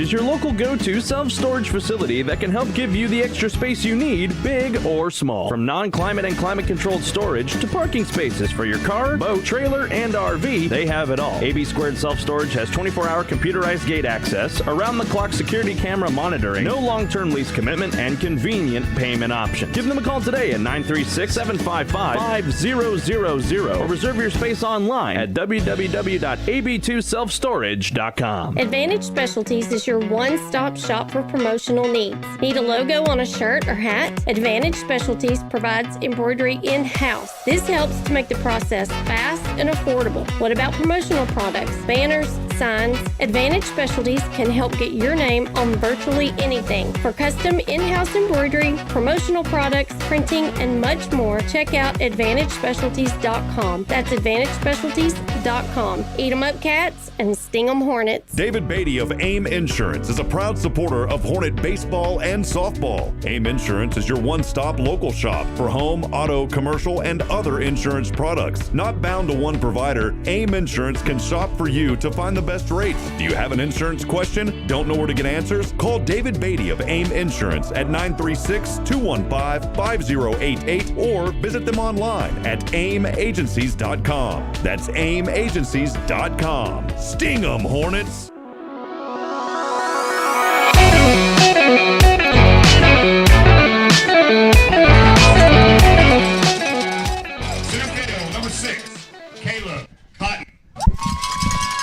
is your local go-to self-storage facility that can help give you the extra space you need, big or small. From non-climate and climate-controlled storage to parking spaces for your car, boat, trailer, and RV, they have it all. AB2 Self Storage has 24-hour computerized gate access, around-the-clock security camera monitoring, no long-term lease commitment, and convenient payment options. Give them a call today at 936-755-5000 or reserve your space online at www.ab2selfstorage.com. Advantage Specialties is your one-stop shop for promotional needs. Need a logo on a shirt or hat? Advantage Specialties provides embroidery in-house. This helps to make the process fast and affordable. What about promotional products, banners, signs? Advantage Specialties can help get your name on virtually anything. For custom in-house embroidery, promotional products, printing, and much more, check out AdvantageSpecialties.com. That's AdvantageSpecialties.com. Eat 'em up, cats, and sting 'em, Hornets. David Beatty of AIM Insurance is a proud supporter of Hornet baseball and softball. AIM Insurance is your one-stop local shop for home, auto, commercial, and other insurance products. Not bound to one provider, AIM Insurance can shop for you to find the best rates. Do you have an insurance question? Don't know where to get answers? Call David Beatty of AIM Insurance at 936-215-5088 or visit them online at aimagencies.com. That's aimagencies.com. Sting 'em, Hornets!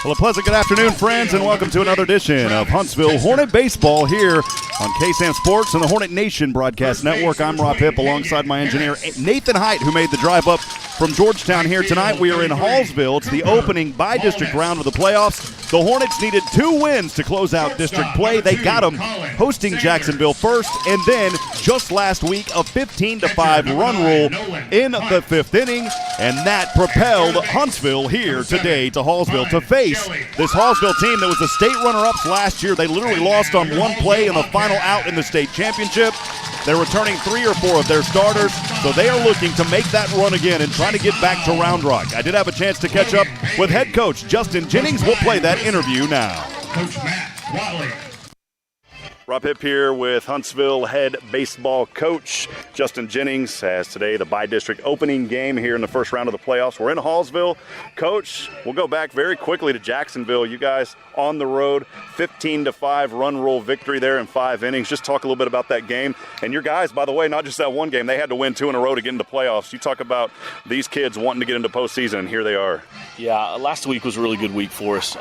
Well, a pleasant good afternoon, friends, and welcome to another edition of Huntsville Hornet Baseball here on KSAM Sports and the Hornet Nation Broadcast Network. I'm Rob Hipp alongside my engineer, Nathan Height, who made the drive up from Georgetown here tonight. We are in Hallsville. It's the opening by-district round of the playoffs. The Hornets needed 2 wins to close out district play. They got them, hosting Jacksonville first, and then just last week a 15-5 run rule in the 5th inning, and that propelled Huntsville here today to Hallsville to face this Hallsville team that was the state runner-ups last year. They literally lost on one play in the final out in the state championship. They're returning 3 or 4 of their starters, so they are looking to make that run again and trying to get back to Round Rock. I did have a chance to catch up with head coach Justin Jennings. We'll play that interview now. Coach Matt Watley. Rob Hipp here with Huntsville head baseball coach Justin Jennings, as today the by-district opening game here in the first round of the playoffs. We're in Hallsville. Coach, we'll go back very quickly to Jacksonville. You guys on the road, 15-5 run rule victory there in 5 innings. Just talk a little bit about that game. And your guys, by the way, not just that one game, they had to win 2 in a row to get into playoffs. You talk about these kids wanting to get into postseason, and here they are. Yeah, last week was a really good week for us.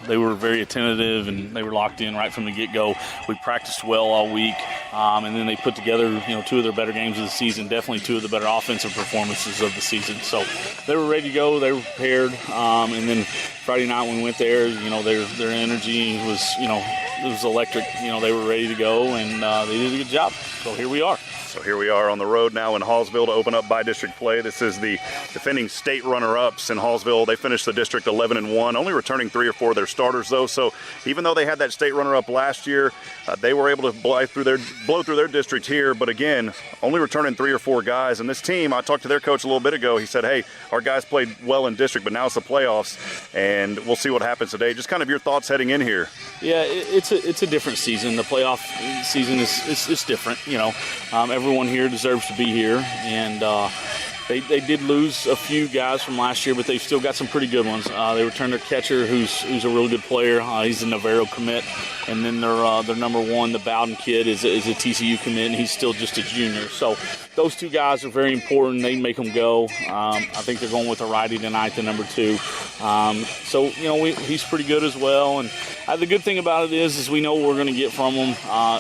They were very attentive, and they were locked in right from the get-go. We practiced well all week, and then they put together, 2 of their better games of the season, definitely 2 of the better offensive performances of the season. So they were ready to go, they were prepared, and then Friday night when we went there, their energy was, it was electric. They were ready to go, and they did a good job. So here we are. So here we are on the road now in Hallsville to open up by-district play. This is the defending state runner-ups in Hallsville. They finished the district 11-1, only returning 3 or 4 of their starters, though. So even though they had that state runner-up last year, they were able to blow through their district here. But again, only returning 3 or 4 guys. And this team, I talked to their coach a little bit ago. He said, hey, our guys played well in district, but now it's the playoffs, and we'll see what happens today. Just kind of your thoughts heading in here. Yeah, it's a different season. The playoff season is different. Everyone here deserves to be here, and they did lose a few guys from last year, but they've still got some pretty good ones. They returned their catcher, who's a real good player. He's a Navarro commit, and then their number 1, the Bowden kid, is a TCU commit, and he's still just a junior. So those 2 guys are very important. They make them go. I think they're going with a righty tonight, the number 2. He's pretty good as well. And the good thing about it is we know what we're going to get from them.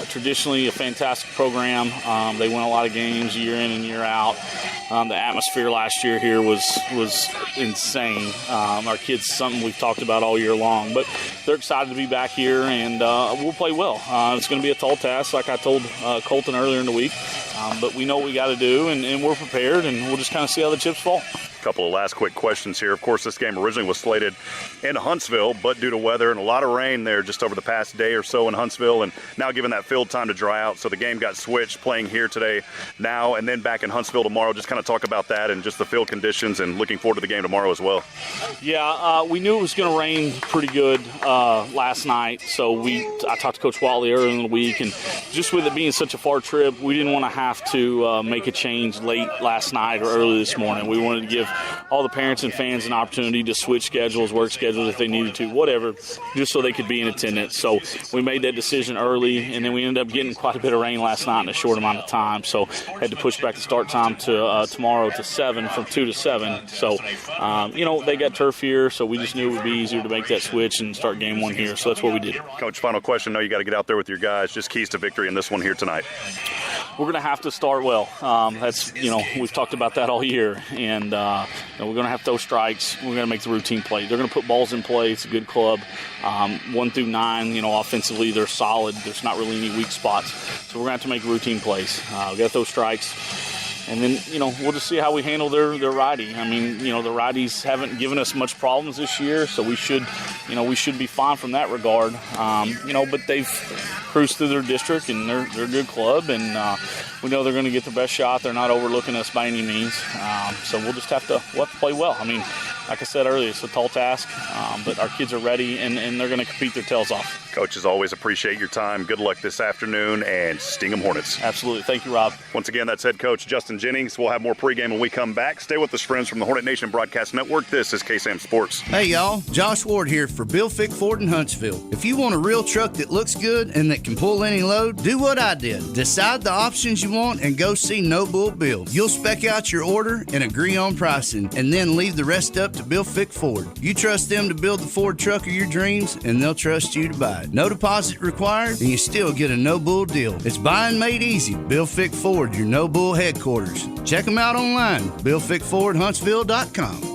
Traditionally, a fantastic program. They win a lot of games year in and year out. The atmosphere last year here was insane. Our kids, something we've talked about all year long, but they're excited to be back here, and we'll play well. It's going to be a tall task, like I told Colton earlier in the week. But we know what we got to do, and we're prepared, and we'll just kind of see how the chips fall. A couple of last quick questions here. Of course, this game originally was slated in Huntsville, but due to weather and a lot of rain there just over the past day or so in Huntsville, and now given that field time to dry out, so the game got switched, playing here today now and then back in Huntsville tomorrow. Just kind of talk about that and just the field conditions, and looking forward to the game tomorrow as well. Yeah, we knew it was going to rain pretty good last night, so I talked to Coach Watley earlier in the week, and just with it being such a far trip, we didn't want to have to make a change late last night or early this morning. We wanted to give all the parents and fans an opportunity to switch schedules, work schedules if they needed to, whatever, just so they could be in attendance. So we made that decision early, and then we ended up getting quite a bit of rain last night in a short amount of time. So had to push back the start time to tomorrow to 7 from 2 to 7. So, they got turf here, so we just knew it would be easier to make that switch and start game one here. So that's what we did. Coach, final question. I know you got to get out there with your guys. Just keys to victory in this one here tonight. We're going to have to start well. That's, we've talked about that all year. And we're going to have to throw strikes. We're going to make the routine play. They're going to put balls in play. It's a good club. 1 through 9, offensively, they're solid. There's not really any weak spots. So we're going to have to make routine plays. We got to throw strikes. And then, we'll just see how we handle their righty. I mean, the righties haven't given us much problems this year, so we should be fine from that regard. But they've cruised through their district, and they're a good club, and we know they're going to get the best shot. They're not overlooking us by any means. So we'll just have to play well. I mean, like I said earlier, it's a tall task, but our kids are ready, and they're going to compete their tails off. Coach, as always, appreciate your time. Good luck this afternoon, and sting 'em Hornets. Absolutely. Thank you, Rob. Once again, that's head coach Justin Jennings. We'll have more pregame when we come back. Stay with us, friends, from the Hornet Nation Broadcast Network. This is KSAM Sports. Hey, y'all. Josh Ward here for Bill Fick Ford in Huntsville. If you want a real truck that looks good and that can pull any load, do what I did. Decide the options you want and go see No Bull Bill. You'll spec out your order and agree on pricing, and then leave the rest up to Bill Fick Ford. You trust them to build the Ford truck of your dreams, and they'll trust you to buy it. No deposit required, and you still get a No Bull deal. It's buying made easy. Bill Fick Ford, your No Bull headquarters. Check them out online, BillFickFordHuntsville.com.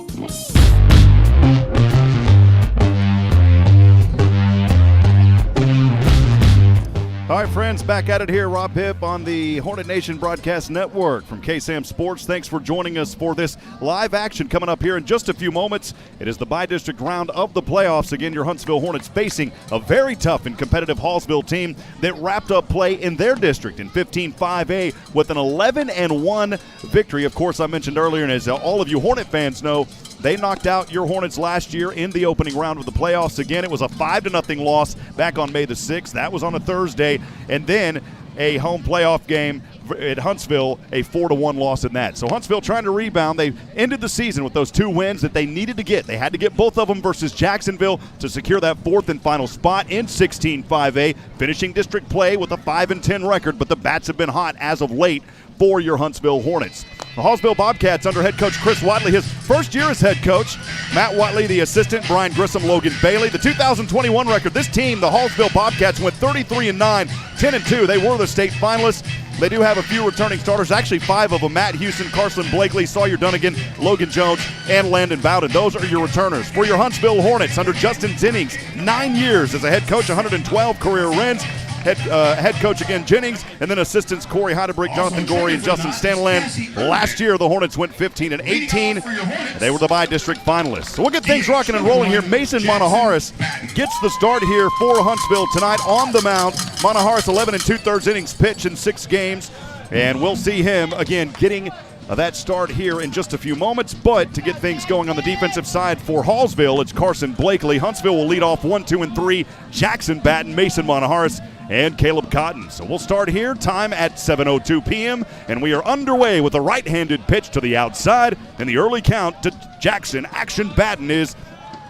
All right, friends, back at it here. Rob Hipp on the Hornet Nation Broadcast Network from KSAM Sports. Thanks for joining us for this live action coming up here in just a few moments. It is the bi-district round of the playoffs. Again, your Huntsville Hornets facing a very tough and competitive Hallsville team that wrapped up play in their district in 15-5A with an 11-1 victory. Of course, I mentioned earlier, and as all of you Hornet fans know, they knocked out your Hornets last year in the opening round of the playoffs. Again, it was a 5-0 loss back on May the 6th. That was on a Thursday. And then a home playoff game at Huntsville, a 4-1 loss in that. So Huntsville trying to rebound. They ended the season with those 2 wins that they needed to get. They had to get both of them versus Jacksonville to secure that 4th and final spot in 16-5A, finishing district play with a 5-10 record, but the bats have been hot as of late for your Huntsville Hornets. The Hallsville Bobcats under head coach Chris Watley, his first year as head coach. Matt Watley, the assistant, Brian Grissom, Logan Bailey. The 2021 record, this team, the Hallsville Bobcats, went 33-9, 10-2. They were the state finalists. They do have a few returning starters, actually 5 of them. Matt Houston, Carson Blakely, Sawyer Dunnigan, Logan Jones, and Landon Bowden. Those are your returners. For your Huntsville Hornets under Justin Jennings, 9 years as a head coach, 112 career wins. Head coach again Jennings, and then assistants Corey Heidebrink, Jonathan Gorey, and Justin Stanland. Last year the Hornets went 15-18. They were the bi-district finalists. So we'll get things rocking and rolling here. Mason Monaharis gets the start here for Huntsville tonight on the mound. Monaharis 11 2/3 innings pitched in 6 games, and we'll see him again getting that start here in just a few moments. But to get things going on the defensive side for Hallsville, it's Carson Blakely. Huntsville will lead off 1, 2, and 3. Jackson Batten, Mason Monaharis, and Caleb Cotton. So we'll start here, time at 7:02 p.m., and we are underway with a right-handed pitch to the outside, and the early count to Jackson. Action Batten is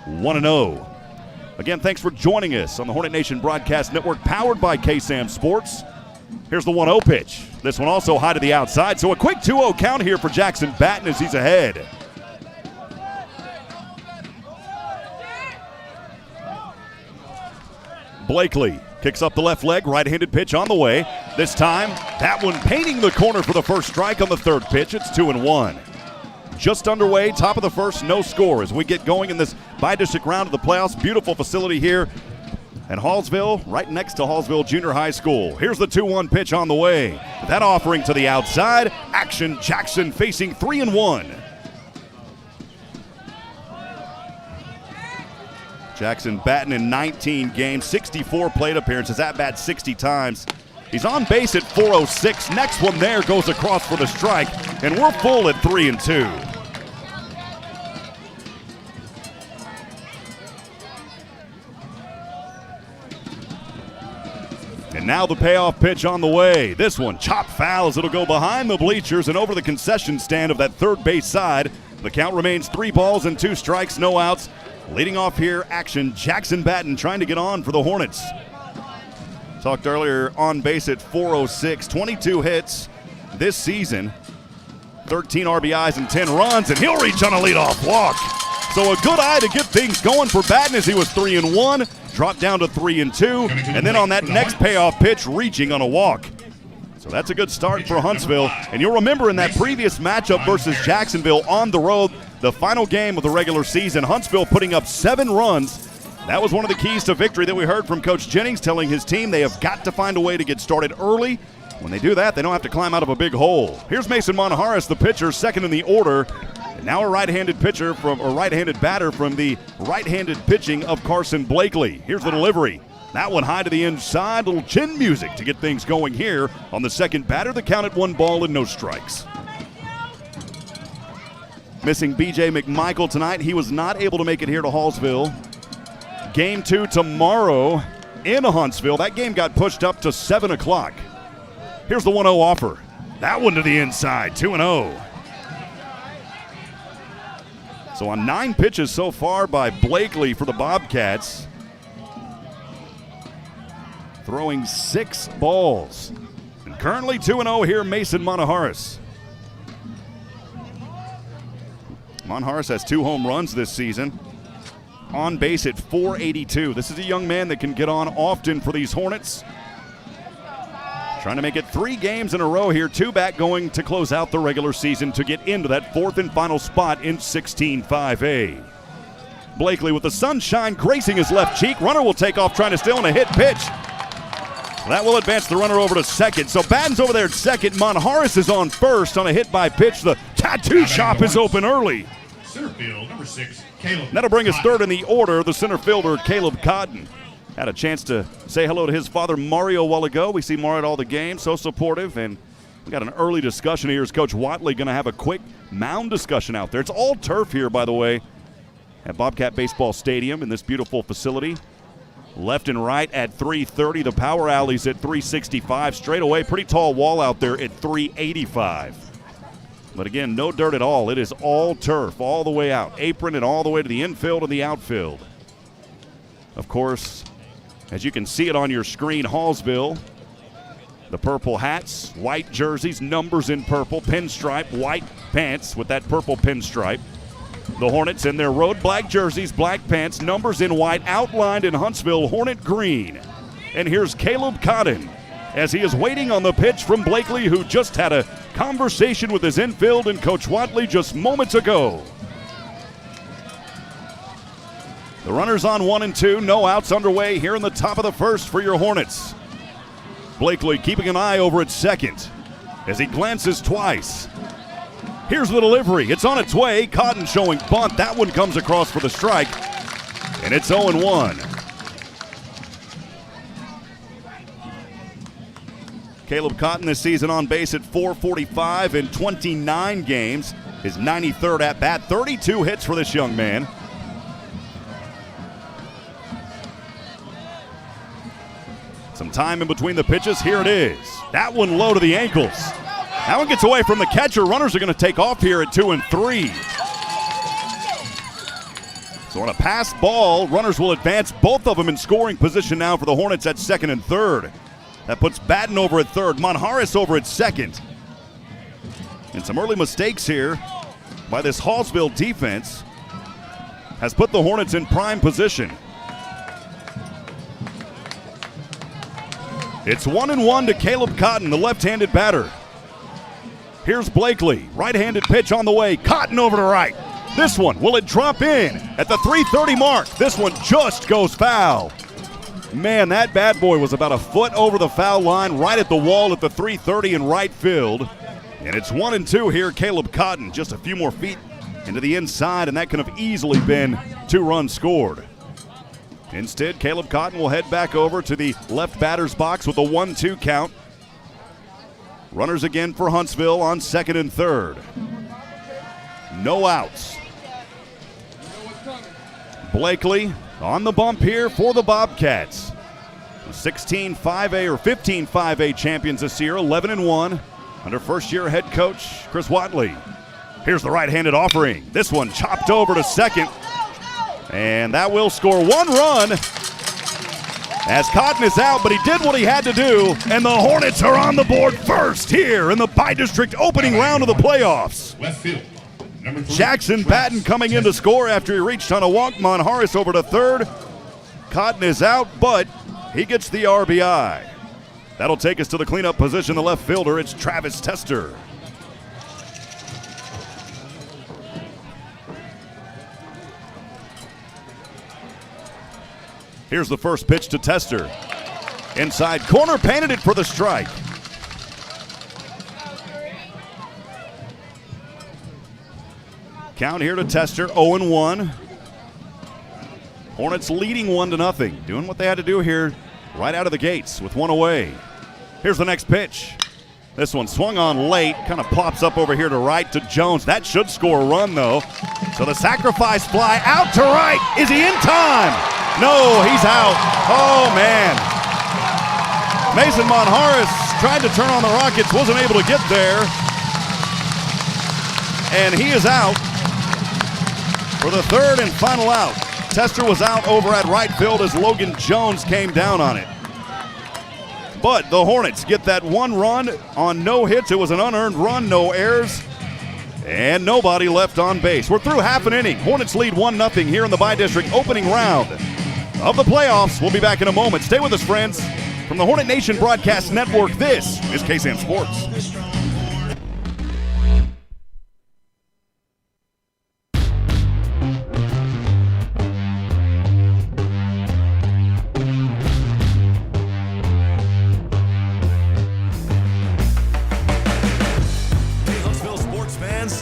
1-0. Again, thanks for joining us on the Hornet Nation Broadcast Network, powered by KSAM Sports. Here's the 1-0 pitch. This one also high to the outside, so a quick 2-0 count here for Jackson Batten as he's ahead. Blakely kicks up the left leg, right-handed pitch on the way. This time, that one painting the corner for the first strike on the 3rd pitch. It's 2-1. Just underway, top of the first, no score as we get going in this bi-district round of the playoffs. Beautiful facility here And Hallsville, right next to Hallsville Junior High School. Here's the 2-1 pitch on the way. That offering to the outside. Action Jackson facing 3-1. Jackson batting in 19 games, 64 plate appearances, at bat 60 times. He's on base at 406. Next one there goes across for the strike, and we're full at 3-2. And now the payoff pitch on the way. This one chopped foul as it'll go behind the bleachers and over the concession stand of that third base side. The count remains 3 balls and 2 strikes, no outs. Leading off here, Action Jackson Batten trying to get on for the Hornets. Talked earlier, on base at 406, 22 hits this season, 13 RBIs and 10 runs, and he'll reach on a leadoff walk. So a good eye to get things going for Batten as he was 3-1, dropped down to 3-2, and then on that next payoff pitch, reaching on a walk. So that's a good start for Huntsville. And you'll remember in that previous matchup versus Jacksonville on the road, the final game of the regular season, Huntsville putting up 7 runs. That was one of the keys to victory that we heard from Coach Jennings, telling his team they have got to find a way to get started early. When they do that, they don't have to climb out of a big hole. Here's Mason Monjaras, the pitcher, second in the order. And now a right-handed batter from the right-handed pitching of Carson Blakely. Here's the delivery. That one high to the inside, little chin music to get things going here on the second batter. The count at 1 ball and no strikes. Missing B.J. McMichael tonight. He was not able to make it here to Hallsville. Game 2 tomorrow in Huntsville. That game got pushed up to 7 o'clock. Here's the 1-0 offer. That one to the inside, 2-0. So on 9 pitches so far by Blakely for the Bobcats, throwing 6 balls. And currently 2-0 here, Mason Monjaras. Monjaras has 2 home runs this season. On base at 482. This is a young man that can get on often for these Hornets. Trying to make it 3 games in a row here. 2 back going to close out the regular season to get into that 4th and final spot in 16-5A. Blakely with the sunshine gracing his left cheek. Runner will take off trying to steal on a hit pitch. That will advance the runner over to second. So Batten's over there at second. Monjaras is on first on a hit by pitch. The tattoo shop is open early. Center field, number 6, Caleb. That'll bring us third in the order. The center fielder, Caleb Cotton. Had a chance to say hello to his father, Mario, a while ago. We see Mario at all the games, so supportive. And we got an early discussion here. Is Coach Watley going to have a quick mound discussion out there? It's all turf here, by the way, at Bobcat Baseball Stadium in this beautiful facility. Left and right at 330. The power alley's at 365. Straight away, pretty tall wall out there at 385. But again, no dirt at all. It is all turf all the way out. Apron and all the way to the infield and the outfield. Of course, as you can see it on your screen, Hallsville, the purple hats, white jerseys, numbers in purple, pinstripe, white pants with that purple pinstripe. The Hornets in their road black jerseys, black pants, numbers in white, outlined in Huntsville Hornet green. And here's Caleb Cotton as he is waiting on the pitch from Blakely, who just had a conversation with his infield and Coach Watley just moments ago. The runners on 1 and 2, no outs underway here in the top of the first for your Hornets. Blakely keeping an eye over at second as he glances twice. Here's the delivery. It's on its way. Cotton showing bunt. That one comes across for the strike, and it's 0-1. Caleb Cotton this season on base at 445 in 29 games. His 93rd at bat, 32 hits for this young man. Some time in between the pitches. Here it is. That one low to the ankles. That one gets away from the catcher. Runners are going to take off here at 2 and 3. So on a pass ball, runners will advance, both of them in scoring position now for the Hornets at second and third. That puts Batten over at third, Monjaras over at second. And some early mistakes here by this Hallsville defense has put the Hornets in prime position. It's 1-1 to Caleb Cotton, the left-handed batter. Here's Blakely, right-handed pitch on the way. Cotton over to right. This one, will it drop in at the 330 mark? This one just goes foul. Man, that bad boy was about a foot over the foul line, right at the wall at the 330 in right field. And it's 1-2 here. Caleb Cotton just a few more feet into the inside, and that could have easily been 2 runs scored. Instead, Caleb Cotton will head back over to the left batter's box with a 1-2 count. Runners again for Huntsville on second and third. No outs. Blakely on the bump here for the Bobcats. 16-5A or 15-5A champions this year, 11-1 under first-year head coach Chris Watley. Here's the right-handed offering. This one chopped over to second, and that will score 1 run as Cotton is out, but he did what he had to do, and the Hornets are on the board first here in the Bi-District opening round of the playoffs. Left field. Number 3, Jackson Patton coming in to score after he reached on a walk. Monharis over to third. Cotton is out, but he gets the RBI. That'll take us to the cleanup position, the left fielder. It's Travis Tester. Here's the first pitch to Tester. Inside corner, painted it for the strike. Count here to Tester, 0-1. Hornets leading 1-0. Doing what they had to do here right out of the gates with 1 away. Here's the next pitch. This one swung on late, kind of pops up over here to right to Jones. That should score a run, though. So the sacrifice fly out to right. Is he in time? No, he's out. Oh, man. Mason Monharis tried to turn on the Rockets, wasn't able to get there. And he is out for the third and final out. Tester was out over at right field as Logan Jones came down on it. But the Hornets get that 1 run on no hits. It was an unearned run, no errors, and nobody left on base. We're through half an inning. Hornets lead 1-0 here in the Bi-District opening round of the playoffs. We'll be back in a moment. Stay with us, friends. From the Hornet Nation Broadcast Network, this is KSAM Sports.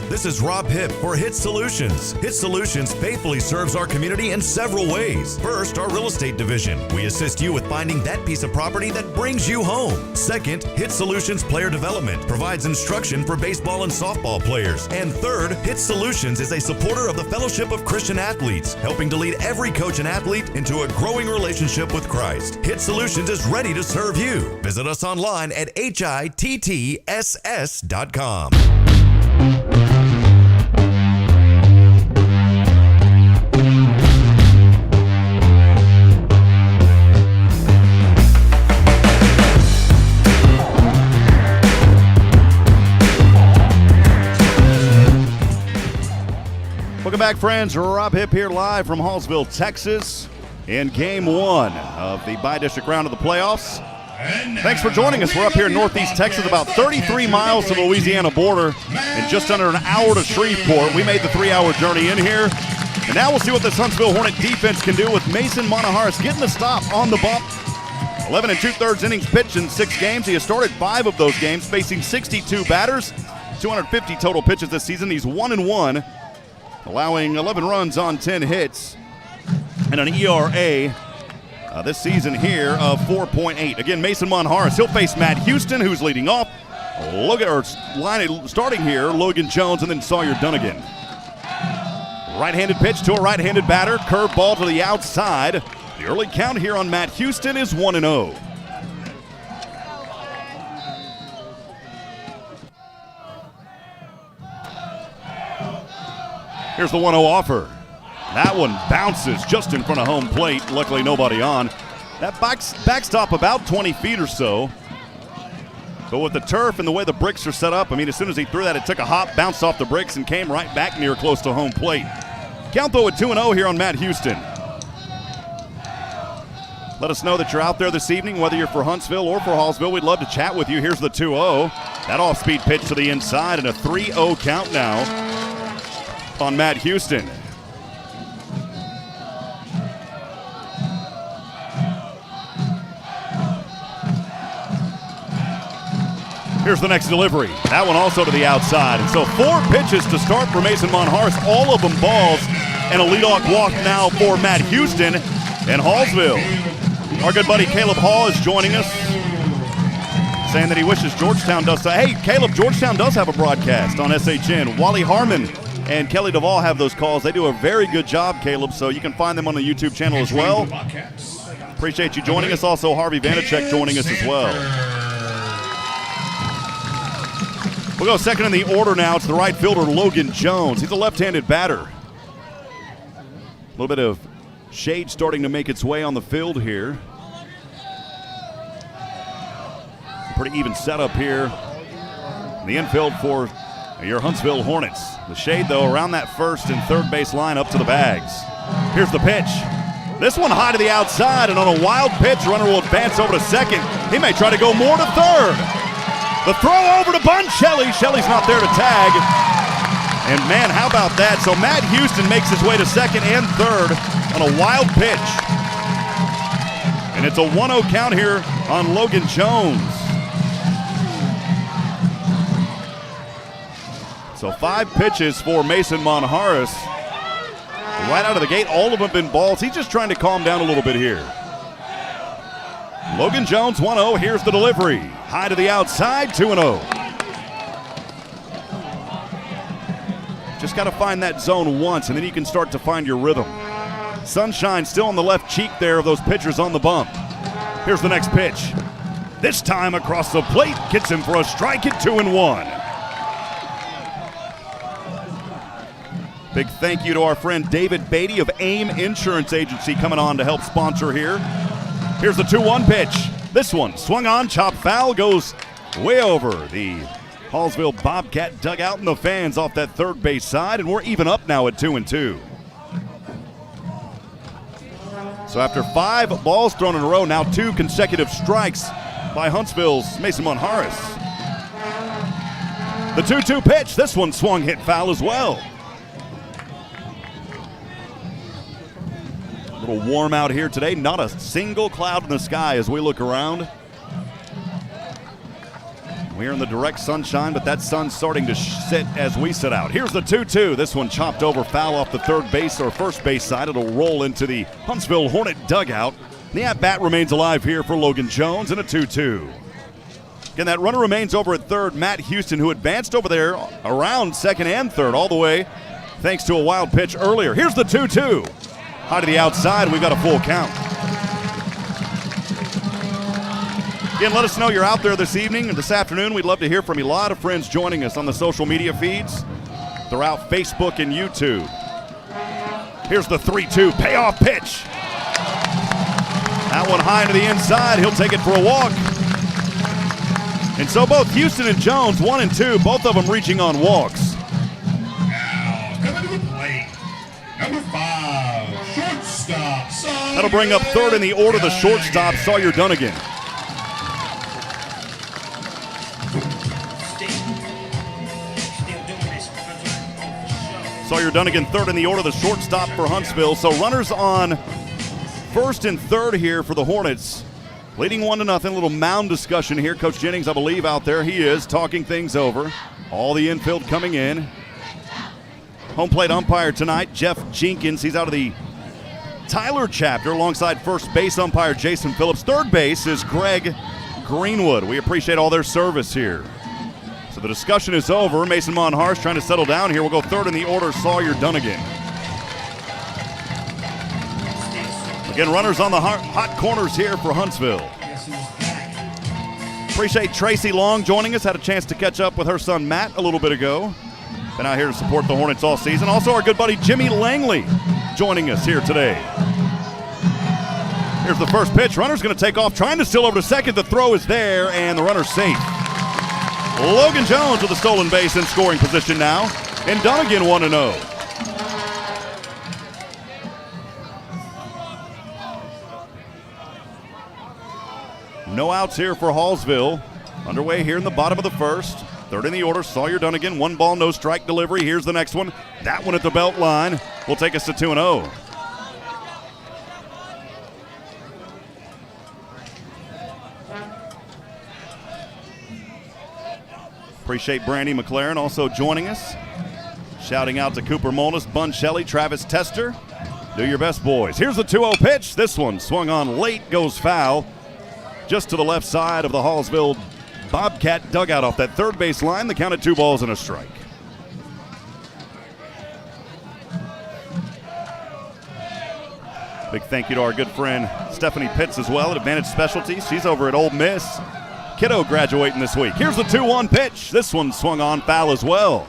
This is Rob Hipp for HITTSS Solutions. HITTSS Solutions faithfully serves our community in several ways. First, our real estate division. We assist you with finding that piece of property that brings you home. Second, HITTSS Solutions Player Development provides instruction for baseball and softball players. And third, HITTSS Solutions is a supporter of the Fellowship of Christian Athletes, helping to lead every coach and athlete into a growing relationship with Christ. HITTSS Solutions is ready to serve you. Visit us online at HITTSS.com. Welcome back, friends. Rob Hipp here live from Hallsville, Texas in Game 1 of the Bi-District round of the playoffs. Thanks for joining us. We're up here in Northeast Texas, about 33 miles to the Louisiana border and just under an hour to Shreveport. We made the 3-hour journey in here. And now we'll see what this Huntsville Hornet defense can do with Mason Monharis getting the stop on the bump. 11 2/3 innings pitched in 6 games. He has started 5 of those games, facing 62 batters, 250 total pitches this season. He's 1-1. Allowing 11 runs on 10 hits and an ERA this season here of 4.8. Again, Mason Monharis, he'll face Matt Houston, who's leading off. Starting here, Logan Jones, and then Sawyer Dunnigan. Right-handed pitch to a right-handed batter, curveball to the outside. The early count here on Matt Houston is 1-0. Here's the 1-0 offer. That one bounces just in front of home plate. Luckily, nobody on. That backstop about 20 feet or so. But with the turf and the way the bricks are set up, I mean, as soon as he threw that, it took a hop, bounced off the bricks, and came right back near close to home plate. Count, though, at 2-0 here on Matt Houston. Let us know that you're out there this evening, whether you're for Huntsville or for Hallsville. We'd love to chat with you. Here's the 2-0. That off-speed pitch to the inside, and a 3-0 count now on Matt Houston. Here's the next delivery. That one also to the outside. And so 4 pitches to start for Mason Monharst, all of them balls, and a leadoff walk now for Matt Houston in Hallsville. Our good buddy Caleb Hall is joining us, saying that he wishes Georgetown does. Hey, Caleb, Georgetown does have a broadcast on SHN. Wally Harmon and Kelly Duvall have those calls. They do a very good job, Caleb, so you can find them on the YouTube channel as well. Appreciate you joining us. Also, Harvey Vanacek joining us as well. We'll go second in the order now. It's the right fielder, Logan Jones. He's a left-handed batter. A little bit of shade starting to make its way on the field here. Pretty even setup here in the infield for your Huntsville Hornets. The shade, though, around that first and third base line up to the bags. Here's the pitch. This one high to the outside, and on a wild pitch, runner will advance over to second. He may try to go more to third. The throw over to Bun Shelley. Shelley's not there to tag. And, man, how about that? So Matt Houston makes his way to second and third on a wild pitch. And it's a 1-0 count here on Logan Jones. So 5 pitches for Mason Monharst. Right out of the gate, all of them have been balls. He's just trying to calm down a little bit here. Logan Jones, 1-0. Here's the delivery. High to the outside, 2-0. Just got to find that zone once, and then you can start to find your rhythm. Sunshine still on the left cheek there of those pitchers on the bump. Here's the next pitch. This time across the plate, gets him for a strike at 2-1. Big thank you to our friend David Beatty of AIM Insurance Agency coming on to help sponsor here. Here's the 2-1 pitch. This one swung on, chopped foul, goes way over the Hallsville Bobcat dugout and the fans off that third base side, and we're even up now at 2-2. So after 5 balls thrown in a row, now 2 consecutive strikes by Huntsville's Mason Monharst. The 2-2 pitch, this one swung, hit foul as well. A little warm out here today. Not a single cloud in the sky as we look around. We're in the direct sunshine, but that sun's starting to sit as we sit out. Here's the 2-2. This one chopped over, foul off the third base or first base side. It'll roll into the Huntsville Hornet dugout. The at-bat remains alive here for Logan Jones in a 2-2. Again, that runner remains over at third. Matt Houston, who advanced over there around second and third all the way thanks to a wild pitch earlier. Here's the 2-2. High to the outside, we got a full count. Again, let us know you're out there this evening and this afternoon. We'd love to hear from you. A lot of friends joining us on the social media feeds throughout Facebook and YouTube. Here's the 3-2 payoff pitch. That one high to the inside. He'll take it for a walk. And so both Houston and Jones, 1 and 2, both of them reaching on walks. Now, coming to the plate, number 5, shortstop. That'll bring up third in the order, the shortstop, Sawyer Dunnigan. Sawyer Dunnigan third in the order, the shortstop for Huntsville. So runners on first and third here for the Hornets. Leading 1-0. A little mound discussion here. Coach Jennings, I believe, out there. He is talking things over. All the infield coming in. Home plate umpire tonight, Jeff Jenkins. He's out of the Tyler chapter alongside first base umpire Jason Phillips. Third base is Greg Greenwood. We appreciate all their service here. So the discussion is over. Mason Monharst trying to settle down here. We'll go third in the order, Sawyer Dunnigan. Again, runners on the hot corners here for Huntsville. Appreciate Tracy Long joining us. Had a chance to catch up with her son Matt a little bit ago. Been out here to support the Hornets all season. Also our good buddy Jimmy Langley joining us here today. Here's the first pitch. Runner's going to take off, trying to steal over to second. The throw is there, and the runner's safe. Logan Jones with a stolen base in scoring position now. And Dunnigan 1-0. No outs here for Hallsville. Underway here in the bottom of the first. Third in the order, Sawyer Dunnigan. 1 ball, no strike delivery. Here's the next one. That one at the belt line will take us to 2-0. Appreciate Brandy McLaren also joining us. Shouting out to Cooper Molness, Bun Shelley, Travis Tester. Do your best, boys. Here's the 2-0 pitch. This one swung on late, goes foul. Just to the left side of the Hallsville Bobcat dugout off that third base line. The count at 2 balls and a strike. Big thank you to our good friend Stephanie Pitts as well at Advantage Specialties. She's over at Ole Miss. Kiddo graduating this week. Here's the 2-1 pitch. This one swung on foul as well.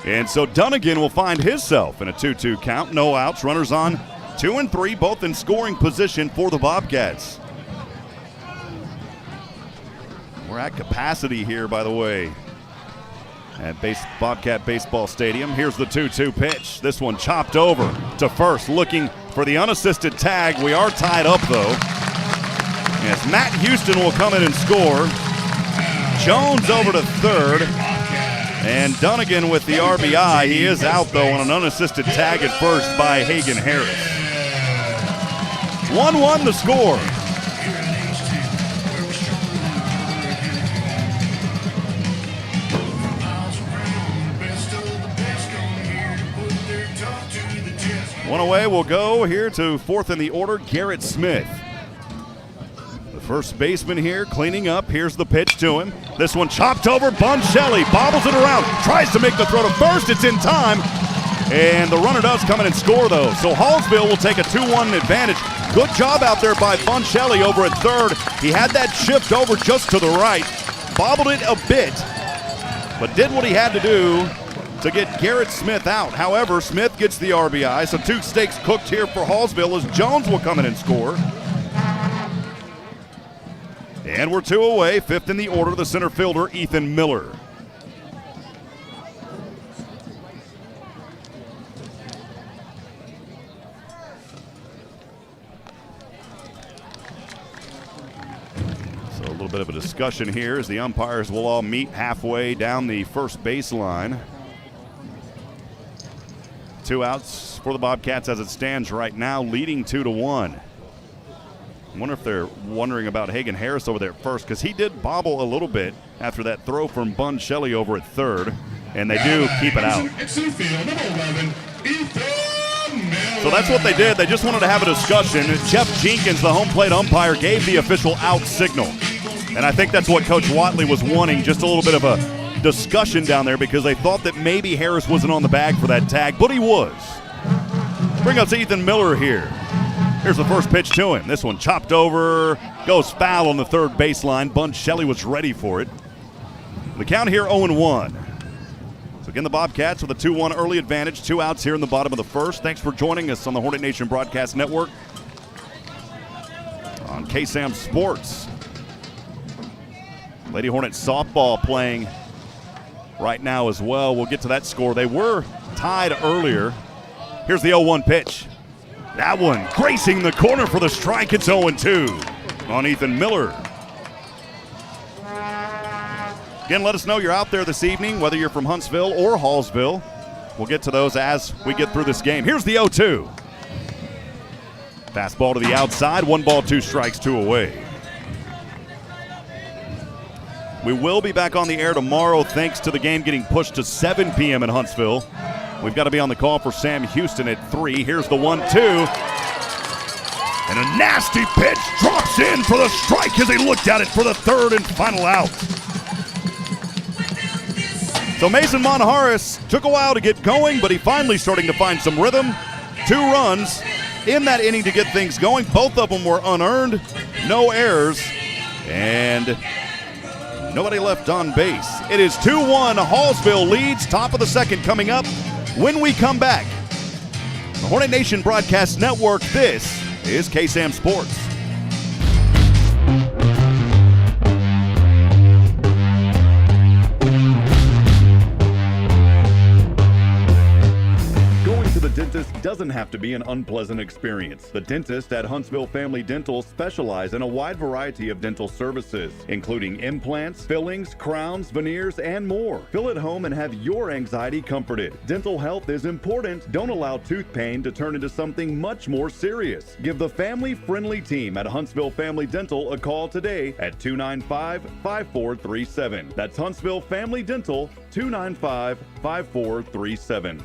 And so Dunnigan will find himself in a 2-2 count. No outs. Runners on 2 and 3, both in scoring position for the Bobcats. We're at capacity here, by the way, at Bobcat Baseball Stadium. Here's the 2-2 pitch. This one chopped over to first, looking for the unassisted tag. We are tied up, though. Yes, Matt Houston will come in and score. Jones over to third. And Dunnigan with the RBI. He is out, though, on an unassisted tag at first by Hagen Harris. 1-1 the score. One away will go here to fourth in the order, Garrett Smith. First baseman here cleaning up. Here's the pitch to him. This one chopped over. Bun Shelley bobbles it around. Tries to make the throw to first. It's in time. And the runner does come in and score, though. So Hallsville will take a 2-1 advantage. Good job out there by Bun Shelley over at third. He had that shift over just to the right. Bobbled it a bit, but did what he had to do to get Garrett Smith out. However, Smith gets the RBI. So 2 steaks cooked here for Hallsville as Jones will come in and score. And we're 2 away, fifth in the order, the center fielder, Ethan Miller. So a little bit of a discussion here as the umpires will all meet halfway down the first baseline. 2 outs for the Bobcats as it stands right now, leading 2-1. I wonder if they're wondering about Hagen Harris over there at first, because he did bobble a little bit after that throw from Bun Shelley over at third, and they do keep it out. So that's what they did. They just wanted to have a discussion. Jeff Jenkins, the home plate umpire, gave the official out signal. And I think that's what Coach Watley was wanting, just a little bit of a discussion down there, because they thought that maybe Harris wasn't on the bag for that tag, but he was. Bring up to Ethan Miller here. Here's the first pitch to him. This one chopped over, goes foul on the third baseline. Bun Shelley was ready for it. The count here 0-1. So again, the Bobcats with a 2-1 early advantage. 2 outs here in the bottom of the first. Thanks for joining us on the Hornet Nation Broadcast Network on KSAM Sports. Lady Hornets softball playing right now as well. We'll get to that score. They were tied earlier. Here's the 0-1 pitch. That one gracing the corner for the strike. It's 0-2 on Ethan Miller. Again, let us know you're out there this evening, whether you're from Huntsville or Hallsville. We'll get to those as we get through this game. Here's the 0-2. Fastball to the outside. 1 ball, 2 strikes, 2 away. We will be back on the air tomorrow thanks to the game getting pushed to 7 p.m. in Huntsville. We've got to be on the call for Sam Houston at 3. Here's the 1-2. And a nasty pitch drops in for the strike as he looked at it for the third and final out. So Mason Monjaras took a while to get going, but he finally starting to find some rhythm. 2 runs in that inning to get things going. Both of them were unearned, no errors, and nobody left on base. It is 2-1. Hallsville leads. Top of the second coming up. When we come back, the Hornet Nation Broadcast Network, this is KSAM Sports. Going to the dentist doesn't have to be an unpleasant experience. The dentists at Huntsville Family Dental specialize in a wide variety of dental services, including implants, fillings, crowns, veneers, and more. Feel at home and have your anxiety comforted. Dental health is important. Don't allow tooth pain to turn into something much more serious. Give the family-friendly team at Huntsville Family Dental a call today at 295-5437. That's Huntsville Family Dental, 295-5437.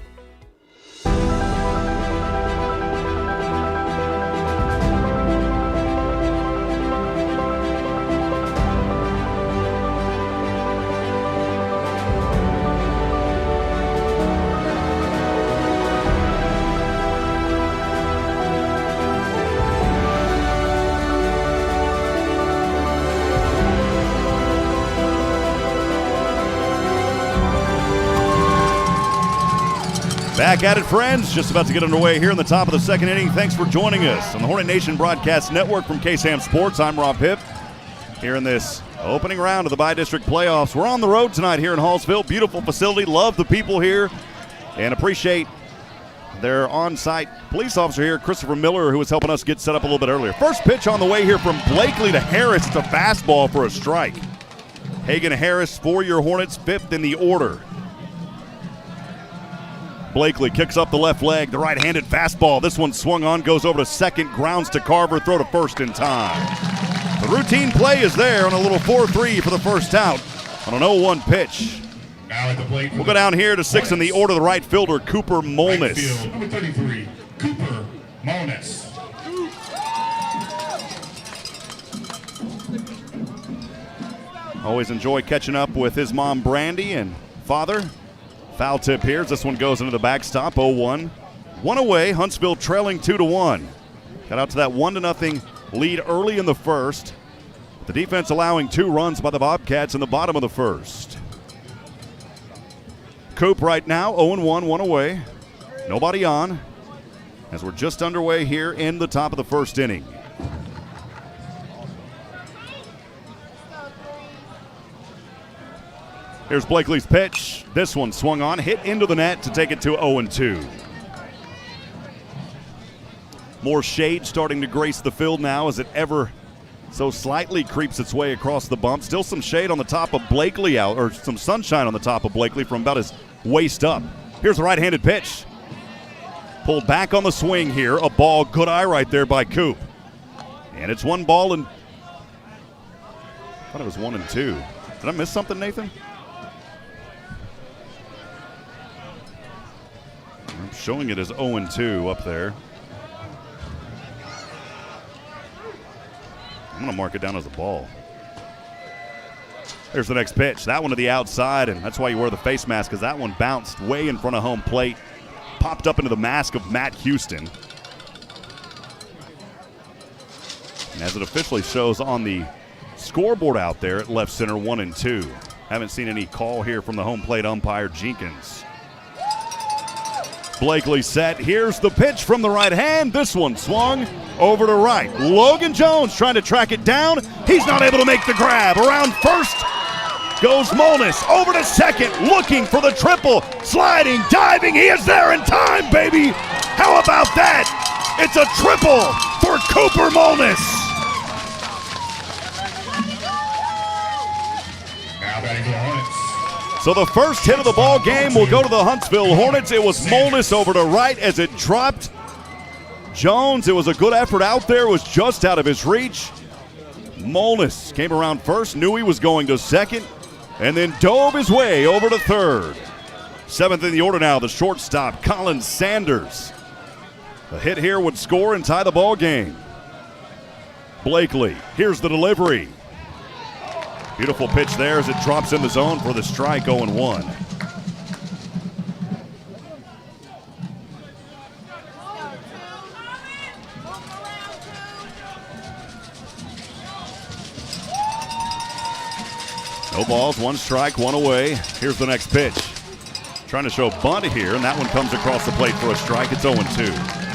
Back at it, friends. Just about to get underway here in the top of the second inning. Thanks for joining us on the Hornet Nation Broadcast Network from KSAM Sports. I'm Rob Hipp. Here in this opening round of the Bi-District Playoffs. We're on the road tonight here in Hallsville. Beautiful facility. Love the people here and appreciate their on-site police officer here, Christopher Miller, who was helping us get set up a little bit earlier. First pitch on the way here from Blakely to Harris. It's a fastball for a strike. Hagan Harris for your Hornets, 5th in the order. Blakely kicks up the left leg, the right-handed fastball. This one swung on, goes over to second, grounds to Carver, throw to first in time. The routine play is there on a little 4-3 for the first out on an 0-1 pitch. Now at the plate. We'll go down here to 6 in the order, the right fielder, Cooper Molness. Right field, number 33, Cooper Molness. Always enjoy catching up with his mom, Brandy, and father. Foul tip here as this one goes into the backstop, 0-1. One away, Huntsville trailing 2-1. Got out to that 1-0 lead early in the first. The defense allowing 2 runs by the Bobcats in the bottom of the first. Coop right now, 0-1, 1 away. Nobody on as we're just underway here in the top of the first inning. Here's Blakely's pitch. This one swung on, hit into the net to take it to 0-2. More shade starting to grace the field now as it ever so slightly creeps its way across the bump. Still some shade on the top of Blakely out, or some sunshine on the top of Blakely from about his waist up. Here's the right-handed pitch. Pulled back on the swing here. A ball, good eye right there by Coop. And it's 1 ball and I thought it was 1-2. Did I miss something, Nathan? I'm showing it as 0-2 up there. I'm going to mark it down as a ball. There's the next pitch. That one to the outside, and that's why you wear the face mask, because that one bounced way in front of home plate. Popped up into the mask of Matt Houston. And as it officially shows on the scoreboard out there at left center, 1-2. Haven't seen any call here from the home plate umpire, Jenkins. Blakely set. Here's the pitch from the right hand. This one swung over to right. Logan Jones trying to track it down. He's not able to make the grab. Around first goes Molness. Over to second, looking for the triple. Sliding, diving. He is there in time, baby. How about that? It's a triple for Cooper Molness. Now batting for the Hornets. So the first hit of the ball game will go to the Huntsville Hornets. It was Molness over to right as it dropped. Jones, it was a good effort out there. It was just out of his reach. Molness came around first, knew he was going to second, and then dove his way over to third. 7th in the order now, the shortstop, Colin Sanders. A hit here would score and tie the ball game. Blakely, here's the delivery. Beautiful pitch there as it drops in the zone for the strike, 0-1. No balls, 1 strike, 1 away. Here's the next pitch. Trying to show bunt here, and that one comes across the plate for a strike. It's 0-2.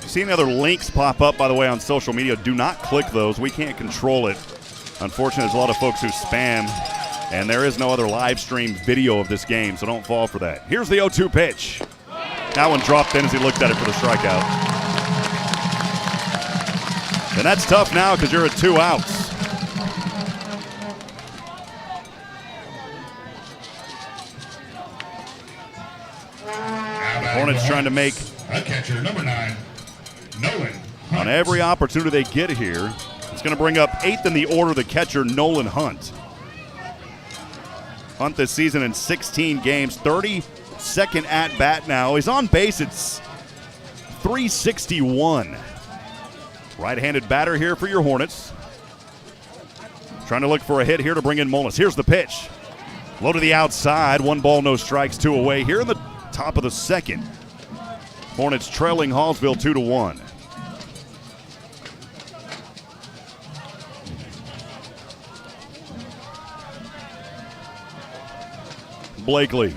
See any other links pop up, by the way, on social media? Do not click those. We can't control it. Unfortunately, there's a lot of folks who spam And there is no other live stream video of this game, so don't fall for that. Here's the 0-2 pitch. That one dropped in as he looked at it for the strikeout. And that's tough now because you're at 2 outs. Hornets trying to make a catcher, number 9, Nolan Hunt. On every opportunity they get here. It's going to bring up 8th in the order, the catcher, Nolan Hunt. Hunt this season in 16 games, 32nd at bat now. He's on base. It's 361. Right-handed batter here for your Hornets. Trying to look for a hit here to bring in Molas. Here's the pitch. Low to the outside. 1 ball, no strikes, 2 away. Here in the top of the second. Hornets trailing Hallsville 2-1. Blakely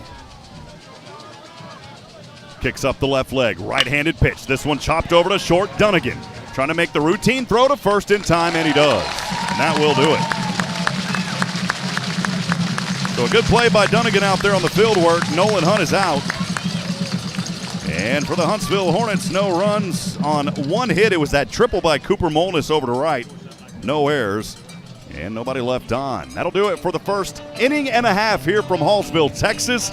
kicks up the left leg. Right-handed pitch. This one chopped over to short. Dunnigan trying to make the routine throw to first in time, and he does. And that will do it. So a good play by Dunnigan out there on the field work. Nolan Hunt is out. And for the Huntsville Hornets, no runs on 1 hit. It was that triple by Cooper Molness over to right. No errors. And nobody left on. That'll do it for the first inning and a half here from Hallsville, Texas.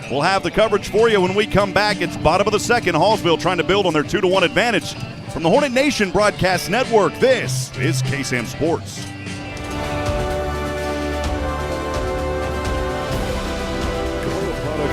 We'll have the coverage for you when we come back. It's bottom of the second. Hallsville trying to build on their 2-1 advantage. From the Hornet Nation Broadcast Network, this is KSAM Sports.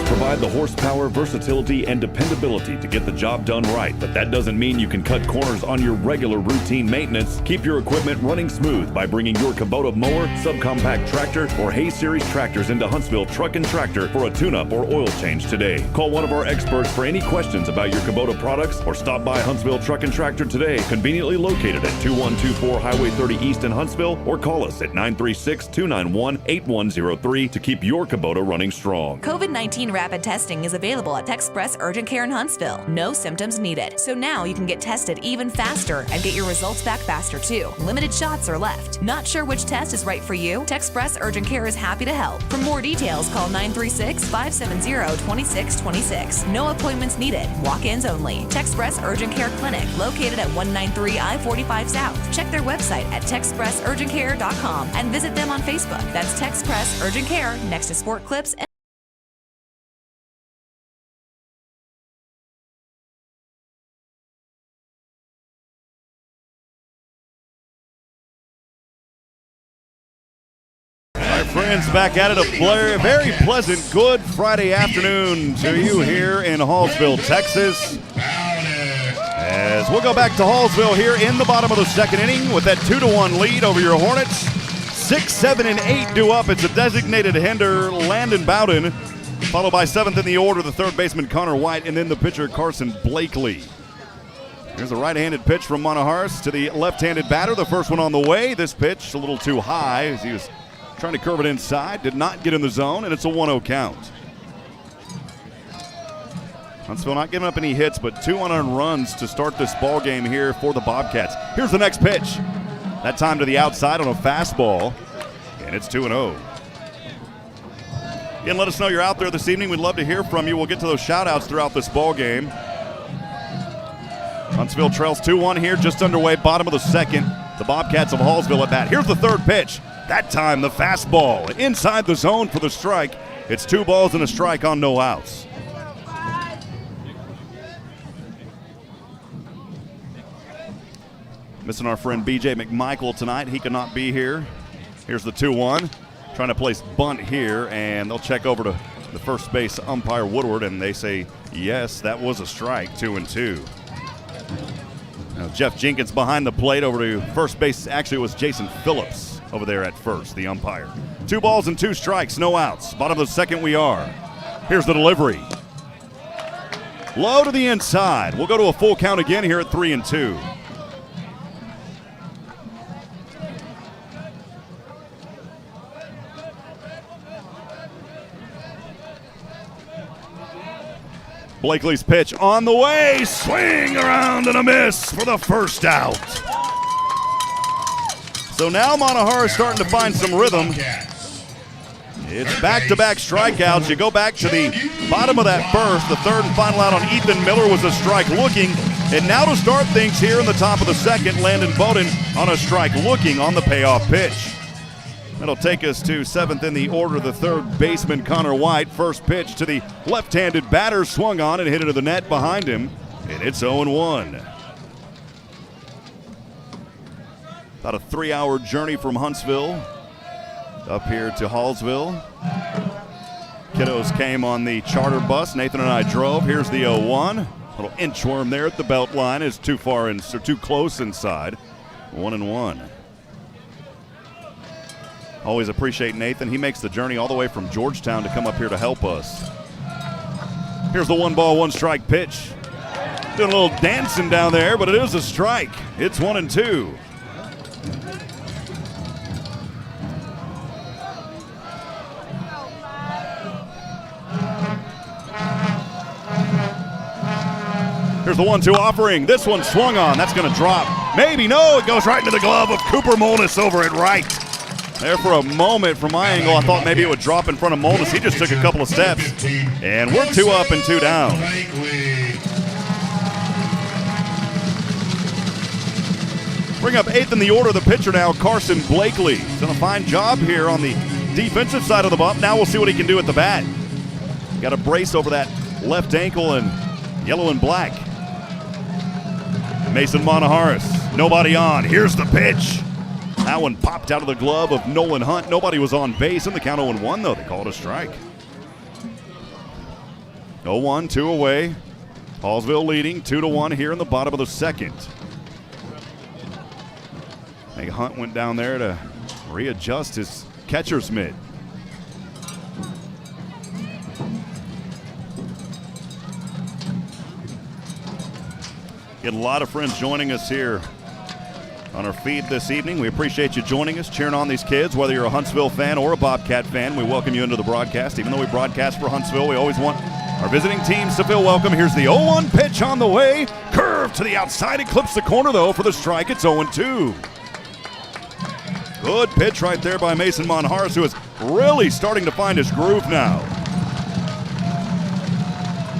Provide the horsepower, versatility, and dependability to get the job done right. But that doesn't mean you can cut corners on your regular routine maintenance. Keep your equipment running smooth by bringing your Kubota mower, subcompact tractor, or Hay Series tractors into Huntsville Truck and Tractor for a tune-up or oil change today. Call one of our experts for any questions about your Kubota products or stop by Huntsville Truck and Tractor today, conveniently located at 2124 Highway 30 East in Huntsville, or call us at 936-291-8103 to keep your Kubota running strong. COVID-19 rapid testing is available at Texpress Urgent Care in Huntsville. No symptoms needed. So now you can get tested even faster and get your results back faster too. Limited shots are left. Not sure which test is right for you? Texpress Urgent Care is happy to help. For more details, call 936-570-2626. No appointments needed. Walk-ins only. Texpress Urgent Care Clinic, located at 193 I-45 South. Check their website at texpressurgentcare.com and visit them on Facebook. That's Texpress Urgent Care, next to Sport Clips and Friends, back at it. A very pleasant, good Friday afternoon to you here in Hallsville, Texas. As we'll go back to Hallsville here in the bottom of the second inning with that 2-1 lead over your Hornets. 6, 7, and 8 due up. It's a designated hitter, Landon Bowden, followed by 7th in the order, the third baseman Connor White, and then the pitcher Carson Blakely. Here's a right-handed pitch from Monahars to the left-handed batter. The first one on the way. This pitch a little too high as he was trying to curve it inside, did not get in the zone, and it's a 1-0 count. Huntsville not giving up any hits, but 2 unearned runs to start this ball game here for the Bobcats. Here's the next pitch. That time to the outside on a fastball, and it's 2-0. Again, let us know you're out there this evening. We'd love to hear from you. We'll get to those shout-outs throughout this ball game. Huntsville trails 2-1 here, just underway, bottom of the second. The Bobcats of Hallsville at bat. Here's the third pitch. That time the fastball inside the zone for the strike. It's 2 balls and a strike on no outs. Missing our friend B.J. McMichael tonight. He could not be here. Here's the 2-1. Trying to place bunt here, and they'll check over to the first base umpire Woodward, and they say, yes, that was a strike, 2-2. Now Jeff Jenkins behind the plate over to first base. Actually, it was Jason Phillips over there at first, the umpire. 2 balls and 2 strikes, no outs. Bottom of the second we are. Here's the delivery. Low to the inside. We'll go to a full count again here at 3-2. Blakely's pitch on the way. Swing around and a miss for the first out. So now Monahar is starting to find some rhythm. It's back-to-back strikeouts. You go back to the bottom of that first. The third and final out on Ethan Miller was a strike looking. And now to start things here in the top of the second, Landon Bowden on a strike looking on the payoff pitch. That'll take us to seventh in the order. The third baseman, Connor White. First pitch to the left-handed batter, swung on and hit into the net behind him. And it's 0-1. About a 3-hour journey from Huntsville up here to Hallsville. Kiddos came on the charter bus. Nathan and I drove. Here's the 0-1. Little inchworm there at the belt line is too far in, so too close inside. 1-1. Always appreciate Nathan. He makes the journey all the way from Georgetown to come up here to help us. Here's the 1-ball, 1-strike pitch. Doing a little dancing down there, but it is a strike. It's 1-2. Here's the 1-2 offering. This one swung on. That's going to drop. Maybe. No, it goes right into the glove of Cooper Molness over at right. There for a moment from my angle, I thought maybe it would drop in front of Molness. He just took a couple of steps. And we're 2 up and 2 down. Bring up 8th in the order, the pitcher now, Carson Blakely. He's done a fine job here on the defensive side of the bump. Now we'll see what he can do at the bat. Got a brace over that left ankle and yellow and black. Mason Monaharis, nobody on. Here's the pitch. That one popped out of the glove of Nolan Hunt. Nobody was on base in the count 0-1, though. They called a strike. 0-1, 2 away. Hallsville leading 2-1 here in the bottom of the second. I think Hunt went down there to readjust his catcher's mitt. Get a lot of friends joining us here on our feed this evening. We appreciate you joining us, cheering on these kids. Whether you're a Huntsville fan or a Bobcat fan, we welcome you into the broadcast. Even though we broadcast for Huntsville, we always want our visiting teams to feel welcome. Here's the 0-1 pitch on the way. Curve to the outside. It clips the corner, though, for the strike. It's 0-2. Good pitch right there by Mason Monaharis, who is really starting to find his groove now.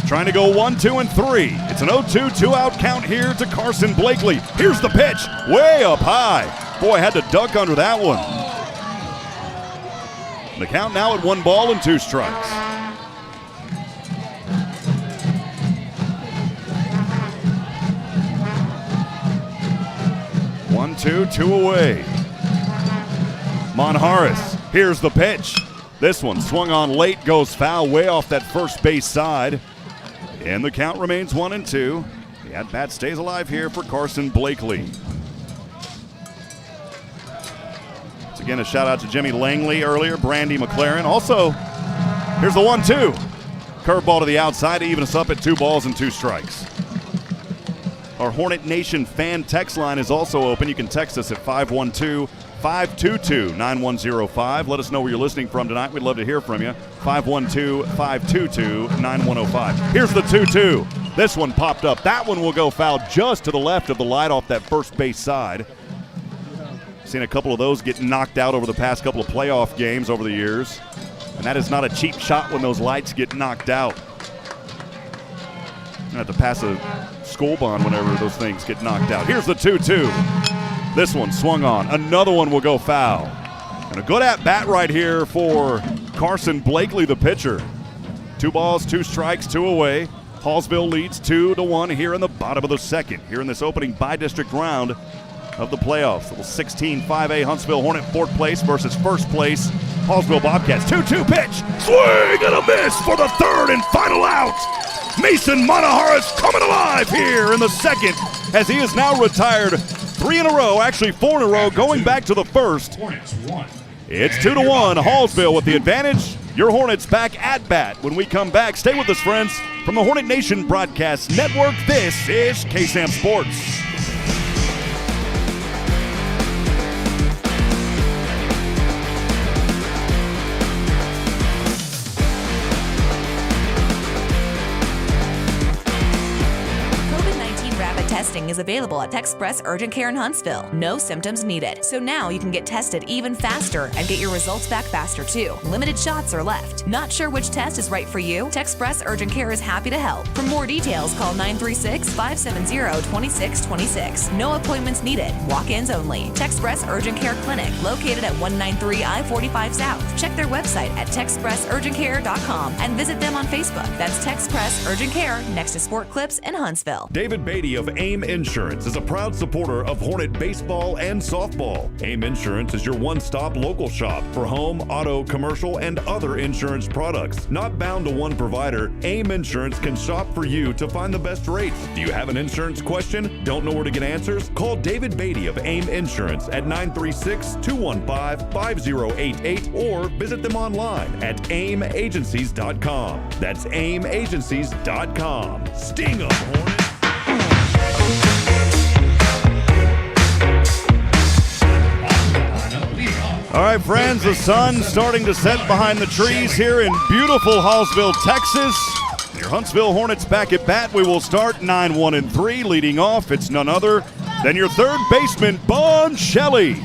Trying to go 1, 2, and 3. It's an 0-2, 2-out count here to Carson Blakely. Here's the pitch, way up high. Boy, had to duck under that one. The count now at 1 ball and 2 strikes. One, two away. Monaharis, here's the pitch. This one swung on late, goes foul, way off that first base side. And the count remains 1-2. The at-bat stays alive here for Carson Blakely. Once again, a shout-out to Jimmy Langley earlier, Brandy McLaren. Also, here's the 1-2. Curveball to the outside to even us up at 2 balls and 2 strikes. Our Hornet Nation fan text line is also open. You can text us at 512-522-9105. Let us know where you're listening from tonight. We'd love to hear from you. 512-522-9105. Here's the 2-2. This one popped up. That one will go foul just to the left of the light off that first base side. Seen a couple of those get knocked out over the past couple of playoff games over the years. And that is not a cheap shot when those lights get knocked out. You have to pass a school bond whenever those things get knocked out. Here's the 2-2. This one swung on. Another one will go foul. And a good at-bat right here for Carson Blakely, the pitcher. 2 balls, 2 strikes, 2 away. Hallsville leads 2-1 here in the bottom of the second. Here in this opening bi-district round of the playoffs. Little 16-5A Huntsville Hornet 4th place versus 1st place Hallsville Bobcats. 2-2 pitch. Swing and a miss for the 3rd and final out. Mason Monaharis coming alive here in the second as he is now retired 3 in a row, actually 4 in a row, going back to the first. It's 2-1, Hallsville with the advantage. Your Hornets back at bat when we come back. Stay with us, friends. From the Hornet Nation Broadcast Network, this is KSAM Sports. Testing is is available at Texpress Urgent Care in Huntsville. No symptoms needed. So now you can get tested even faster and get your results back faster too. Limited shots are left. Not sure which test is right for you? Texpress Urgent Care is happy to help. For more details, call 936-570-2626. No appointments needed. Walk-ins only. Texpress Urgent Care Clinic, located at 193 I-45 South. Check their website at texpressurgentcare.com and visit them on Facebook. That's Texpress Urgent Care, next to Sport Clips in Huntsville. David Beatty of AIM Insurance is a proud supporter of Hornet baseball and softball. AIM Insurance is your one-stop local shop for home, auto, commercial, and other insurance products. Not bound to one provider, AIM Insurance can shop for you to find the best rates. Do you have an insurance question? Don't know where to get answers? Call David Beatty of AIM Insurance at 936-215-5088 or visit them online at aimagencies.com. That's aimagencies.com. Sting 'em, Hornets! All right, friends, the sun starting to set behind the trees here in beautiful Hallsville, Texas. Your Huntsville Hornets back at bat. We will start 9-1-3. Leading off, it's none other than your third baseman, Bun Shelley.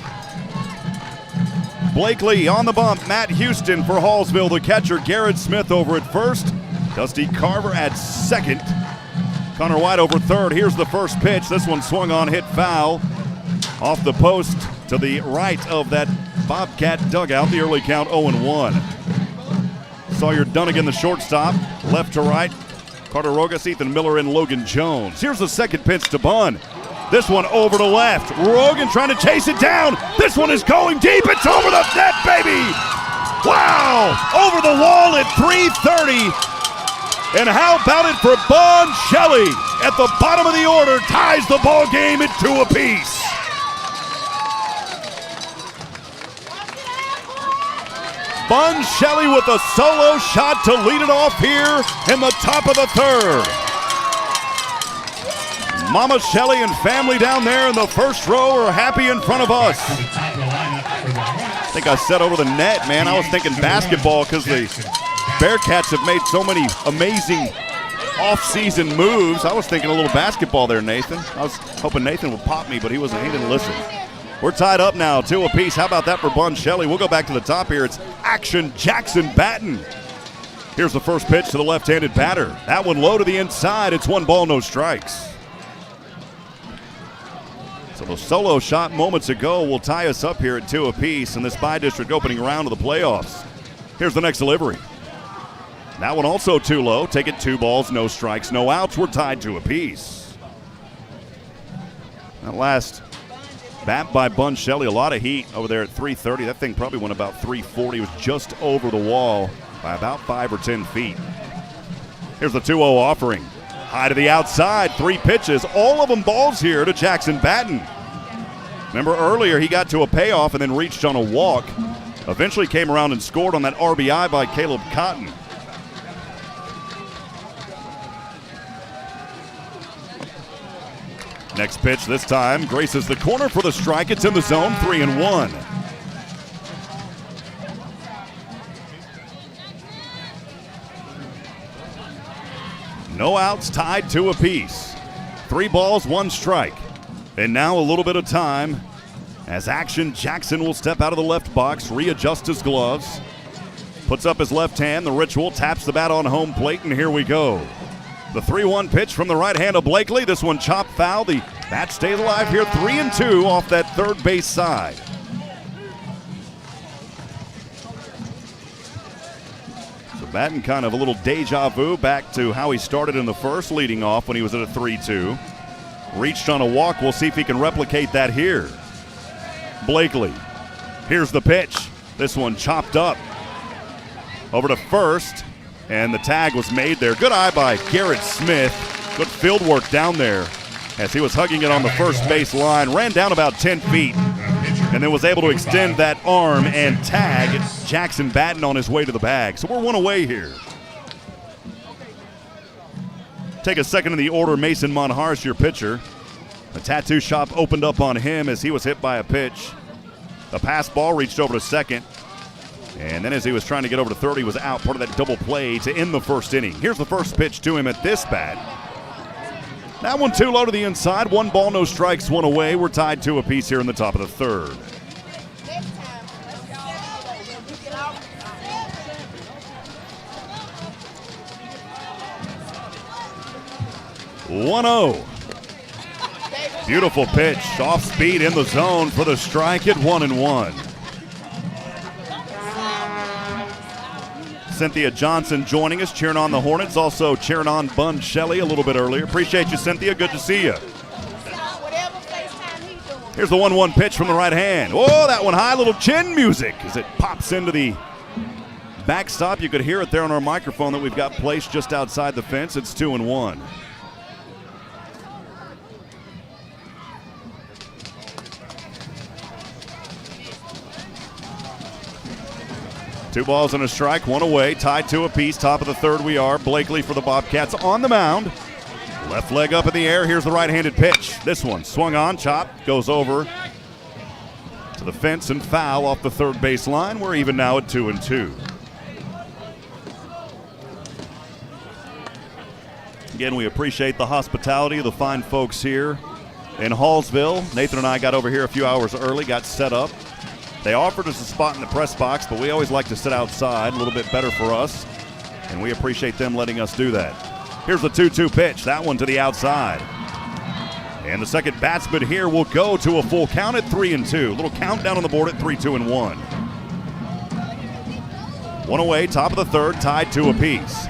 Blakely on the bump. Matt Houston for Hallsville. The catcher, Garrett Smith over at first. Dusty Carver at second. Connor White over third. Here's the first pitch. This one swung on, hit foul. Off the post to the right of that Bobcat dugout. The early count 0-1. Sawyer Dunnigan, the shortstop. Left to right. Carter Rogas, Ethan Miller, and Logan Jones. Here's the second pitch to Bun. This one over to left. Rogan trying to chase it down. This one is going deep. It's over the net, baby. Wow. Over the wall at 3:30. And how about it for Bun Shelley at the bottom of the order, ties the ball game at 2 apiece. Bun Shelley with a solo shot to lead it off here in the top of the third. Mama Shelley and family down there in the first row are happy in front of us. I think I said over the net, man. I was thinking basketball because the Bearcats have made so many amazing off-season moves. I was thinking a little basketball there, Nathan. I was hoping Nathan would pop me, but he didn't listen. We're tied up now, 2 apiece. How about that for Bun Shelley? We'll go back to the top here. It's Action Jackson Batten. Here's the first pitch to the left-handed batter. That one low to the inside. It's 1 ball, no strikes. So the solo shot moments ago will tie us up here at 2 apiece in this bi-district opening round of the playoffs. Here's the next delivery. That one also too low. Take it 2 balls, no strikes, no outs. We're tied 2 apiece. That last bat by Bun Shelley, a lot of heat over there at 330. That thing probably went about 340. It was just over the wall by about 5 or 10 feet. Here's the 2-0 offering. High to the outside, 3 pitches, all of them balls here to Jackson Batten. Remember earlier he got to a payoff and then reached on a walk. Eventually came around and scored on that RBI by Caleb Cotton. Next pitch this time graces the corner for the strike. It's in the zone, 3-1. No outs, tied 2 apiece. 3 balls, 1 strike. And now a little bit of time as Action Jackson will step out of the left box, readjust his gloves, puts up his left hand. The ritual, taps the bat on home plate, and here we go. The 3-1 pitch from the right hand of Blakely. This one chopped foul. The bat stays alive here, 3-2 off that third base side. So Batten kind of a little deja vu back to how he started in the first, leading off when he was at a 3-2. Reached on a walk. We'll see if he can replicate that here. Blakely. Here's the pitch. This one chopped up. Over to first. And the tag was made there. Good eye by Garrett Smith. Good field work down there as he was hugging it on the first base line. Ran down about 10 feet and then was able to extend that arm and tag Jackson Batten on his way to the bag. So we're 1 away here. Take a second in the order. Mason Monharsh, your pitcher. The tattoo shop opened up on him as he was hit by a pitch. The pass ball reached over to second. And then as he was trying to get over to third, he was out, part of that double play to end the first inning. Here's the first pitch to him at this bat. That one too low to the inside. 1 ball, no strikes, 1 away. We're tied 2 apiece here in the top of the third. 1-0. Beautiful pitch, off speed in the zone for the strike at 1-1. Cynthia Johnson joining us, cheering on the Hornets, also cheering on Bun Shelley a little bit earlier. Appreciate you, Cynthia. Good to see you. Here's the 1-1 pitch from the right hand. Oh, that one high, little chin music as it pops into the backstop. You could hear it there on our microphone that we've got placed just outside the fence. It's 2-1. Two balls and a strike, 1 away, tied 2 apiece. Top of the third we are. Blakely for the Bobcats on the mound. Left leg up in the air. Here's the right-handed pitch. This one swung on, chopped, goes over to the fence and foul off the third base line. We're even now at 2-2. Again, we appreciate the hospitality of the fine folks here in Hallsville. Nathan and I got over here a few hours early, got set up. They offered us a spot in the press box, but we always like to sit outside, a little bit better for us, and we appreciate them letting us do that. Here's the 2-2 pitch, that one to the outside. And the second batsman here will go to a full count at 3-2. A little countdown on the board at 3-2-1. 1 away, top of the third, tied 2 apiece.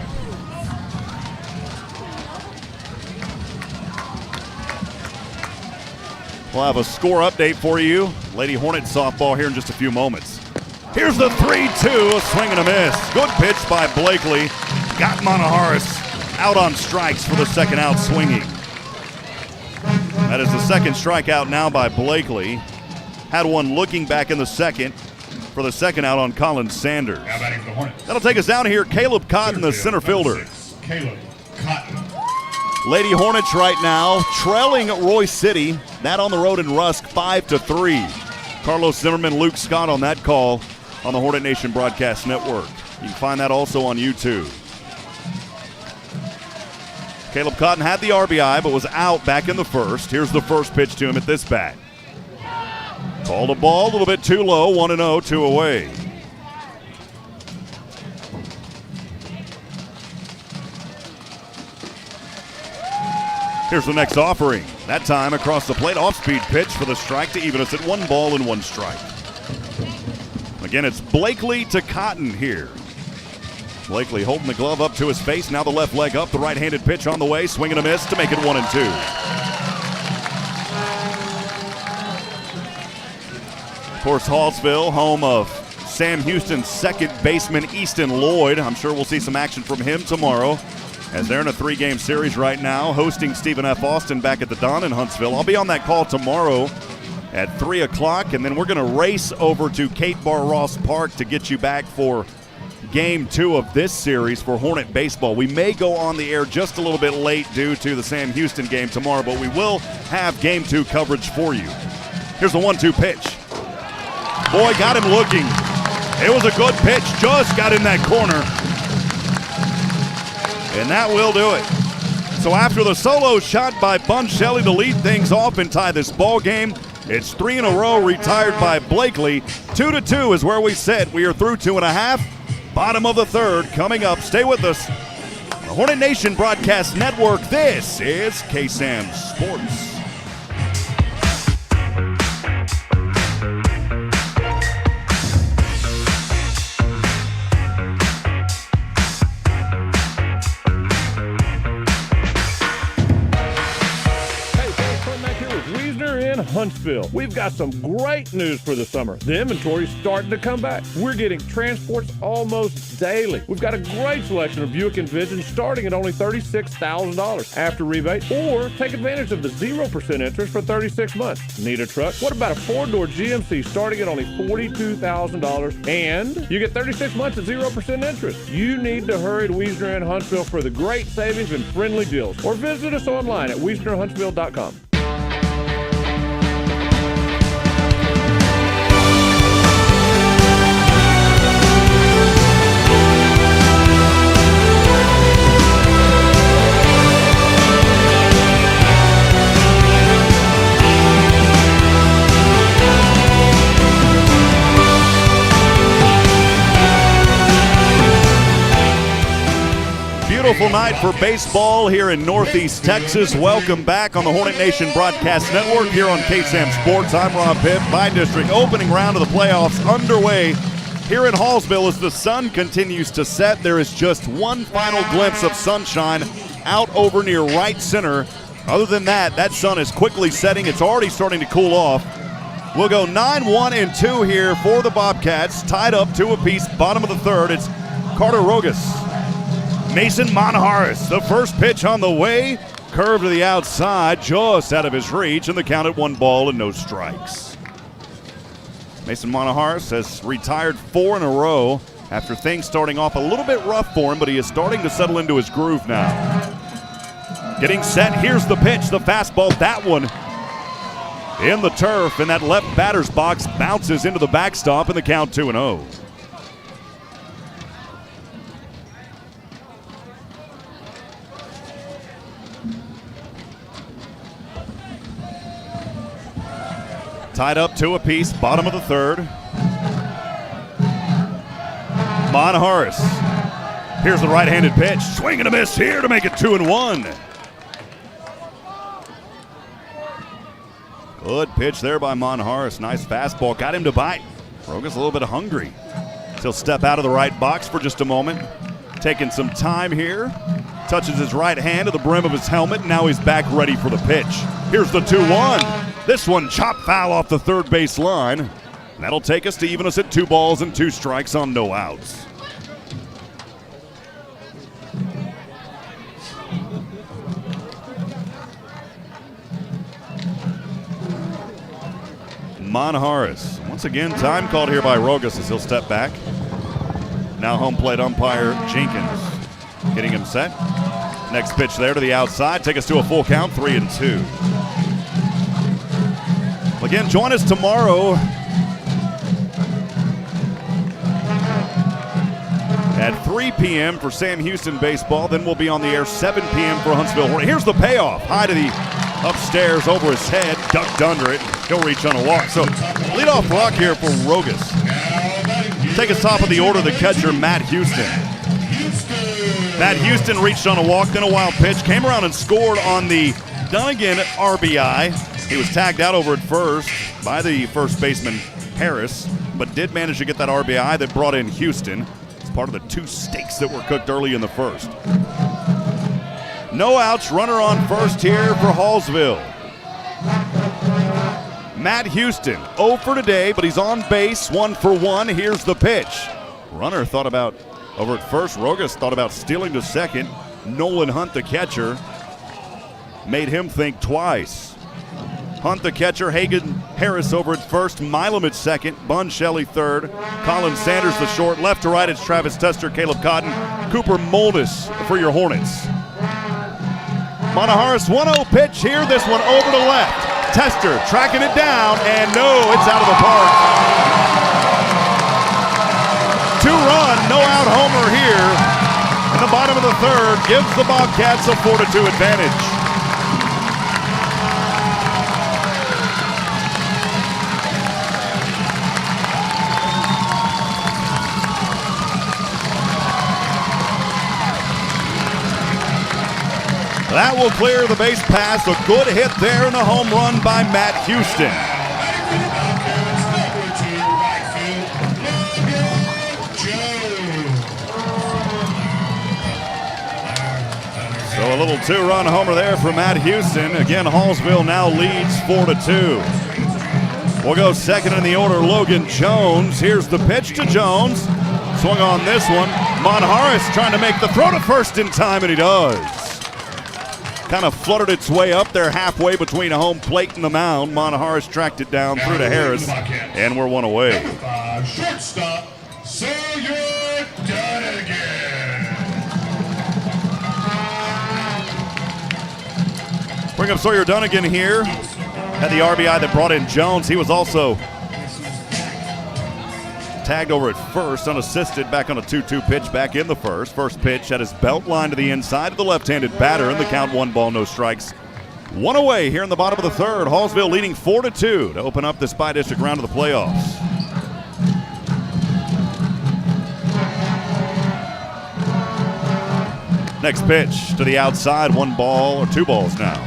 We'll have a score update for you. Lady Hornets softball here in just a few moments. Here's the 3-2, a swing and a miss. Good pitch by Blakely. Got Monaharis out on strikes for the second out swinging. That is the second strikeout now by Blakely. Had one looking back in the second for the second out on Colin Sanders. That'll take us down here. Caleb Cotton, the center fielder. Caleb Cotton. Lady Hornets right now trailing Roy City. That on the road in Rusk, 5-3. Carlos Zimmerman, Luke Scott on that call on the Hornet Nation Broadcast Network. You can find that also on YouTube. Caleb Cotton had the RBI but was out back in the first. Here's the first pitch to him at this bat. Called a ball a little bit too low, 1-0, 2 away. Here's the next offering. That time across the plate, off-speed pitch for the strike to even us at 1 ball and 1 strike. Again, it's Blakely to Cotton here. Blakely holding the glove up to his face. Now the left leg up, the right-handed pitch on the way. Swing and a miss to make it 1-2. Of course, Hallsville, home of Sam Houston's second baseman, Easton Lloyd. I'm sure we'll see some action from him tomorrow, as they're in a 3-game series right now, hosting Stephen F. Austin back at the Don in Huntsville. I'll be on that call tomorrow at 3 o'clock, and then we're going to race over to Kate Bar Ross Park to get you back for Game 2 of this series for Hornet Baseball. We may go on the air just a little bit late due to the Sam Houston game tomorrow, but we will have Game 2 coverage for you. Here's the 1-2 pitch. Boy, got him looking. It was a good pitch, just got in that corner. And that will do it. So after the solo shot by Bun Shelley to lead things off and tie this ball game, it's 3 in a row retired by Blakely. 2-2 is where we sit. We are through 2.5. Bottom of the third coming up. Stay with us. The Hornet Nation Broadcast Network. This is KSAM Sports. Huntsville. We've got some great news for the summer. The inventory's starting to come back. We're getting transports almost daily. We've got a great selection of Buick Envision starting at only $36,000 after rebate, or take advantage of the 0% interest for 36 months. Need a truck? What about a 4-door GMC starting at only $42,000, and you get 36 months at 0% interest? You need to hurry to Wiesner Huntsville for the great savings and friendly deals, or visit us online at wiesnerhuntsville.com. beautiful night for baseball here in Northeast Texas. Welcome back on the Hornet Nation Broadcast Network here on KSAM Sports. I'm Rob Hipp. By district opening round of the playoffs underway here in Hallsville as the sun continues to set. There is just one final glimpse of sunshine out over near right center. Other than that, that sun is quickly setting. It's already starting to cool off. We'll go 9-1-2 here for the Bobcats, tied up 2 apiece, bottom of the third. It's Carter Rogas. Mason Monharis, the first pitch on the way. Curve to the outside, just out of his reach, and the count at 1 ball and no strikes. Mason Monharis has retired 4 in a row after things starting off a little bit rough for him, but he is starting to settle into his groove now. Getting set, here's the pitch, the fastball, that one in the turf, and that left batter's box bounces into the backstop, and the count 2-0. Tied up 2 apiece, bottom of the third. Monharis. Here's the right-handed pitch. Swing and a miss here to make it 2-1. Good pitch there by Monharis. Nice fastball. Got him to bite. Rogas a little bit hungry. He'll step out of the right box for just a moment. Taking some time here. Touches his right hand to the brim of his helmet. Now he's back ready for the pitch. Here's the 2-1. This one chopped foul off the third base line. That'll take us to even us at 2 balls and 2 strikes on no outs. Monharis. Once again, time called here by Rogas as he'll step back. Now home plate umpire Jenkins getting him set. Next pitch there to the outside. Take us to a full count, 3-2. Again, join us tomorrow at 3 p.m. for Sam Houston baseball. Then we'll be on the air 7 p.m. for Huntsville Hornets. Here's the payoff. High to the upstairs over his head, ducked under it. He'll reach on a walk. So leadoff rock here for Rogas. Take us top of the order, the catcher, Matt Houston. Matt Houston reached on a walk, then a wild pitch, came around and scored on the Dunnigan RBI. He was tagged out over at first by the first baseman, Harris, but did manage to get that RBI that brought in Houston. It's part of the 2 steaks that were cooked early in the first. No outs, runner on first here for Hallsville. Matt Houston, 0 for today, but he's on base, 1 for 1. Here's the pitch. Runner thought about, over at first, Rogas thought about stealing to second. Nolan Hunt, the catcher, made him think twice. Hunt, the catcher, Hagan Harris over at first, Milam at second, Bun Shelley third, Colin Sanders the short, left to right it's Travis Tester, Caleb Cotton, Cooper Moldis for your Hornets. Monharis 1-0 pitch here, this one over to left. Tester tracking it down, and no, it's out of the park. 2-run, no-out homer here in the bottom of the third gives the Bobcats a 4-2 advantage. That will clear the base pass. A good hit there and a home run by Matt Houston. So a little 2-run homer there for Matt Houston. Again, Hallsville now leads 4-2. We'll go second in the order, Logan Jones. Here's the pitch to Jones. Swung on this one. Monharis trying to make the throw to first in time, and he does. Kind of fluttered its way up there halfway between a home plate and the mound. Monharis tracked it down through to Harris, and we're 1 away. Shortstop, so you're done again. Bring up Sawyer Dunnigan here. Had the RBI that brought in Jones. He was also tagged over at first, unassisted, back on a 2-2 pitch back in the first. First pitch at his belt line to the inside of the left-handed batter, and the count 1 ball, no strikes. 1 away here in the bottom of the third. Hallsville leading 4-2 to open up this bi-district round of the playoffs. Next pitch to the outside, 1 ball or 2 balls now.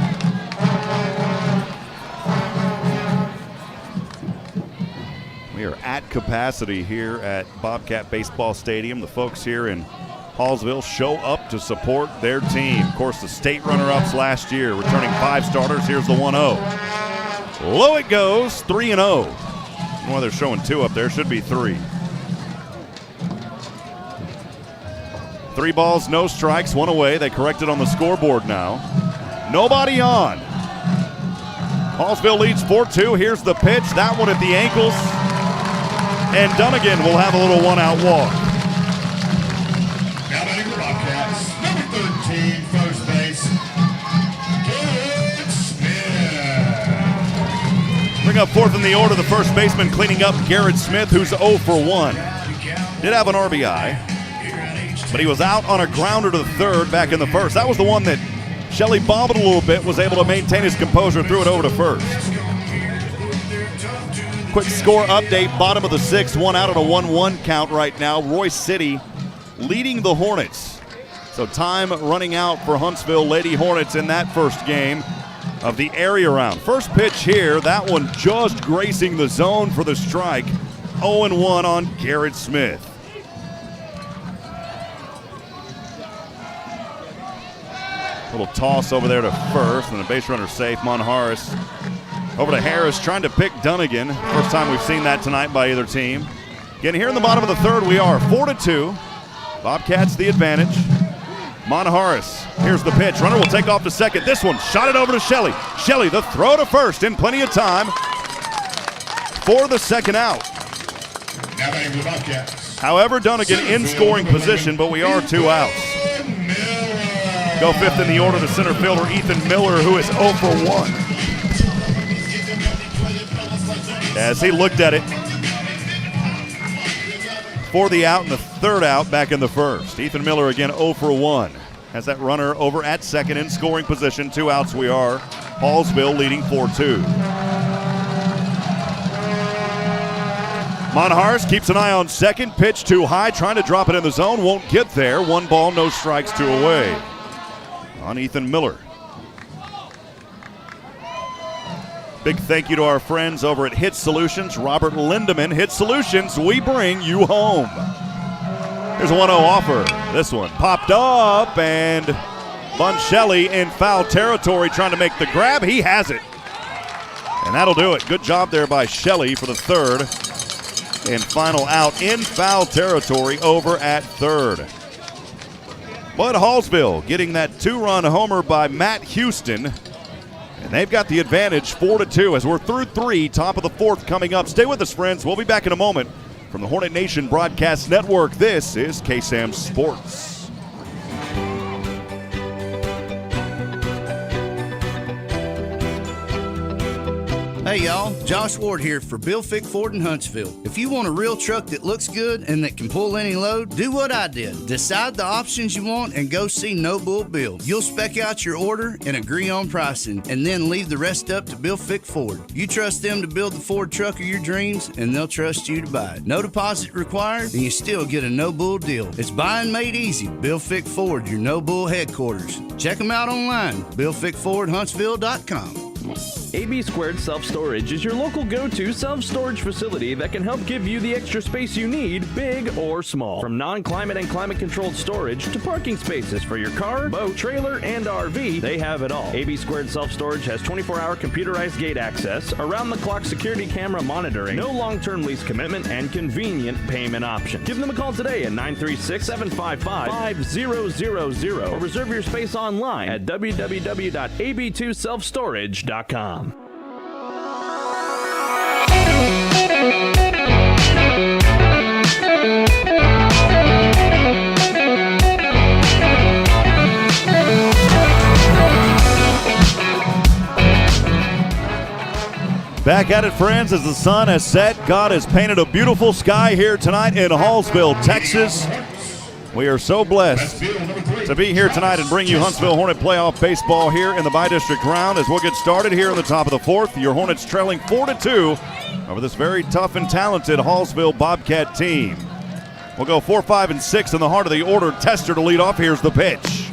We are at capacity here at Bobcat Baseball Stadium. The folks here in Hallsville show up to support their team. Of course, the state runner-ups last year, returning 5 starters. Here's the 1-0. Low it goes, 3-0. Well, they're showing 2 up there, should be 3. 3 balls, no strikes, 1 away. They corrected on the scoreboard now. Nobody on. Hallsville leads 4-2. Here's the pitch. That one at the ankles. And Dunnigan will have a little 1-out walk. Now batting the Bobcats, number 13, first base, Garrett Smith. Bring up 4th in the order, the first baseman cleaning up Garrett Smith, who's 0 for 1. Did have an RBI, but he was out on a grounder to the 3rd back in the 1st. That was the one that Shelley bobbled a little bit, was able to maintain his composure, threw it over to 1st. Quick score update, bottom of the 6th, 1 out on a 1-1 count right now. Royce City leading the Hornets. So time running out for Huntsville Lady Hornets in that first game of the area round. First pitch here, that one just gracing the zone for the strike. 0-1 on Garrett Smith. Little toss over there to 1st, and a base runner safe. Monjaras over to Harris, trying to pick Dunnigan. First time we've seen that tonight by either team. Again, here in the bottom of the 3rd, we are 4-2. Bobcats the advantage. Monjaras, here's the pitch. Runner will take off to 2nd. This one, shot it over to Shelley. Shelley, the throw to 1st in plenty of time for the 2nd out. Now batting the Bobcats. However, Dunnigan in scoring position, but we are 2 outs. Go 5th in the order to center fielder Ethan Miller, who is 0 for 1. As he looked at it for the out and the 3rd out back in the 1st. Ethan Miller again 0 for 1. Has that runner over at 2nd in scoring position. 2 outs we are. Hallsville leading 4-2. Monjaras keeps an eye on 2nd. Pitch too high, trying to drop it in the zone. Won't get there. 1 ball, no strikes, 2 away on Ethan Miller. Big thank you to our friends over at HITTSS Solutions. Robert Lindeman, HITTSS Solutions, we bring you home. Here's a 1-0 offer. This one popped up, and Buncheli in foul territory trying to make the grab. He has it. And that'll do it. Good job there by Shelley for the 3rd. And final out in foul territory over at 3rd. But Hallsville getting that 2-run homer by Matt Houston. And they've got the advantage 4-2 as we're through 3, top of the 4th coming up. Stay with us, friends. We'll be back in a moment. From the Hornet Nation Broadcast Network, this is KSAM Sports. Hey y'all, Josh Ward here for Bill Fick Ford in Huntsville. If you want a real truck that looks good and that can pull any load, do what I did. Decide the options you want and go see No Bull Bill. You'll spec out your order and agree on pricing, and then leave the rest up to Bill Fick Ford. You trust them to build the Ford truck of your dreams, and they'll trust you to buy it. No deposit required, and you still get a No Bull deal. It's buying made easy. Bill Fick Ford, your No Bull headquarters. Check them out online, BillFickFordHuntsville.com. AB2 Self Storage is your local go-to self-storage facility that can help give you the extra space you need, big or small. From non-climate and climate-controlled storage to parking spaces for your car, boat, trailer, and RV, they have it all. AB2 Self Storage has 24-hour computerized gate access, around-the-clock security camera monitoring, no long-term lease commitment, and convenient payment options. Give them a call today at 936-755-5000 or reserve your space online at www.ab2selfstorage.com. Back at it, friends, as the sun has set. God has painted a beautiful sky here tonight in Hallsville, Texas. We are so blessed to be here tonight and bring you Huntsville Hornet playoff baseball here in the Bi-District round as we'll get started here in the top of the 4th. Your Hornets trailing 4-2 over this very tough and talented Hallsville Bobcat team. We'll go 4, 5, and 6 in the heart of the order. Tester to lead off. Here's the pitch.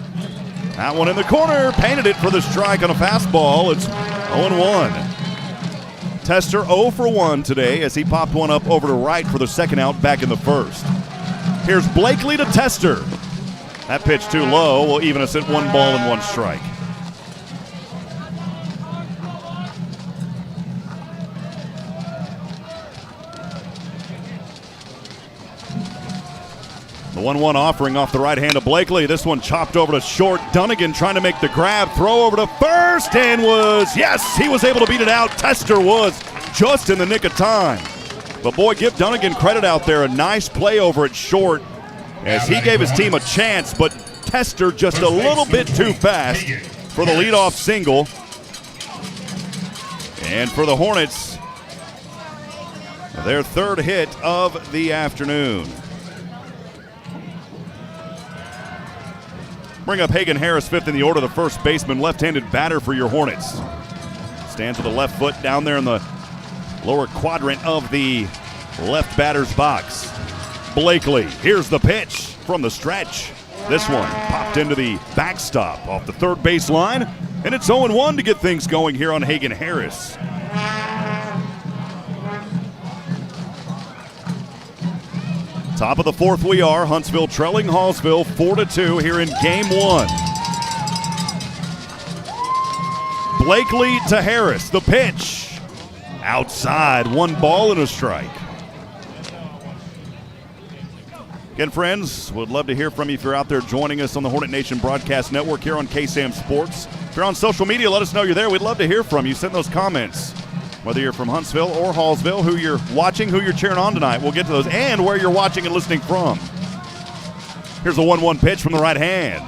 That one in the corner, painted it for the strike on a fastball. It's 0-1. Tester 0 for 1 today as he popped one up over to right for the second out back in the first. Here's Blakely to Tester. That pitch too low will even us at 1 ball and 1 strike. The 1-1 offering off the right hand of Blakely. This one chopped over to short. Dunnigan trying to make the grab. Throw over to first and he was able to beat it out. Tester was just in the nick of time. But boy, give Dunnigan credit out there. A nice play over at short as he gave his team a chance, but Tester just a little bit too fast for the leadoff single. And for the Hornets, their third hit of the afternoon. Bring up Hagen Harris, fifth in the order, the first baseman, left-handed batter for your Hornets. Stands with the left foot down there in the lower quadrant of the left batter's box. Blakely, here's the pitch from the stretch. This one popped into the backstop off the third base line, and it's 0-1 to get things going here on Hagen Harris. Top of the fourth we are. Huntsville trailing Hallsville 4-2 here in game 1. Blakely to Harris. The pitch. Outside. 1 ball and a strike. Again, friends, would love to hear from you if you're out there joining us on the Hornet Nation Broadcast Network here on KSAM Sports. If you're on social media, let us know you're there. We'd love to hear from you. Send those comments. Whether you're from Huntsville or Hallsville, who you're watching, who you're cheering on tonight. We'll get to those, and where you're watching and listening from. Here's a 1-1 pitch from the right hand.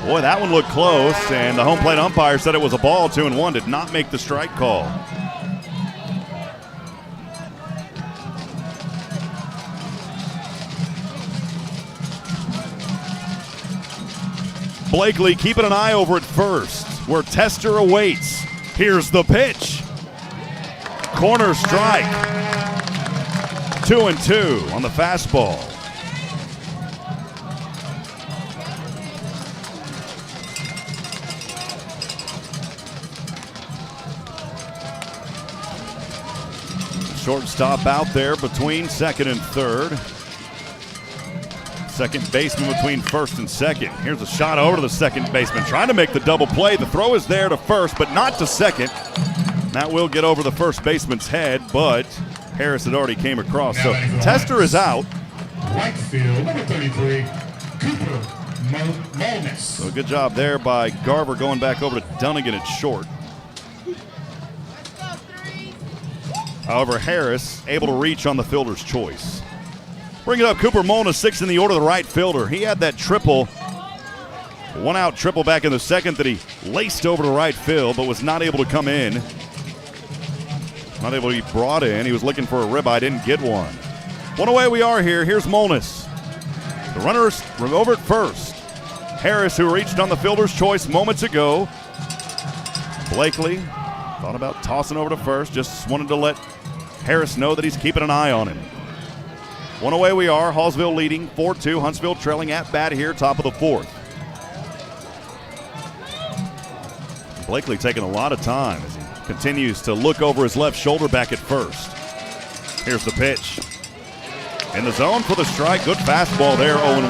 Boy, that one looked close, and the home plate umpire said it was a ball. 2-1, did not make the strike call. Blakely keeping an eye over at first, where Tester awaits. Here's the pitch. Corner strike. 2-2 on the fastball. Shortstop out there between second and third. Second baseman between first and second. Here's a shot over to the second baseman, trying to make the double play. The throw is there to first, but not to second. That will get over the first baseman's head, but Harris had already came across. So Tester is out. Right field, number 33, Cooper Molness. So good job there by Garver going back over to Dunnigan at short. However, Harris able to reach on the fielder's choice. Bring it up, Cooper Molness, sixth in the order, the right fielder. He had that triple, 1-out triple back in the second that he laced over to right field, but was not able to come in. Not able to be brought in. He was looking for a ribeye, didn't get one. One away we are here. Here's Molness. The runner's over at first. Harris, who reached on the fielder's choice moments ago. Blakely thought about tossing over to first, just wanted to let Harris know that he's keeping an eye on him. One away we are. Hallsville leading 4-2. Huntsville trailing at bat here, top of the fourth. Blakely taking a lot of time as he continues to look over his left shoulder back at first. Here's the pitch. In the zone for the strike. Good fastball there, 0-1.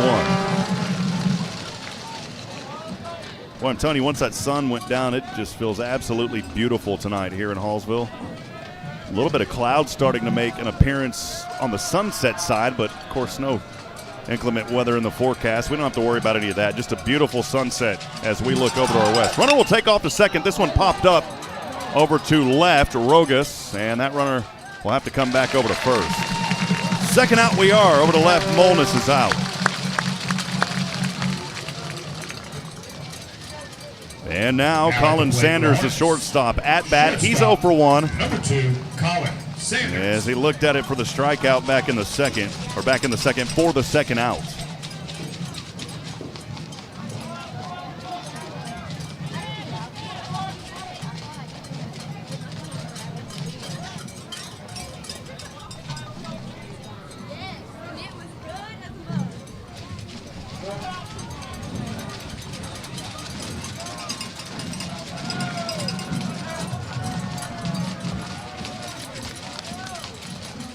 Well, I'm telling you, once that sun went down, it just feels absolutely beautiful tonight here in Hallsville. A little bit of clouds starting to make an appearance on the sunset side, but of course no inclement weather in the forecast. We don't have to worry about any of that. Just a beautiful sunset as we look over to our west. Runner will take off to second. This one popped up over to left, Rogas, and that runner will have to come back over to first. Second out we are. Over to left, Molness is out. And now Colin Sanders, the shortstop, at bat. He's 0 for 1. Number 2, Colin Sanders. As he looked at it for the strikeout back in the second for the second out.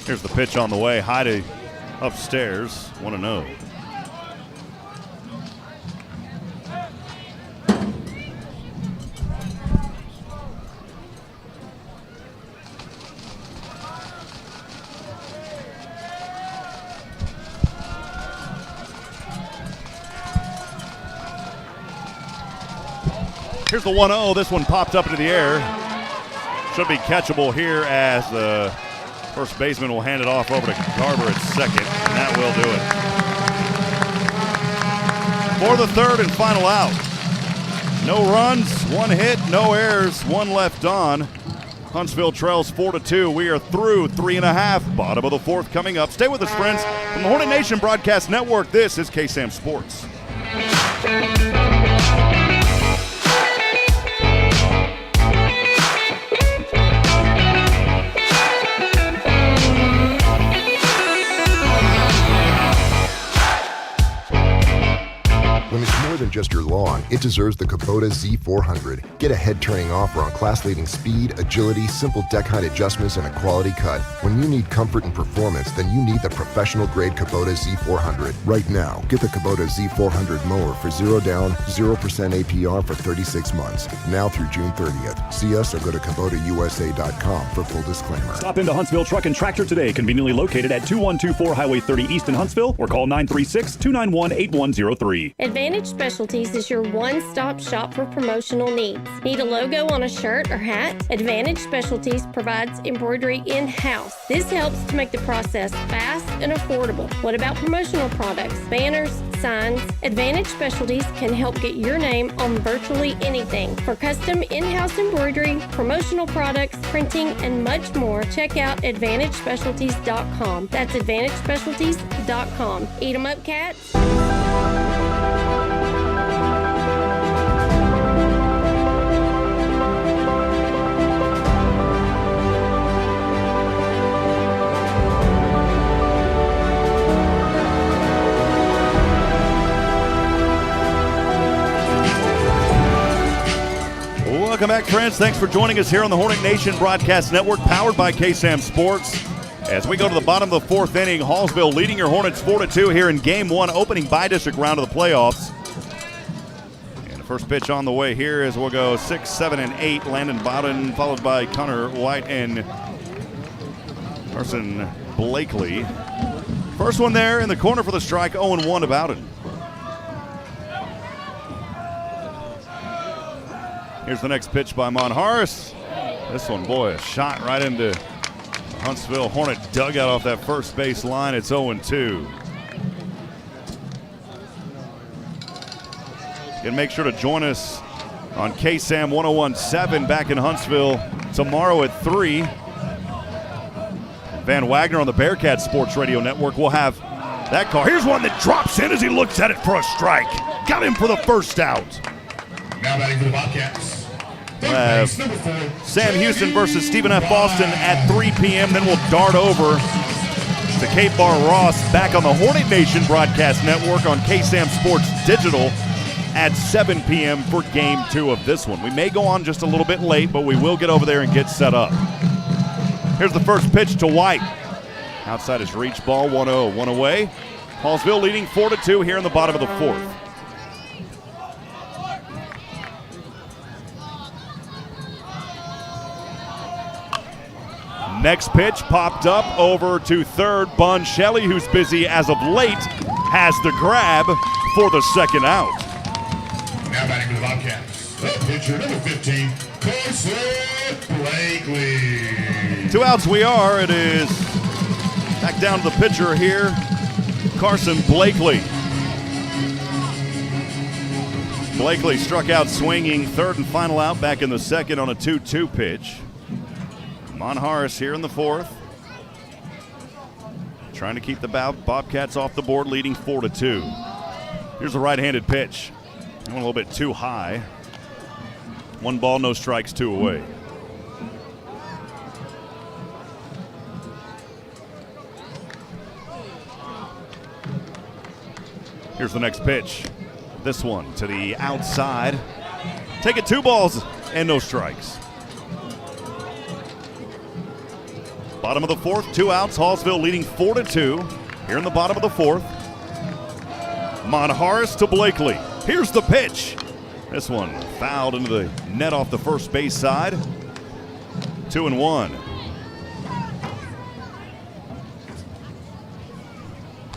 Here's the pitch on the way. High to upstairs. 1-0. Here's the 1-0. This one popped up into the air. Should be catchable here as the first baseman will hand it off over to Garber at second, and that will do it. For the third and final out. No runs, 1 hit, no errors, 1 left on. Huntsville trails 4-2. We are through 3.5. Bottom of the fourth coming up. Stay with us, friends. From the Hornet Nation Broadcast Network, this is KSAM Sports. When it's more than just your lawn, it deserves the Kubota Z400. Get a head-turning offer on class-leading speed, agility, simple deck height adjustments, and a quality cut. When you need comfort and performance, then you need the professional-grade Kubota Z400. Right now, get the Kubota Z400 mower for 0 down, 0% APR for 36 months. Now through June 30th. See us or go to KubotaUSA.com for full disclaimer. Stop into Huntsville Truck and Tractor today, conveniently located at 2124 Highway 30 East in Huntsville, or call 936-291-8103. Advantage Specialties is your one-stop shop for promotional needs. Need a logo on a shirt or hat? Advantage Specialties provides embroidery in-house. This helps to make the process fast and affordable. What about promotional products, banners, signs? Advantage Specialties can help get your name on virtually anything. For custom in-house embroidery, promotional products, printing, and much more, check out AdvantageSpecialties.com. That's AdvantageSpecialties.com. Eat 'em up, cats. Welcome back, friends. Thanks for joining us here on the Hornet Nation Broadcast Network, powered by KSAM Sports. As we go to the bottom of the fourth inning, Hallsville leading your Hornets 4-2 here in Game 1, opening bi-district round of the playoffs. And the first pitch on the way here is we'll go 6, 7, and 8. Landon Bowden, followed by Connor White and Carson Blakely. First one there in the corner for the strike, 0-1 to Bowden. Here's the next pitch by Monharis. This one, boy, a shot right into Huntsville Hornet dugout off that first base line. It's 0-2. And make sure to join us on KSAM 101.7 back in Huntsville tomorrow at 3. Van Wagner on the Bearcat Sports Radio Network will have that call. Here's one that drops in as he looks at it for a strike. Got him for the first out. Now batting for the Bobcats. We'll have Sam Houston versus Stephen F. Boston at 3 p.m. Then we'll dart over to Cape Bar Ross back on the Hornet Nation Broadcast Network on KSAM Sports Digital at 7 p.m. for Game 2 of this one. We may go on just a little bit late, but we will get over there and get set up. Here's the first pitch to White. Outside his reach, ball 1-0, 1 away. Hallsville leading 4-2 here in the bottom of the fourth. Next pitch popped up over to third. Bun Shelley, who's busy as of late, has the grab for the second out. Now batting for the Bobcats, the pitcher, number 15, Carson Blakely. 2 outs we are. It is back down to the pitcher here, Carson Blakely. Blakely struck out swinging, third and final out back in the second on a 2-2 pitch. Monharis here in the fourth. Trying to keep the Bobcats off the board, leading 4-2. Here's a right-handed pitch. Went a little bit too high. 1 ball, no strikes, 2 away. Here's the next pitch. This one to the outside. Take it 2 balls and no strikes. Bottom of the fourth, 2 outs. Hallsville leading 4-2 here in the bottom of the fourth. Monharis to Blakely. Here's the pitch. This one fouled into the net off the first base side. 2-1.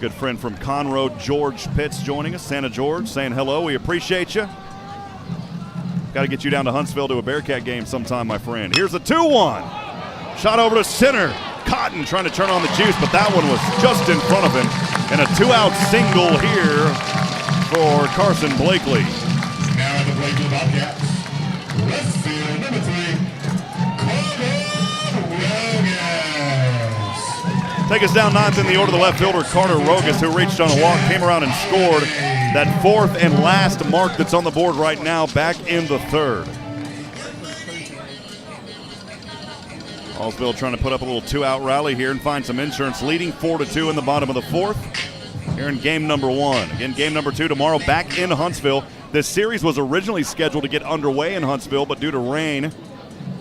Good friend from Conroe, George Pitts, joining us. Santa George saying hello. We appreciate you. Got to get you down to Huntsville to a Bearcat game sometime, my friend. Here's a 2-1. Shot over to center. Cotton trying to turn on the juice, but that one was just in front of him. And a 2-out single here for Carson Blakely. Now the Blakely Bobcats. Left field, number 3, Take us down ninth in the order, the left fielder, Carter Rogas, who reached on a walk, came around and scored that fourth and last mark that's on the board right now, back in the third. Hallsville trying to put up a little 2-out rally here and find some insurance, leading 4-2 in the bottom of the fourth here in game number 1. Again, game number 2 tomorrow back in Huntsville. This series was originally scheduled to get underway in Huntsville, but due to rain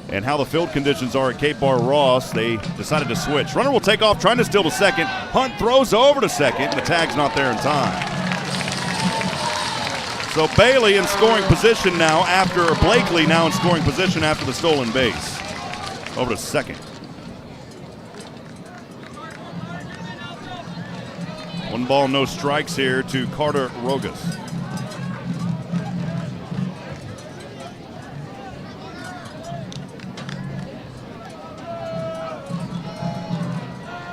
and how the field conditions are at Cape Bar Ross, they decided to switch. Runner will take off, trying to steal to second. Hunt throws over to second, and the tag's not there in time. So Bailey in scoring position now after, or Blakely now in scoring position after the stolen base. Over to second. 1 ball, no strikes here to Carter Rogas.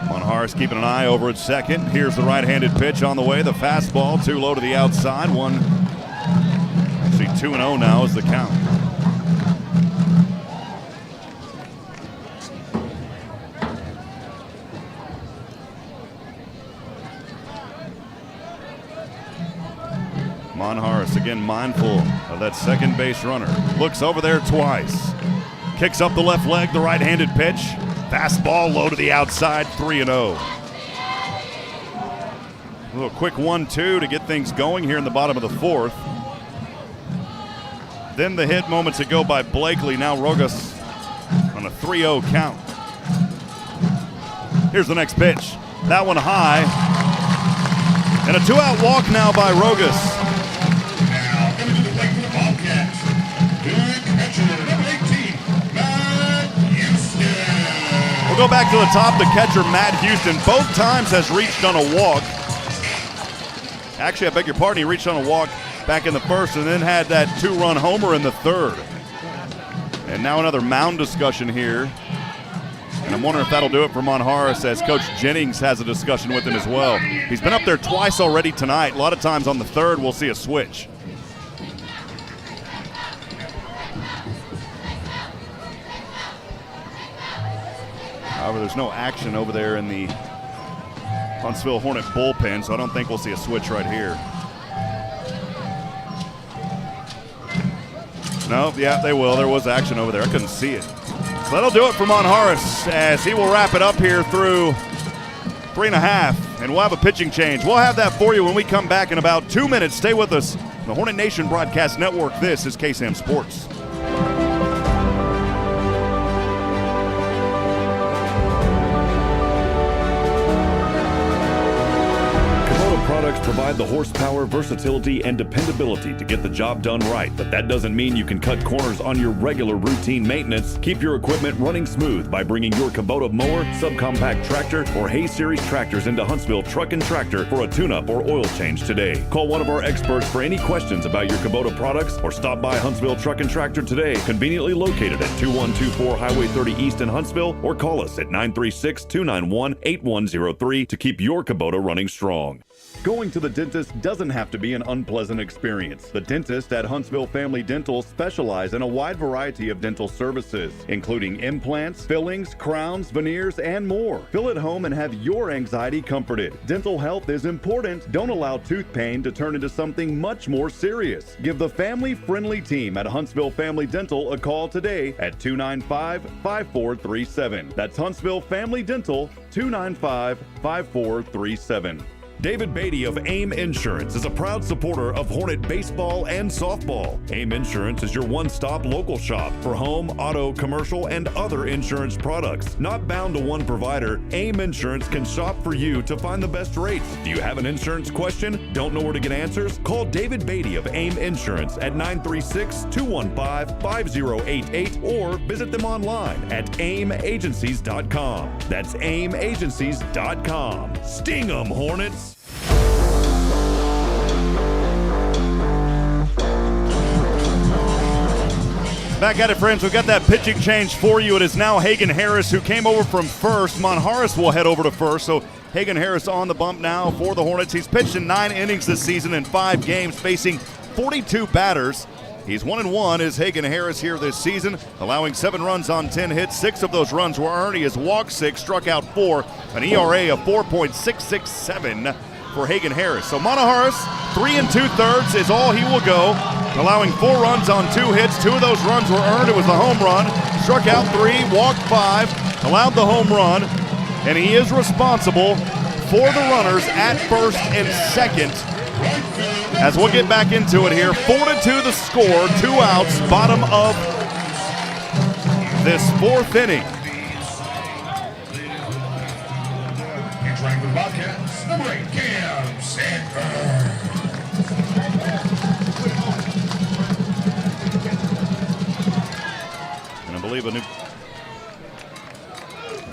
Monharis keeping an eye over at second. Here's the right-handed pitch on the way. The fastball too low to the outside. Actually 2-0 now is the count. Monharis again mindful of that second base runner. Looks over there twice. Kicks up the left leg, the right-handed pitch. Fastball low to the outside, 3-0. A little quick 1-2 to get things going here in the bottom of the fourth. Then the hit moments ago by Blakely. Now Rogas on a 3-0 count. Here's the next pitch. That one high. And a 2-out walk now by Rogas. Now coming to the plate for the Bobcats. Big catcher, number 18, Matt Houston. We'll go back to the top. The catcher, Matt Houston, both times has reached on a walk. Actually, I beg your pardon, he reached on a walk back in the first and then had that 2-run homer in the third. And now another mound discussion here. And I'm wondering if that'll do it for Monharis, as Coach Jennings has a discussion with him as well. He's been up there twice already tonight. A lot of times on the third, we'll see a switch. However, there's no action over there in the Huntsville Hornet bullpen, so I don't think we'll see a switch right here. No, yeah, they will. There was action over there. I couldn't see it. So that'll do it for Monharis, as he will wrap it up here through 3.5, and we'll have a pitching change. We'll have that for you when we come back in about 2 minutes. Stay with us. The Hornet Nation Broadcast Network. This is KSAM Sports. Products provide the horsepower, versatility, and dependability to get the job done right, but that doesn't mean you can cut corners on your regular routine maintenance. Keep your equipment running smooth by bringing your Kubota mower, subcompact tractor, or Hay Series tractors into Huntsville Truck and Tractor for a tune-up or oil change today. Call one of our experts for any questions about your Kubota products, or stop by Huntsville Truck and Tractor today, conveniently located at 2124 Highway 30 East in Huntsville, or call us at 936-291-8103 to keep your Kubota running strong. Going to the dentist doesn't have to be an unpleasant experience. The dentists at Huntsville Family Dental specialize in a wide variety of dental services, including implants, fillings, crowns, veneers, and more. Feel at home and have your anxiety comforted. Dental health is important. Don't allow tooth pain to turn into something much more serious. Give the family-friendly team at Huntsville Family Dental a call today at 295-5437. That's Huntsville Family Dental, 295-5437. David Beatty of AIM Insurance is a proud supporter of Hornet baseball and softball. AIM Insurance is your one-stop local shop for home, auto, commercial, and other insurance products. Not bound to one provider, AIM Insurance can shop for you to find the best rates. Do you have an insurance question? Don't know where to get answers? Call David Beatty of AIM Insurance at 936-215-5088 or visit them online at aimagencies.com. That's aimagencies.com. Sting 'em, Hornets! Back at it, friends. We've got that pitching change for you. It is now Hagen Harris who came over from first. Monjaras will head over to first. So Hagen Harris on the bump now for the Hornets. He's pitched in 9 innings this season in 5 games, facing 42 batters. He's 1-1 as Hagen Harris here this season, allowing 7 runs on 10 hits. 6 of those runs were earned. He has walked 6, struck out 4, an ERA of 4.667 for Hagen Harris. So Monjaras, 3 2/3 is all he will go, allowing 4 runs on 2 hits. 2 of those runs were earned. It was the home run. Struck out 3, walked 5, allowed the home run, and he is responsible for the runners at first and second. As we'll get back into it here, 4-2 the score, 2 outs, bottom of this 4th inning. Entering for the Bobcats, number 8, Cam Sanford. And I believe a new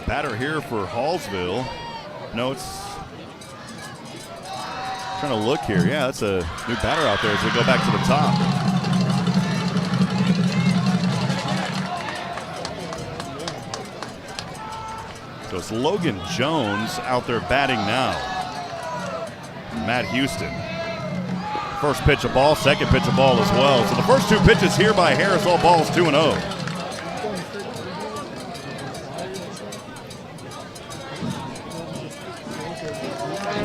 batter here for Hallsville. No, it's trying to look here. Yeah, that's a new batter out there as we go back to the top. So it's Logan Jones out there batting now. Matt Houston. First pitch a ball, second pitch a ball as well. So the first 2 pitches here by Harris, all balls 2-0.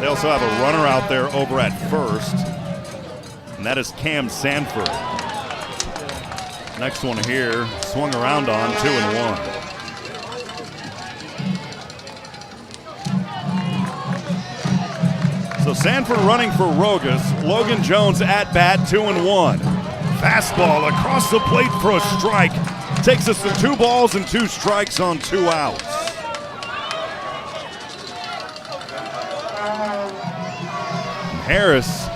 They also have a runner out there over at first, and that is Cam Sanford. Next one here, swung around on, 2-1. So Sanford running for Rogas. Logan Jones at bat, 2-1. Fastball across the plate for a strike. Takes us to 2 balls and 2 strikes on 2 outs. Harris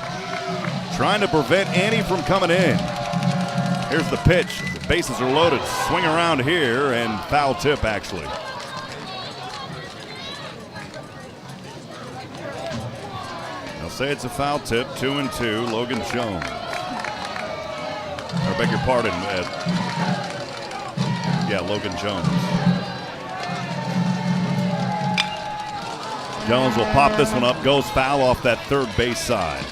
trying to prevent Annie from coming in. Here's the pitch. The bases are loaded. Swing around here and foul tip actually. They'll say it's a foul tip. 2-2. Logan Jones. I beg your pardon. Yeah, Logan Jones. Jones will pop this one up, goes foul off that third base side.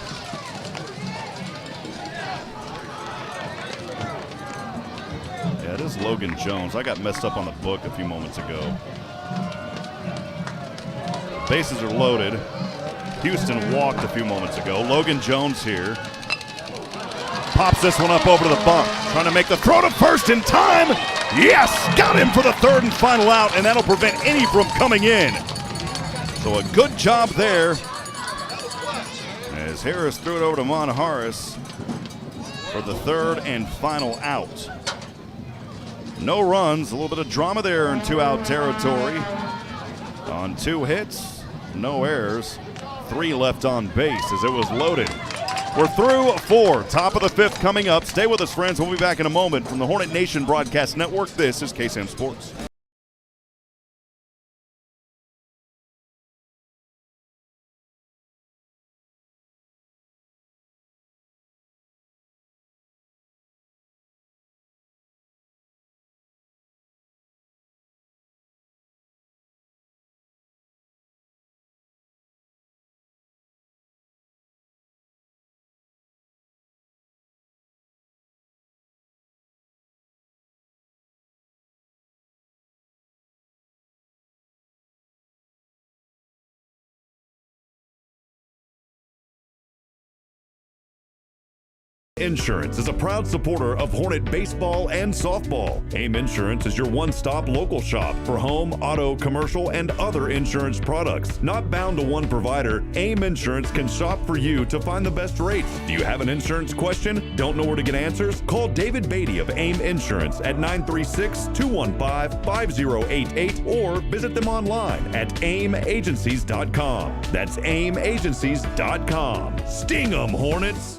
Yeah, it is Logan Jones. I got messed up on the book a few moments ago. Bases are loaded. Houston walked a few moments ago. Logan Jones here. Pops this one up over to the bump. Trying to make the throw to first in time. Yes! Got him for the 3rd and final out, and that'll prevent any from coming in. So a good job there as Harris threw it over to Monjaras for the 3rd and final out. No runs, a little bit of drama there in 2-out territory. On 2 hits, no errors, 3 left on base as it was loaded. We're through 4, top of the 5th coming up. Stay with us, friends. We'll be back in a moment from the Hornet Nation Broadcast Network. This is KSAM Sports. Insurance is a proud supporter of Hornet baseball and softball. AIM Insurance is your one-stop local shop for home, auto, commercial, and other insurance products. Not bound to one provider, AIM Insurance can shop for you to find the best rates. Do you have an insurance question? Don't know where to get answers? Call David Beatty of AIM Insurance at 936-215-5088 or visit them online at aimagencies.com. That's aimagencies.com. Sting 'em, Hornets!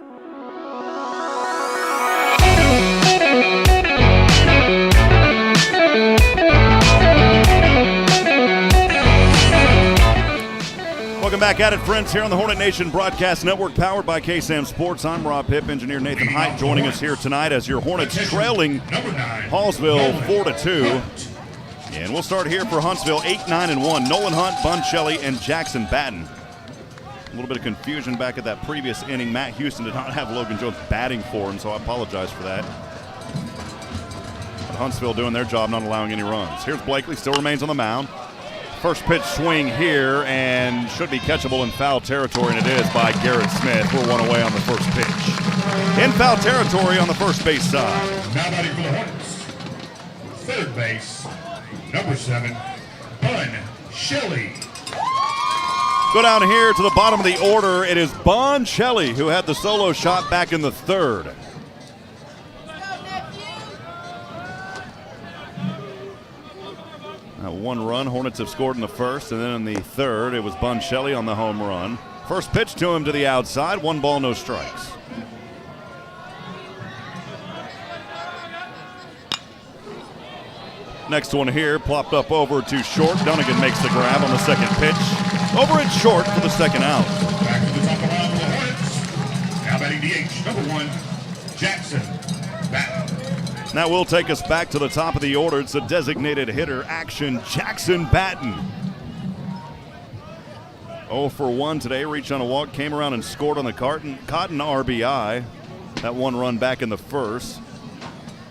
Welcome back at it, friends, here on the Hornet Nation Broadcast Network, powered by KSAM Sports. I'm Rob Hipp, engineer Nathan Hitt joining us here tonight as your Hornets trailing Hallsville 4-2. And we'll start here for Huntsville, 8-9-1. Nolan Hunt, Bun Shelley, and Jackson Batten. A little bit of confusion back at that previous inning. Matt Houston did not have Logan Jones batting for him, so I apologize for that. But Huntsville doing their job, not allowing any runs. Here's Blakely, still remains on the mound. First pitch swing here, and should be catchable in foul territory, and it is by Garrett Smith. We're one away on the first pitch. In foul territory on the first base side. Now batting for the Hornets. Third base, number 7, Bun Shelley. Go down here to the bottom of the order. It is Bun Shelley who had the solo shot back in the third. One run Hornets have scored in the first, and then in the third it was Bun Shelley on the home run. First pitch to him to the outside, 1 ball, no strikes. Next one here, plopped up over to short. Dunnigan makes the grab on the second pitch. Over at short for the second out. Back to the top of the line for the Hornets. Now batting DH, number 1, Jackson Batten. That will take us back to the top of the order. It's a designated hitter action, Jackson Batten. 0 for 1 today, reached on a walk, came around and scored on the Cotton RBI. That one run back in the first.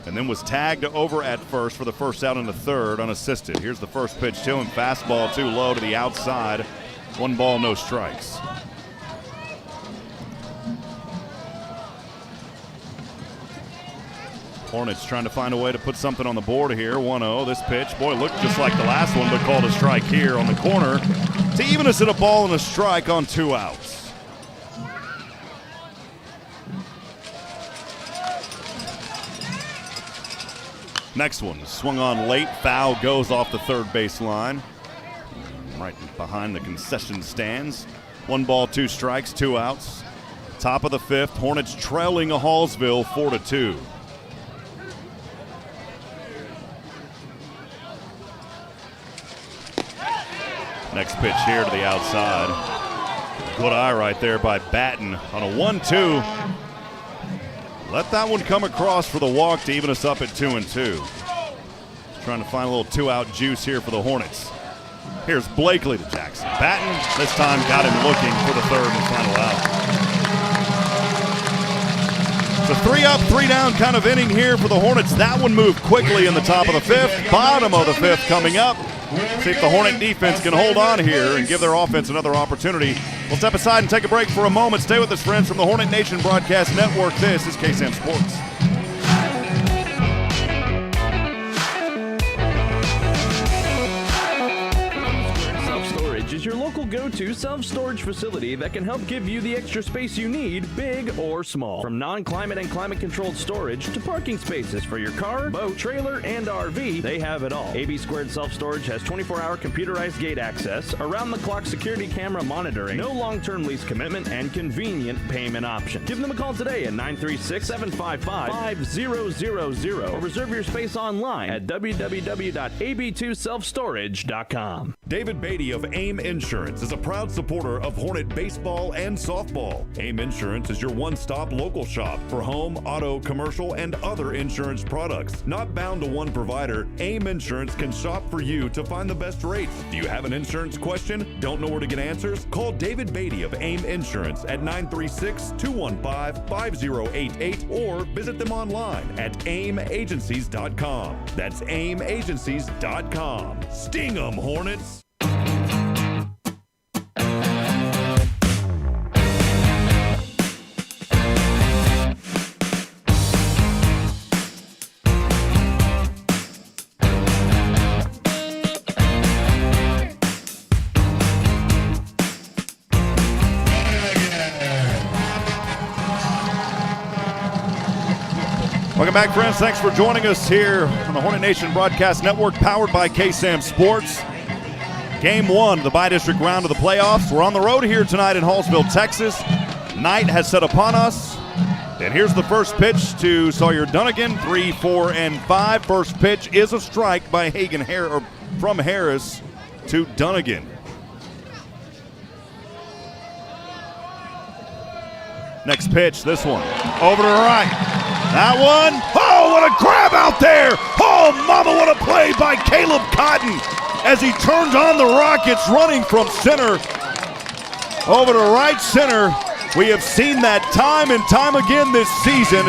And then was tagged over at first for the first out in the third, unassisted. Here's the first pitch to him, fastball too low to the outside. 1 ball, no strikes. Hornets trying to find a way to put something on the board here. 1-0, this pitch. Boy, looked just like the last one, but called a strike here on the corner to even us at a ball and a strike on 2 outs. Next one, swung on late, foul, goes off the third base line. Right behind the concession stands. 1 ball, 2 strikes, 2 outs. Top of the 5th, Hornets trailing a Hallsville 4-2. Next pitch here to the outside. Good eye right there by Batten on a 1-2. Let that one come across for the walk to even us up at 2-2. Trying to find a little 2-out juice here for the Hornets. Here's Blakely to Jackson. Batten this time got him looking for the third and final out. It's a 3-up, 3-down kind of inning here for the Hornets. That one moved quickly in the top of the 5th. Bottom of the 5th coming up. See if the Hornet defense can hold on here and give their offense another opportunity. We'll step aside and take a break for a moment. Stay with us, friends, from the Hornet Nation Broadcast Network. This is KSAM Sports. Is your local go-to self-storage facility that can help give you the extra space you need, big or small. From non-climate and climate-controlled storage to parking spaces for your car, boat, trailer, and RV, they have it all. AB2 Self Storage has 24-hour computerized gate access, around-the-clock security camera monitoring, no long-term lease commitment, and convenient payment options. Give them a call today at 936-755-5000 or reserve your space online at www.ab2selfstorage.com. David Beatty of AIM Insurance is a proud supporter of Hornet baseball and softball. AIM Insurance is your one-stop local shop for home, auto, commercial, and other insurance products. Not bound to one provider, AIM Insurance can shop for you to find the best rates. Do you have an insurance question? Don't know where to get answers? Call David Beatty of AIM Insurance at 936-215-5088 or visit them online at aimagencies.com. That's aimagencies.com. Sting 'em, Hornets! Welcome back, friends. Thanks for joining us here on the Hornet Nation Broadcast Network, powered by KSAM Sports. Game 1 of the Bi-District round of the playoffs. We're on the road here tonight in Hallsville, Texas. Night has set upon us. And here's the first pitch to Sawyer Dunnigan, 3, 4, and 5. First pitch is a strike by from Harris to Dunnigan. Next pitch, this one, over to the right. That one, oh, what a grab out there. Oh, mama, what a play by Caleb Cotton as he turns on the Rockets, running from center over to right center. We have seen that time and time again this season.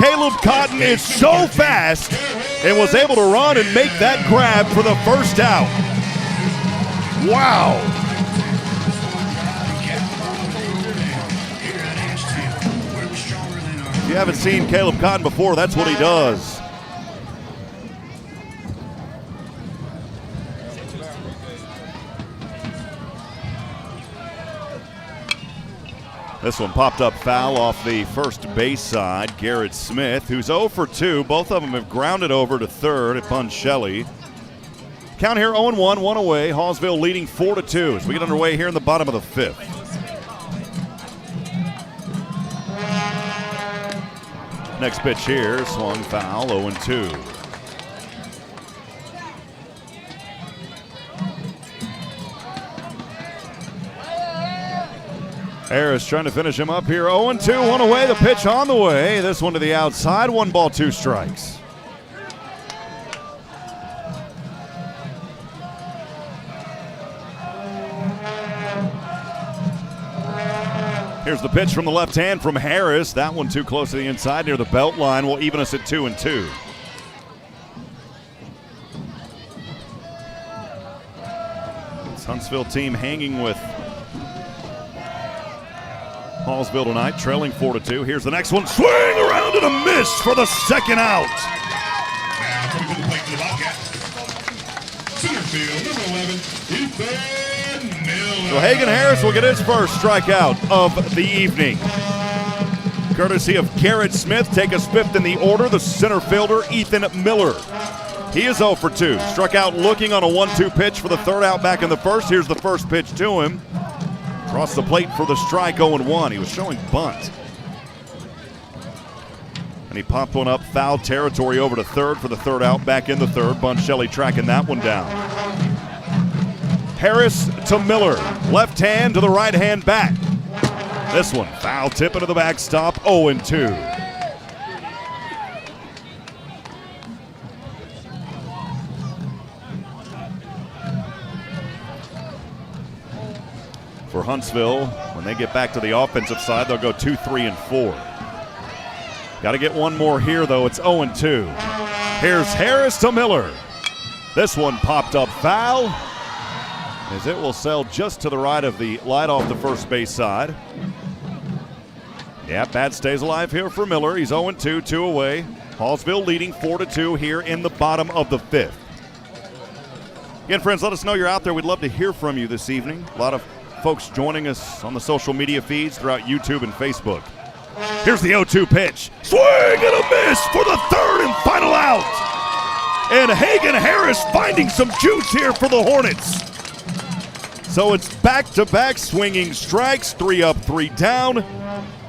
Caleb Cotton is so fast and was able to run and make that grab for the first out. Wow. If you haven't seen Caleb Cotton before, that's what he does. This one popped up foul off the first base side. Garrett Smith, who's 0 for 2. Both of them have grounded over to third at Bunshelley. Count here 0-1, one away. Hallsville leading 4-2 as we get underway here in the bottom of the 5th. Next pitch here, swung foul, 0-2. Harris trying to finish him up here, 0-2, one away, the pitch on the way. This one to the outside, 1 ball, 2 strikes. Here's the pitch from the left hand from Harris. That one too close to the inside near the belt line will even us at 2-2. This Huntsville team hanging with Hallsville tonight, trailing 4-2. Here's the next one. Swing around and a miss for the second out. Now coming to the plate for the Bobcats. Center field, number 11, Ethan Miller. So Hagan Harris will get his first strikeout of the evening. Courtesy of Garrett Smith, take us 5th in the order, the center fielder, Ethan Miller. He is 0 for 2. Struck out looking on a 1-2 pitch for the third out back in the first. Here's the first pitch to him. Across the plate for the strike, 0-1. He was showing bunt. And he popped one up foul territory over to third for the third out back in the third. Bunshelley tracking that one down. Harris to Miller. Left hand to the right hand bat. This one, foul tip into the backstop, 0-2. For Huntsville, when they get back to the offensive side, they'll go 2, 3, and 4. Got to get one more here, though. It's 0-2. Here's Harris to Miller. This one popped up foul, as it will sail just to the right of the light off the first base side. Yeah, bat stays alive here for Miller. He's 0-2, 2 away. Hallsville leading 4-2 here in the bottom of the 5th. Again, friends, let us know you're out there. We'd love to hear from you this evening. A lot of folks joining us on the social media feeds throughout YouTube and Facebook. Here's the 0-2 pitch. Swing and a miss for the third and final out. And Hagan Harris finding some juice here for the Hornets. So it's back-to-back swinging strikes, 3 up, 3 down.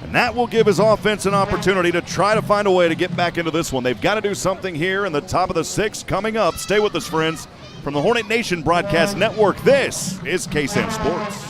And that will give his offense an opportunity to try to find a way to get back into this one. They've got to do something here in the top of the 6th coming up. Stay with us, friends. From the Hornet Nation Broadcast Network, this is KSAM Sports.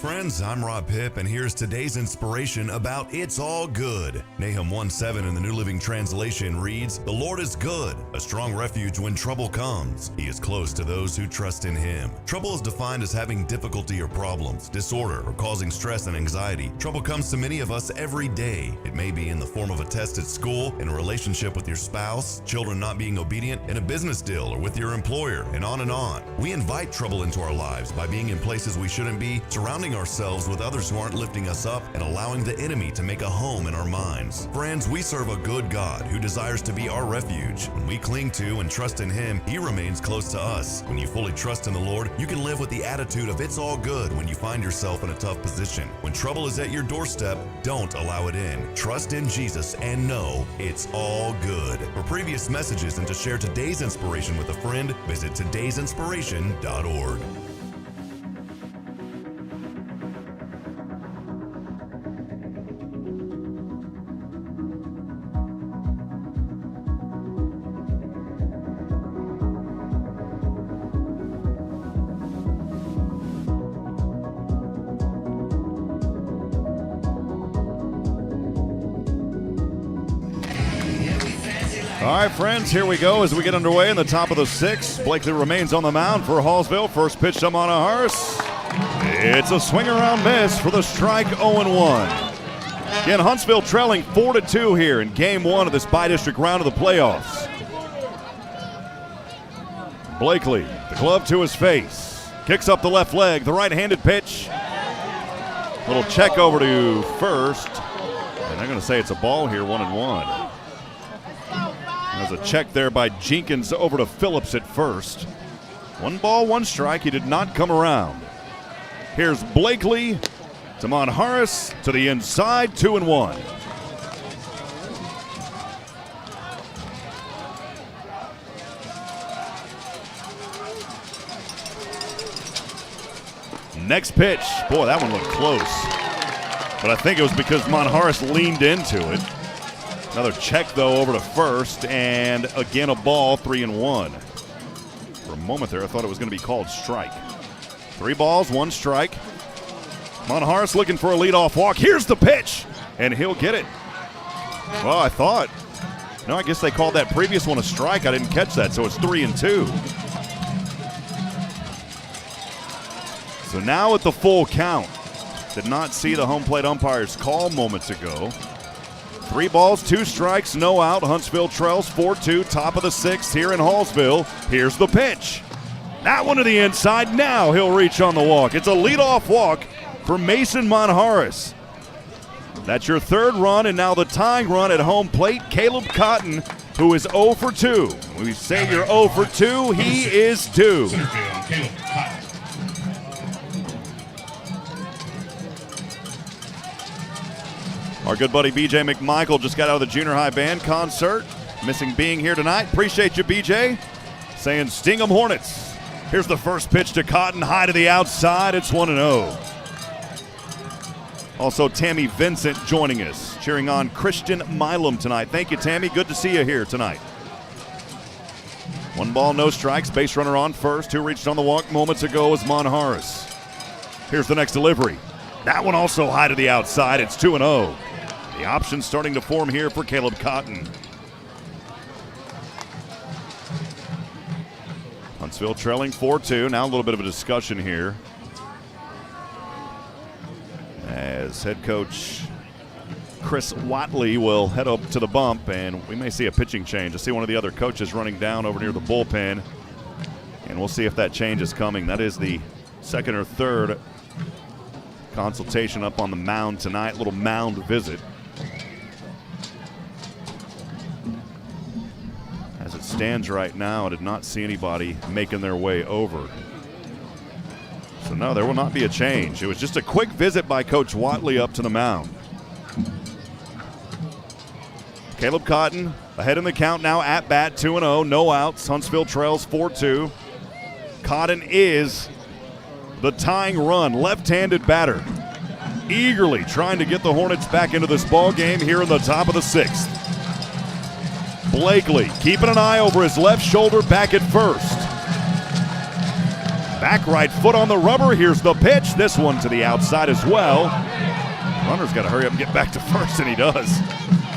Friends, I'm Rob Hipp, and here's today's inspiration about It's All Good. Nahum 1:7 in the New Living Translation reads, "The Lord is good, a strong refuge when trouble comes. He is close to those who trust in Him." Trouble is defined as having difficulty or problems, disorder, or causing stress and anxiety. Trouble comes to many of us every day. It may be in the form of a test at school, in a relationship with your spouse, children not being obedient, in a business deal, or with your employer, and on and on. We invite trouble into our lives by being in places we shouldn't be, surrounding ourselves ourselves with others who aren't lifting us up and allowing the enemy to make a home in our minds. Friends, we serve a good God who desires to be our refuge. When we cling to and trust in Him, He remains close to us. When you fully trust in the Lord, you can live with the attitude of it's all good when you find yourself in a tough position. When trouble is at your doorstep, don't allow it in. Trust in Jesus and know it's all good. For previous messages and to share today's inspiration with a friend, visit today'sinspiration.org. All right, friends, here we go as we get underway in the top of the sixth. Blakely remains on the mound for Hallsville. First pitch to Monahars. It's a swing around miss for the strike, 0-1. Again, Huntsville trailing 4-2 here in game one of this bi-district round of the playoffs. Blakely, the glove to his face. Kicks up the left leg, the right-handed pitch. Little check over to first. And they're going to say it's a ball here, 1-1. There's a check there by Jenkins over to Phillips at first. 1 ball, 1 strike. He did not come around. Here's Blakely to Monahars to the inside, 2-1. Next pitch. Boy, that one looked close. But I think it was because Monahars leaned into it. Another check, though, over to first, and again a ball, 3-1. For a moment there, I thought it was going to be called strike. 3 balls, 1 strike. Monahars looking for a leadoff walk. Here's the pitch, and he'll get it. Well, I thought. No, I guess they called that previous one a strike. I didn't catch that, so it's 3-2. So now at the full count. Did not see the home plate umpire's call moments ago. 3 balls, 2 strikes, no out. Huntsville trails 4-2, top of the 6th here in Hallsville. Here's the pitch. That one to the inside. Now he'll reach on the walk. It's a leadoff walk for Mason Monahars. That's your 3rd run, and now the tying run at home plate, Caleb Cotton, who is 0 for 2. When we say you're 0 for 2, he is 2. Caleb Cotton. Our good buddy BJ McMichael just got out of the junior high band concert. Missing being here tonight. Appreciate you, BJ. Saying sting 'em Hornets. Here's the first pitch to Cotton, high to the outside. It's 1-0. Also, Tammy Vincent joining us, cheering on Christian Milam tonight. Thank you, Tammy. Good to see you here tonight. 1 ball, no strikes. Base runner on first. Who reached on the walk moments ago was Monahars. Here's the next delivery. That one also high to the outside. It's 2-0. The option starting to form here for Caleb Cotton. Huntsville trailing 4-2. Now a little bit of a discussion here as head coach Chris Watley will head up to the bump, and we may see a pitching change. I see one of the other coaches running down over near the bullpen, and we'll see if that change is coming. That is the 2nd or 3rd consultation up on the mound tonight. Little mound visit. As it stands right now, I did not see anybody making their way over. So no, there will not be a change. It was just a quick visit by Coach Watley up to the mound. Caleb Cotton ahead in the count now at bat, 2-0, no outs. Huntsville trails 4-2. Cotton is the tying run, left-handed batter. Eagerly trying to get the Hornets back into this ball game here in the top of the 6th. Blakely keeping an eye over his left shoulder back at first. Back right foot on the rubber. Here's the pitch. This one to the outside as well. Runner's got to hurry up and get back to first, and he does.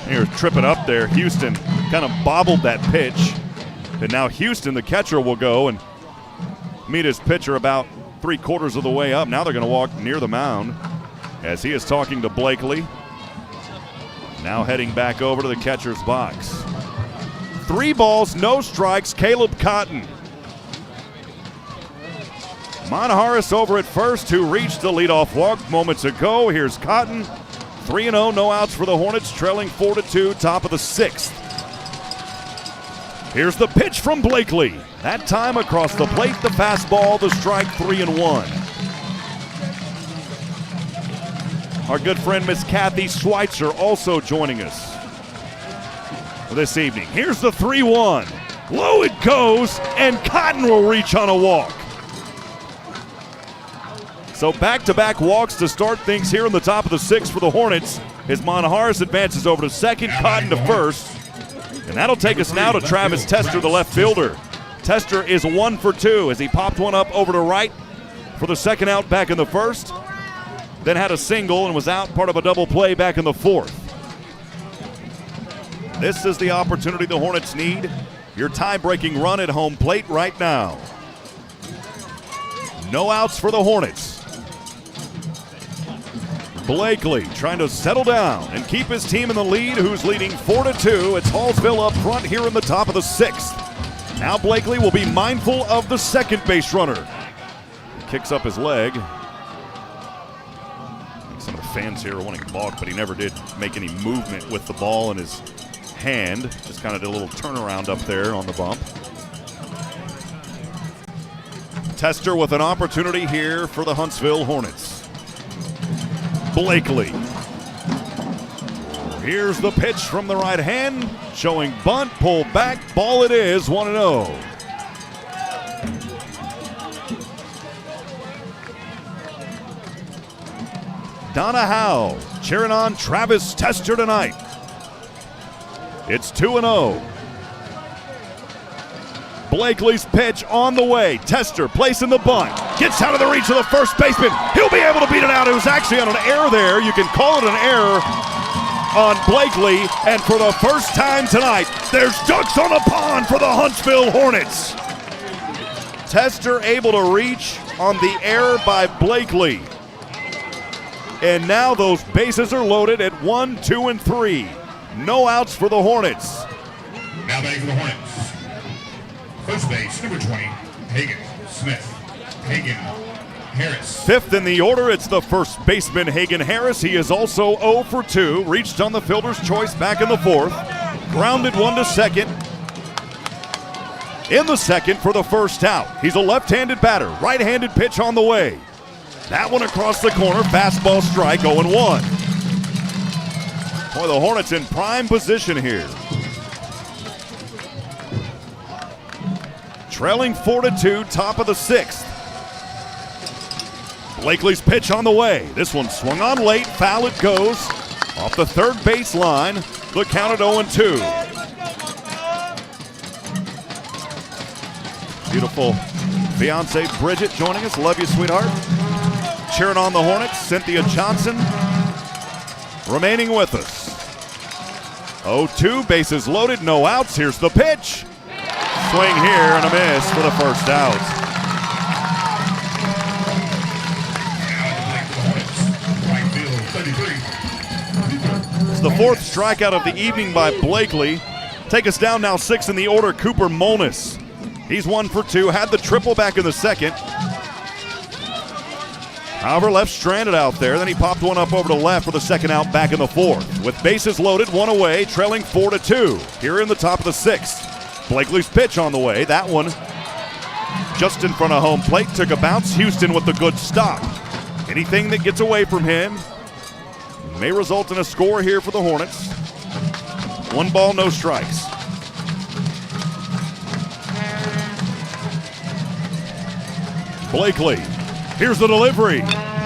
Here's tripping up there. Houston kind of bobbled that pitch. And now Houston, the catcher, will go and meet his pitcher about 3/4 of the way up. Now they're going to walk near the mound as he is talking to Blakely. Now heading back over to the catcher's box. 3 balls, no strikes. Caleb Cotton. Monharis over at first, who reached the leadoff walk moments ago. Here's Cotton. 3-0, no outs for the Hornets, trailing 4-2, top of the 6th. Here's the pitch from Blakely. That time across the plate, the fastball, the strike, 3-1. Our good friend Miss Kathy Schweitzer also joining us this evening. Here's the 3-1. Low it goes, and Cotton will reach on a walk. So back-to-back walks to start things here in the top of the 6th for the Hornets as Monharis advances over to second, Cotton to first. And that'll take us now to Travis Tester, the left fielder. Tester is 1 for 2 as he popped one up over to right for the second out back in the first. Then had a single and was out, part of a double play back in the 4th. This is the opportunity the Hornets need. Your tie-breaking run at home plate right now. No outs for the Hornets. Blakely trying to settle down and keep his team in the lead, who's leading 4-2. It's Hallsville up front here in the top of the 6th. Now Blakely will be mindful of the second base runner. He kicks up his leg. Some of the fans here are wanting to balk, but he never did make any movement with the ball in his hand. Just kind of did a little turnaround up there on the bump. Tester with an opportunity here for the Huntsville Hornets. Blakely. Here's the pitch from the right hand, showing bunt, pull back, ball it is, 1-0. Donna Howe cheering on Travis Tester tonight. It's 2-0. Blakely's pitch on the way. Tester placing the bunt. Gets out of the reach of the first baseman. He'll be able to beat it out. It was actually on an error there. You can call it an error on Blakely. And for the first time tonight, there's ducks on the pond for the Huntsville Hornets. Tester able to reach on the error by Blakely. And now those bases are loaded at 1, 2, and 3. No outs for the Hornets. Now batting for the Hornets. First base, number 20, Hagen, Smith, Hagen, Harris. 5th in the order, it's the first baseman, Hagen Harris. He is also 0 for 2. Reached on the fielder's choice back in the 4th. Grounded one to second. In the second for the first out. He's a left-handed batter. Right-handed pitch on the way. That one across the corner. Fastball strike, 0-1. Boy, the Hornets in prime position here. Trailing 4-2, top of the 6th. Blakely's pitch on the way. This one swung on late, foul it goes. Off the third base line, the count at 0-2. Beautiful fiance Bridget joining us. Love you, sweetheart. Cheering on the Hornets, Cynthia Johnson remaining with us. 0-2, bases loaded, no outs. Here's the pitch. Swing here and a miss for the first out. It's the 4th strikeout of the evening by Blakely. Take us down now 6 in the order, Cooper Molness. He's 1 for 2, had the triple back in the second. However, left stranded out there. Then he popped one up over to left for the second out back in the 4th. With bases loaded, one away, trailing 4-2. Here in the top of the 6th. Blakely's pitch on the way. That one just in front of home plate. Took a bounce. Houston with the good stop. Anything that gets away from him may result in a score here for the Hornets. 1 ball, no strikes. Blakely. Here's the delivery.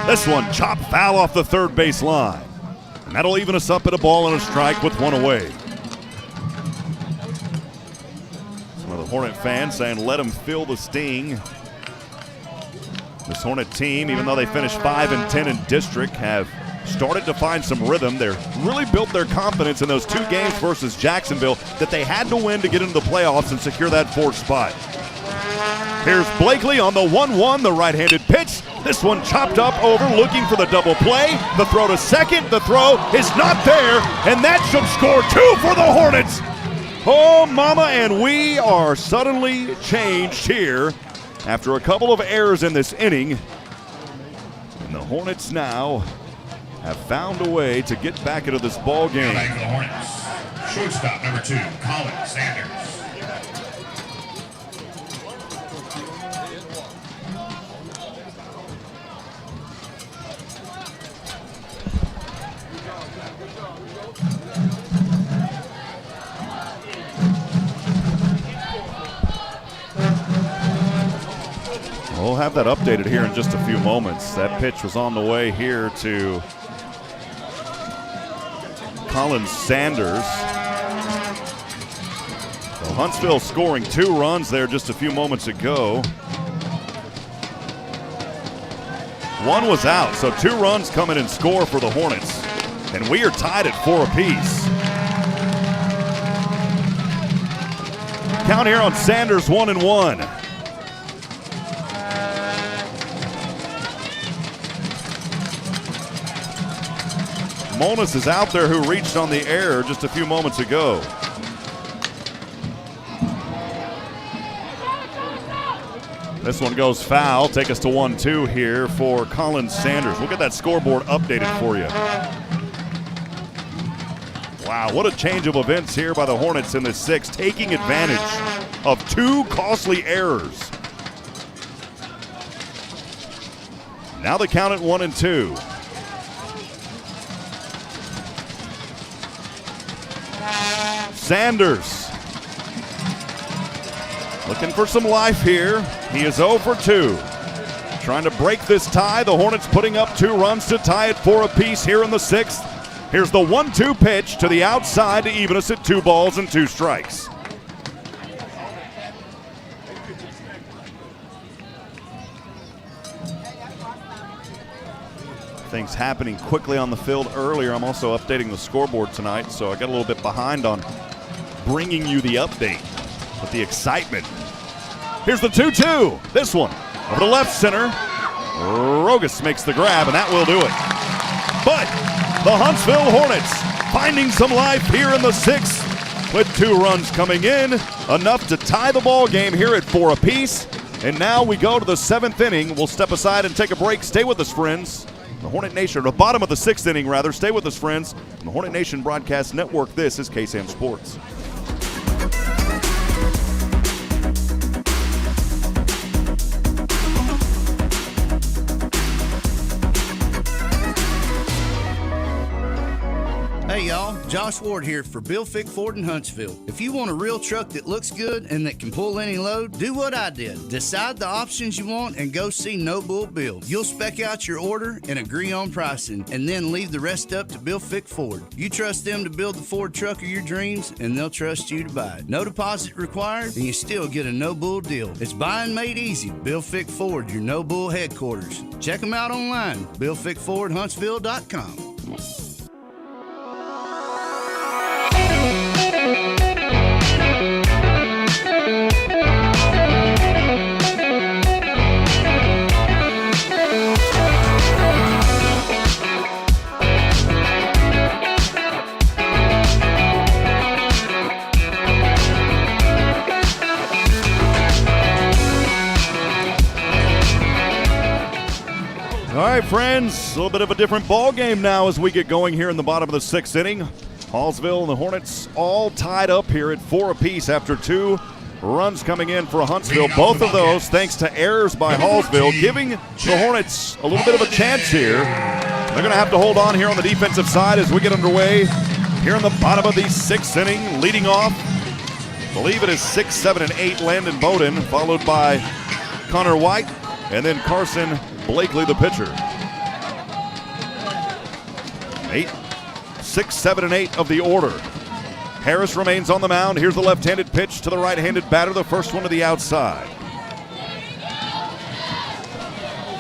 This one chopped foul off the third base line. And that'll even us up at a ball and a strike with 1 away. Hornet fans saying let them feel the sting. This Hornet team, even though they finished 5-10 in district, have started to find some rhythm. They're really built their confidence in those 2 games versus Jacksonville that they had to win to get into the playoffs and secure that 4th spot. Here's Blakely on the 1-1, the right-handed pitch. This one chopped up over, looking for the double play. The throw to second, the throw is not there, and that should score 2 for the Hornets. Oh, mama, and we are suddenly changed here after a couple of errors in this inning. And the Hornets now have found a way to get back into this ball game. Back to the Hornets. Shortstop number 2, Colin Sanders. We'll have that updated here in just a few moments. That pitch was on the way here to Colin Sanders. So Huntsville scoring 2 runs there just a few moments ago. 1 was out, so 2 runs come in and score for the Hornets. And we are tied at 4 apiece. Count here on Sanders, 1-1. Monas is out there, who reached on the air just a few moments ago. This one goes foul. Take us to 1-2 here for Colin Sanders. We'll get that scoreboard updated for you. Wow, what a change of events here by the Hornets in this 6th, taking advantage of 2 costly errors. Now the count at 1-2. Sanders looking for some life here. He is 0 for 2. Trying to break this tie. The Hornets putting up 2 runs to tie it 4 apiece here in the 6th. Here's the 1-2 pitch to the outside to even us at 2 balls and 2 strikes. Things happening quickly on the field earlier. I'm also updating the scoreboard tonight, so I got a little bit behind on bringing you the update with the excitement. Here's the 2-2. This one over the left center. Rogas makes the grab, and that will do it. But the Huntsville Hornets finding some life here in the 6th with 2 runs coming in, enough to tie the ball game here at 4 apiece. And now we go to the 7th inning. We'll step aside and take a break. Stay with us, friends. The Hornet Nation, the bottom of the 6th inning, rather. Stay with us, friends. On the Hornet Nation Broadcast Network, this is KSAM Sports. Hey y'all, Josh Ward here for Bill Fick Ford in Huntsville. If you want a real truck that looks good and that can pull any load, do what I did. Decide the options you want and go see No Bull Bill. You'll spec out your order and agree on pricing, and then leave the rest up to Bill Fick Ford. You trust them to build the Ford truck of your dreams, and they'll trust you to buy it. No deposit required, and you still get a No Bull deal. It's buying made easy. Bill Fick Ford, your No Bull headquarters. Check them out online, BillFickFordHuntsville.com. All right, friends, a little bit of a different ball game now as we get going here in the bottom of the 6th inning. Hallsville and the Hornets all tied up here at 4 apiece after 2 runs coming in for Huntsville. Both of those thanks to errors by Hallsville, giving the Hornets a little bit of a chance here. They're going to have to hold on here on the defensive side as we get underway here in the bottom of the 6th inning. Leading off, I believe it is 6, 7, and 8, Landon Bowden, followed by Connor White, and then Carson Blakely, the pitcher. 6, 7, and 8 of the order. Harris remains on the mound. Here's the left-handed pitch to the right-handed batter, the first one to the outside.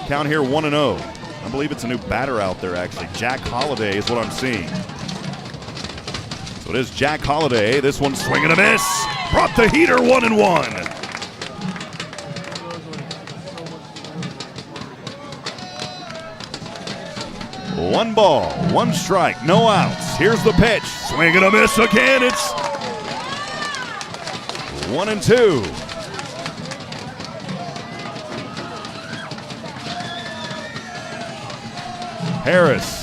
Count here 1-0. I believe it's a new batter out there, actually. Jack Holliday is what I'm seeing. So it is Jack Holliday. This one swing and a miss. Brought the heater 1-1. 1 ball, 1 strike, no outs. Here's the pitch. Swing and a miss again. It's 1-2. Harris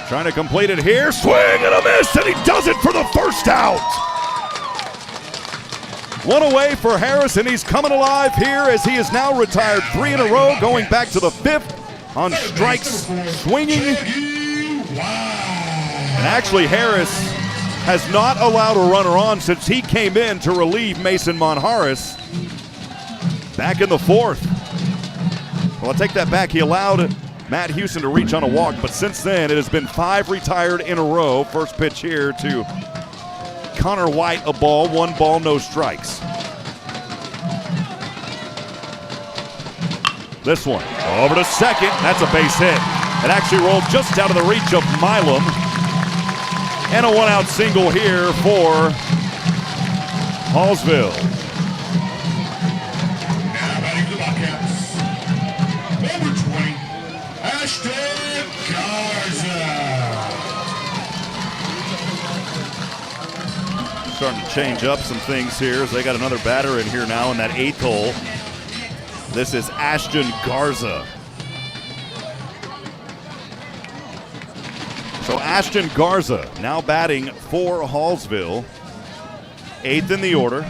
trying to complete it here. Swing and a miss, and he does it for the first out. One away for Harris, and he's coming alive here as he is now retired 3 in a row, going back to the 5th on strikes, swinging. And actually, Harris has not allowed a runner on since he came in to relieve Mason Monjaras back in the 4th. Well, I'll take that back. He allowed Matt Houston to reach on a walk, but since then it has been 5 retired in a row. First pitch here to Connor White, a ball, 1 ball, no strikes. This one over to second. That's a base hit. It actually rolled just out of the reach of Milam. And a 1-out single here for Hallsville. Now batting for the Bobcats, number 20, Ashton Garza. Starting to change up some things here as they got another batter in here now in that 8th hole. This is Ashton Garza. So Ashton Garza now batting for Hallsville, 8th in the order.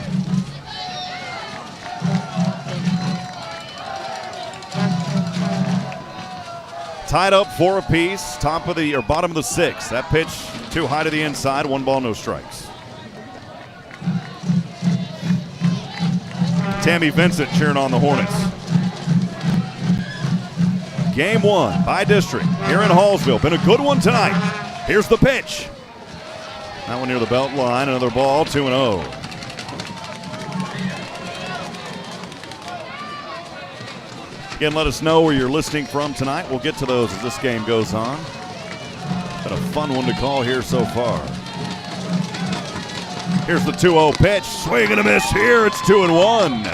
Tied up 4 apiece, bottom of the 6th. That pitch too high to the inside, 1 ball, no strikes. Tammy Vincent cheering on the Hornets. Game 1 by district here in Hallsville. Been a good one tonight. Here's the pitch. That one near the belt line. Another ball, 2-0. Again, let us know where you're listening from tonight. We'll get to those as this game goes on. Been a fun one to call here so far. Here's the 2-0 pitch. Swing and a miss here. It's 2-1.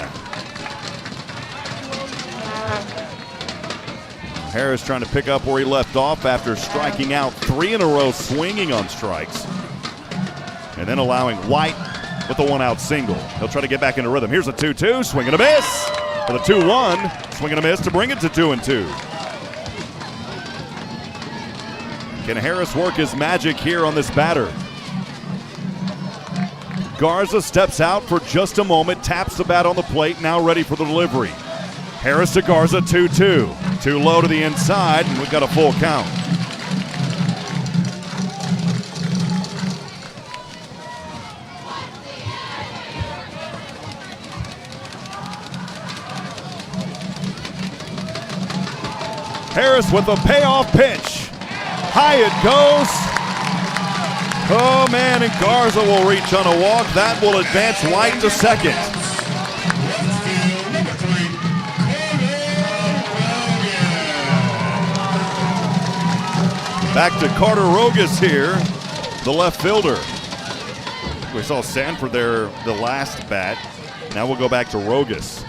Harris trying to pick up where he left off after striking out 3 in a row, swinging on strikes. And then allowing White with a 1-out single. He'll try to get back into rhythm. Here's a 2-2, swing and a miss. For the 2-1, swing and a miss to bring it to 2-2. Can Harris work his magic here on this batter? Garza steps out for just a moment, taps the bat on the plate, now ready for the delivery. Harris to Garza, 2-2. Too low to the inside, and we've got a full count. Harris with a payoff pitch. High it goes. Oh, man, and Garza will reach on a walk. That will advance White to second. Back to Carter Rogas here, the left fielder. We saw Sanford there the last bat. Now we'll go back to Rogas.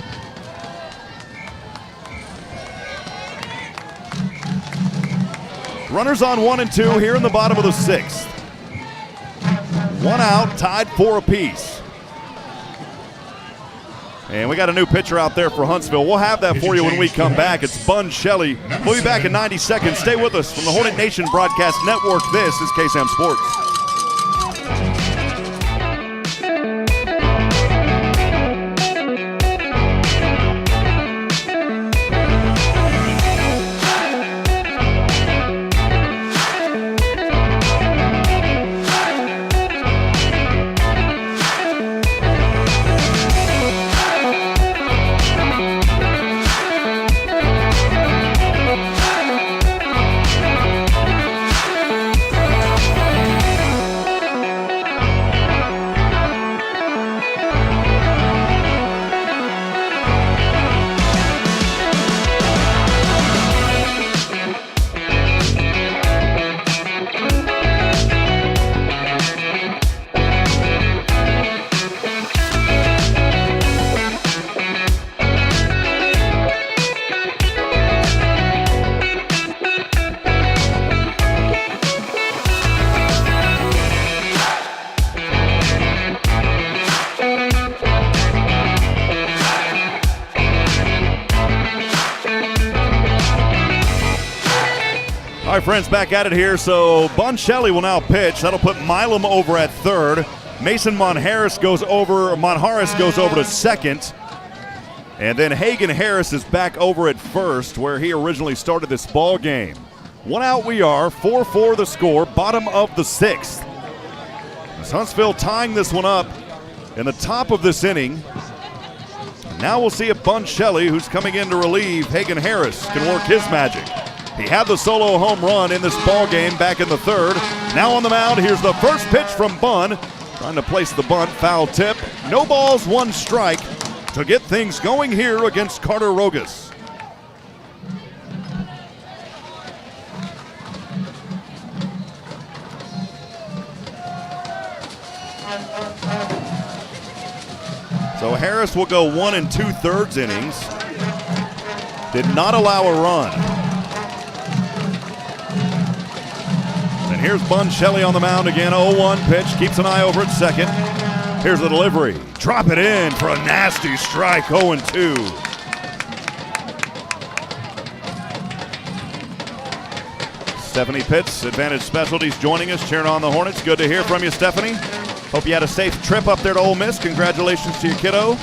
Runners on 1 and 2 here in the bottom of the 6th. 1 out, tied 4 apiece. And we got a new pitcher out there for Huntsville. We'll have that for you when we come back. It's Bun Shelley. We'll be back in 90 seconds. Stay with us from the Hornet Nation Broadcast Network. This is KSAM Sports. right, friends, back at it here. So Bun Shelley will now pitch. That'll put Milam over at third. Mason Monharris goes over to second. And then Hagen Harris is back over at first, where he originally started this ball game. One out we are, 4-4 the score, bottom of the sixth. As Huntsville tying this one up in the top of this inning. Now we'll see if Bun Shelley, who's coming in to relieve Hagen Harris, can work his magic. He had the solo home run in this ball game back in the third. Now on the mound, here's the first pitch from Bun. Trying to place the bunt, foul tip. No balls, one strike to get things going here against Carter Rogas. So Harris will go 1 2/3 innings. Did not allow a run. And here's Bun Shelley on the mound again. 0-1 pitch, keeps an eye over at second. Here's the delivery. Drop it in for a nasty strike, 0-2. Stephanie Pitts, Advantage Specialties, joining us, cheering on the Hornets. Good to hear from you, Stephanie. Hope you had a safe trip up there to Ole Miss. Congratulations to your kiddo.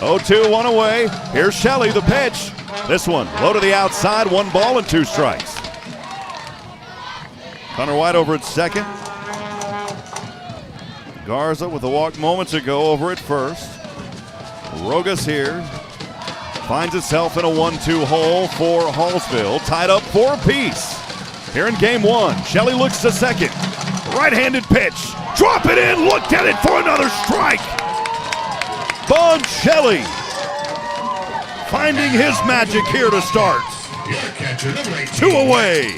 0-2, one away. Here's Shelley, the pitch. This one, low to the outside, 1 ball and 2 strikes. Connor White over at second. Garza with a walk moments ago over at first. Rogas here finds itself in a 1-2 hole for Hallsville. Tied up 4 apiece. Here in game 1, Shelley looks to second. Right-handed pitch. Drop it in. Look at it for another strike. Bun Shelley finding his magic here to start. 2 away.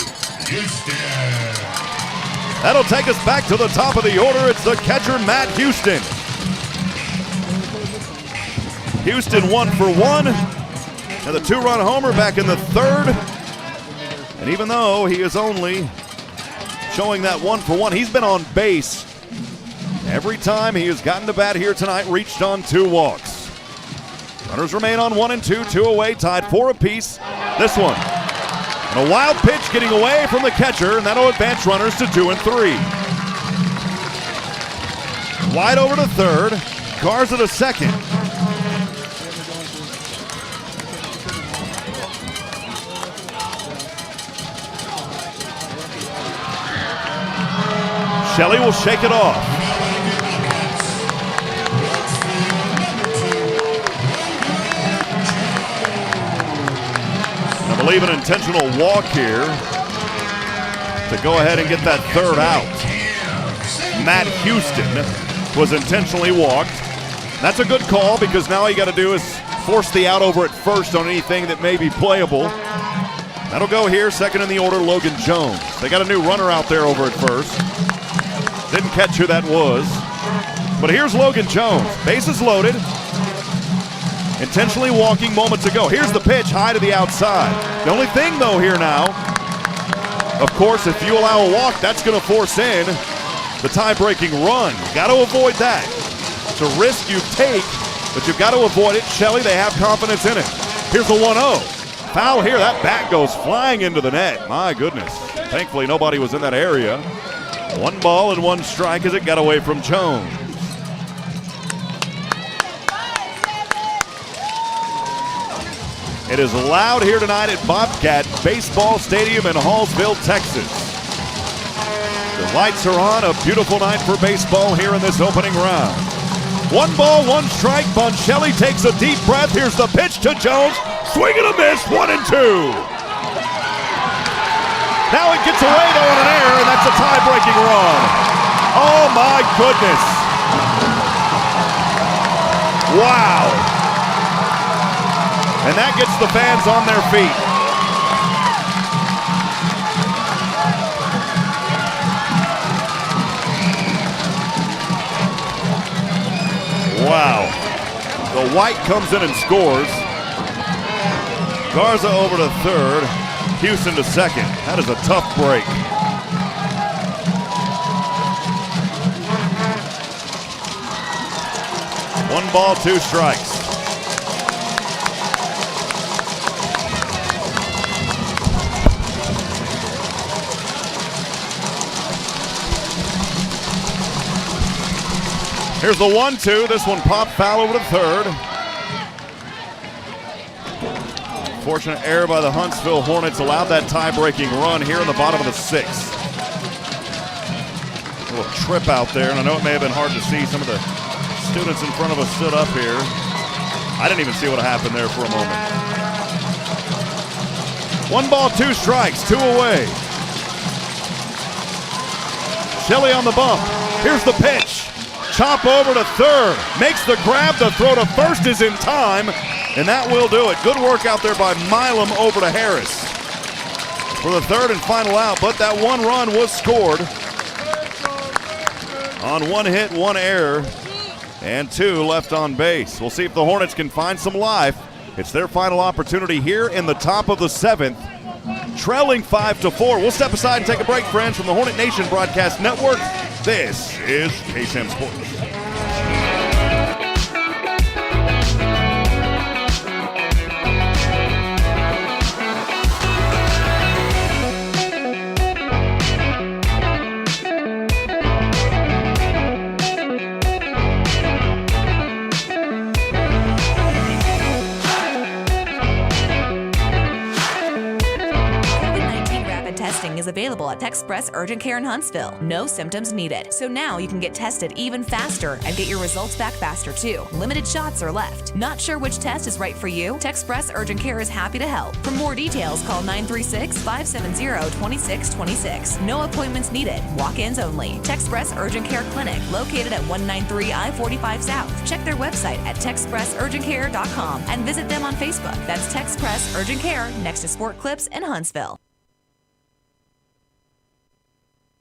That'll take us back to the top of the order. It's the catcher, Matt Houston. Houston 1 for 1. And the 2-run homer back in the third. And even though he is only showing that 1 for 1, he's been on base every time he has gotten to bat here tonight, reached on 2 walks. Runners remain on 1 and 2, 2 away, tied 4 apiece. This one. And a wild pitch getting away from the catcher, and that'll advance runners to 2 and 3. Wide over to third, Garza to second. Shelley will shake it off. I believe an intentional walk here to go ahead and get that third out. Matt Houston was intentionally walked. That's a good call because now all you got to do is force the out over at first on anything that may be playable. That'll go here, second in the order, Logan Jones. They got a new runner out there over at first. Didn't catch who that was. But here's Logan Jones, bases loaded. Intentionally walking moments ago. Here's the pitch, high to the outside. The only thing, though, here now, of course, if you allow a walk, that's going to force in the tie-breaking run. Got to avoid that. It's a risk you take, but you've got to avoid it. Shelley, they have confidence in it. Here's the 1-0. Foul here. That bat goes flying into the net. My goodness. Thankfully, nobody was in that area. 1 ball and 1 strike as it got away from Jones. It is loud here tonight at Bobcat Baseball Stadium in Hallsville, Texas. The lights are on. A beautiful night for baseball here in this opening round. 1 ball, 1 strike. Bun Shelley takes a deep breath. Here's the pitch to Jones. Swing and a miss, 1 and 2. Now it gets away though on an error, and that's a tie-breaking run. Oh my goodness. Wow. And that gets the fans on their feet. Wow. So White comes in and scores. Garza over to third. Houston to second. That is a tough break. One ball, 2 strikes. Here's the 1-2. This one popped foul over to third. Fortunate error by the Huntsville Hornets allowed that tie-breaking run here in the bottom of the sixth. A little trip out there, and I know it may have been hard to see. Some of the students in front of us stood up here. I didn't even see what happened there for a moment. 1 ball, 2 strikes, 2 away. Shelley on the bump. Here's the pitch. Chop over to third. Makes the grab. The throw to first is in time, and that will do it. Good work out there by Milam over to Harris for the third and final out, but that 1 run was scored on 1 hit, 1 error, and 2 left on base. We'll see if the Hornets can find some life. It's their final opportunity here in the top of the 7th, trailing 5-4. We'll step aside and take a break, friends, from the Hornet Nation Broadcast Network. This is KSAM Sports. Is available at Texpress Urgent Care in Huntsville. No symptoms needed. So now you can get tested even faster and get your results back faster too. Limited shots are left. Not sure which test is right for you? Texpress Urgent Care is happy to help. For more details, call 936-570-2626. No appointments needed. Walk-ins only. Texpress Urgent Care Clinic, located at 193 I-45 South. Check their website at texpressurgentcare.com and visit them on Facebook. That's Texpress Urgent Care, next to Sport Clips in Huntsville.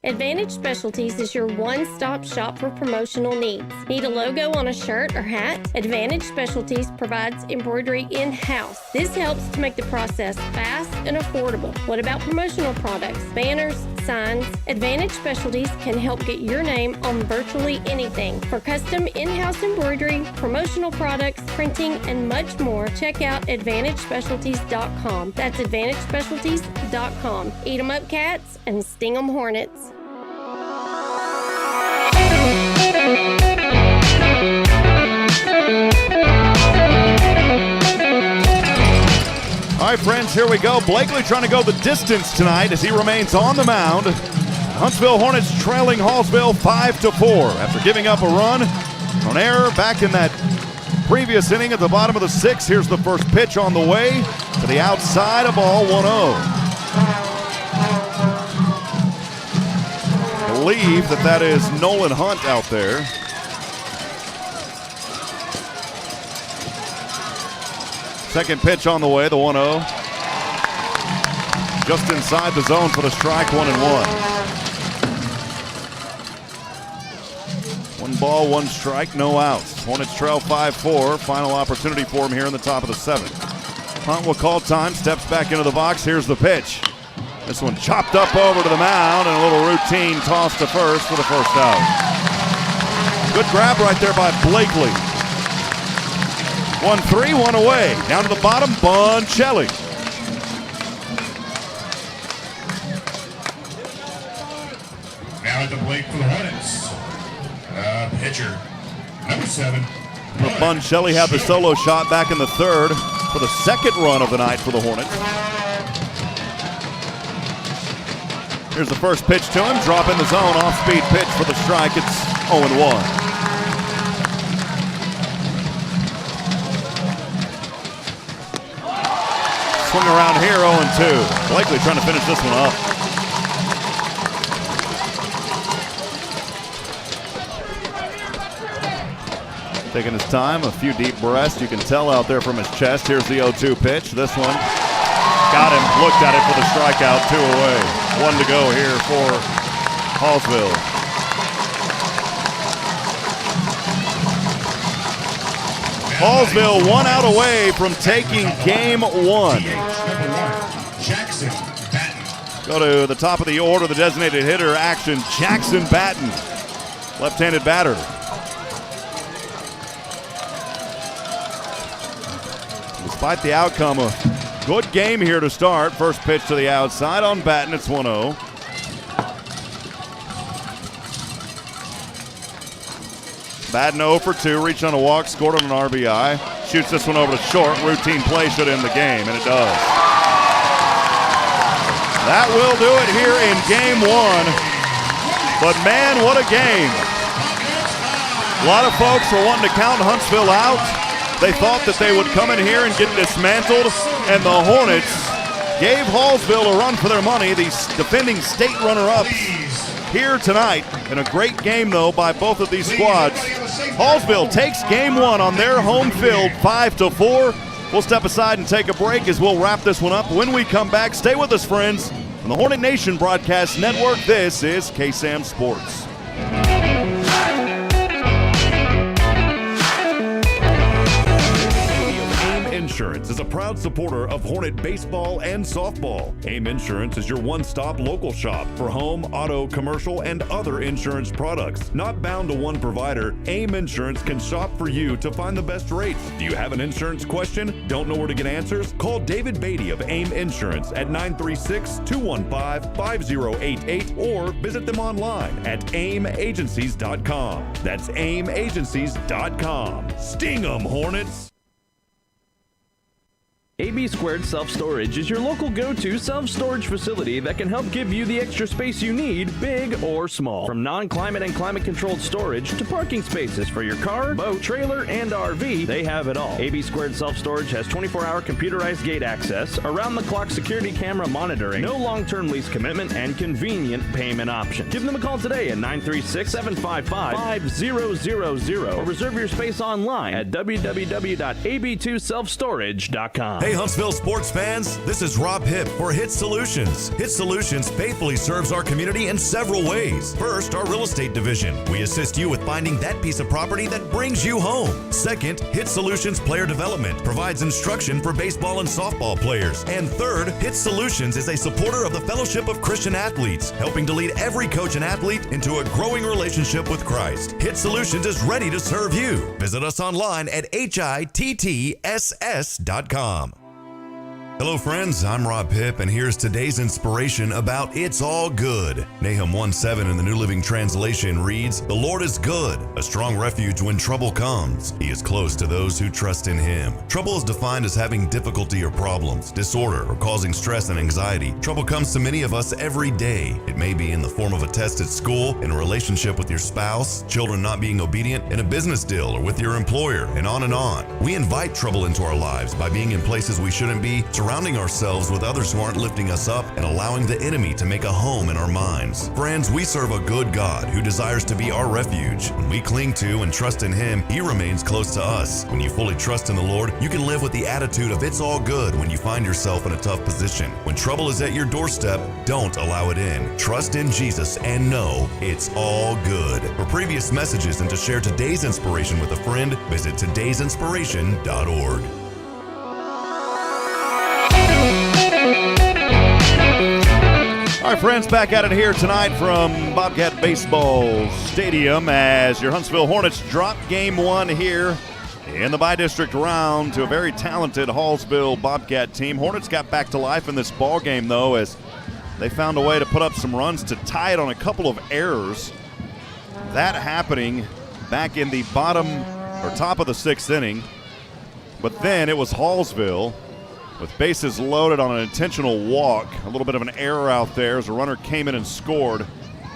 Advantage Specialties is your one-stop shop for promotional needs. Need a logo on a shirt or hat? Advantage Specialties provides embroidery in-house. This helps to make the process fast and affordable. What about promotional products, banners, signs? Advantage Specialties can help get your name on virtually anything. For custom in-house embroidery, promotional products, printing, and much more, check out AdvantageSpecialties.com. That's AdvantageSpecialties.com. Eat 'em up, cats, and sting 'em, Hornets. All right, friends, here we go. Blakely trying to go the distance tonight as he remains on the mound. Huntsville Hornets trailing Hallsville 5-4 after giving up a run on error back in that previous inning at the bottom of the 6th. Here's the first pitch on the way to the outside, of ball 1-0. I believe that is Nolan Hunt out there. Second pitch on the way, the 1-0. Just inside the zone for the strike, 1-1. 1 ball, 1 strike, no outs. Hornets trail 5-4. Final opportunity for him here in the top of the 7th. Hunt will call time, steps back into the box. Here's the pitch. This one chopped up over to the mound, and a little routine toss to first for the first out. Good grab right there by Blakely. 1-3, 1 away. Down to the bottom, Bonchelli. Now at the plate for the Hornets, pitcher, number 7. Bonchelli had the solo shot back in the 3rd for the 2nd run of the night for the Hornets. Here's the first pitch to him. Drop in the zone. Off-speed pitch for the strike. It's 0-1. Swing around here, 0-2. Blakely trying to finish this one up. Taking his time, a few deep breaths. You can tell out there from his chest. Here's the 0-2 pitch. This one got him. Looked at it for the strikeout. 2 away. 1 to go here for Hallsville. Hallsville 1 out away from taking game 1. Go to the top of the order, the designated hitter action, Jackson Batten, left-handed batter. Despite the outcome, a good game here to start. First pitch to the outside on Batten, it's 1-0. Bad 0 for 2, reached on a walk, scored on an RBI. Shoots this one over to short. Routine play should end the game, and it does. That will do it here in game 1. But man, what a game. A lot of folks were wanting to count Huntsville out. They thought that they would come in here and get dismantled, and the Hornets gave Hallsville a run for their money, these defending state runner-ups here tonight. In a great game, though, by both of these squads. Hallsville takes game 1 on their home field, 5-4. We'll step aside and take a break as we'll wrap this one up. When we come back, stay with us, friends. On the Hornet Nation Broadcast Network, this is KSAM Sports. Insurance is a proud supporter of Hornet baseball and softball. AIM Insurance is your one-stop local shop for home, auto, commercial, and other insurance products. Not bound to one provider, AIM Insurance can shop for you to find the best rates. Do you have an insurance question? Don't know where to get answers? Call David Beatty of AIM Insurance at 936-215-5088 or visit them online at aimagencies.com. That's aimagencies.com. Sting 'em, Hornets! AB2 Self Storage is your local go-to self-storage facility that can help give you the extra space you need, big or small. From non-climate and climate-controlled storage to parking spaces for your car, boat, trailer, and RV, they have it all. AB2 Self Storage has 24-hour computerized gate access, around-the-clock security camera monitoring, no long-term lease commitment, and convenient payment options. Give them a call today at 936-755-5000 or reserve your space online at www.ab2selfstorage.com. Hey Huntsville sports fans, this is Rob Hipp for HITTSS Solutions. HITTSS Solutions faithfully serves our community in several ways. First, our real estate division. We assist you with finding that piece of property that brings you home. Second, HITTSS Solutions Player Development provides instruction for baseball and softball players. And third, HITTSS Solutions is a supporter of the Fellowship of Christian Athletes, helping to lead every coach and athlete into a growing relationship with Christ. HITTSS Solutions is ready to serve you. Visit us online at HITTSS.com. Hello friends, I'm Rob Hipp, and here's today's inspiration about It's All Good. Nahum 1:7 in the New Living Translation reads, "The Lord is good, a strong refuge when trouble comes. He is close to those who trust in Him." Trouble is defined as having difficulty or problems, disorder, or causing stress and anxiety. Trouble comes to many of us every day. It may be in the form of a test at school, in a relationship with your spouse, children not being obedient, in a business deal, or with your employer, and on and on. We invite trouble into our lives by being in places we shouldn't be, surrounding ourselves with others who aren't lifting us up, and allowing the enemy to make a home in our minds. Friends, we serve a good God who desires to be our refuge. When we cling to and trust in Him, He remains close to us. When you fully trust in the Lord, you can live with the attitude of it's all good when you find yourself in a tough position. When trouble is at your doorstep, don't allow it in. Trust in Jesus and know it's all good. For previous messages and to share today's inspiration with a friend, visit today'sinspiration.org. All right, friends, back at it here tonight from Bobcat Baseball Stadium as your Huntsville Hornets drop game 1 here in the by-district round to a very talented Hallsville Bobcat team. Hornets got back to life in this ball game, though, as they found a way to put up some runs to tie it on a couple of errors. That happening back in the bottom or top of the 6th inning. But then it was Hallsville with bases loaded on an intentional walk. A little bit of an error out there as a runner came in and scored.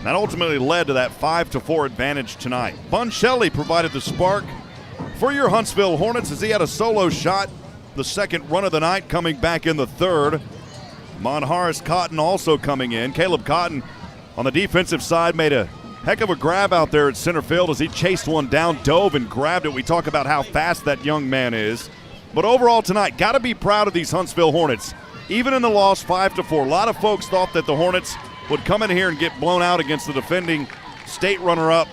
That ultimately led to that 5-4 advantage tonight. Bun Shelley provided the spark for your Huntsville Hornets as he had a solo shot, the second run of the night coming back in the 3rd. Monharis Cotton also coming in. Caleb Cotton on the defensive side made a heck of a grab out there at center field as he chased one down, dove and grabbed it. We talk about how fast that young man is. But overall tonight, got to be proud of these Huntsville Hornets. Even in the loss, 5-4, a lot of folks thought that the Hornets would come in here and get blown out against the defending state runner-up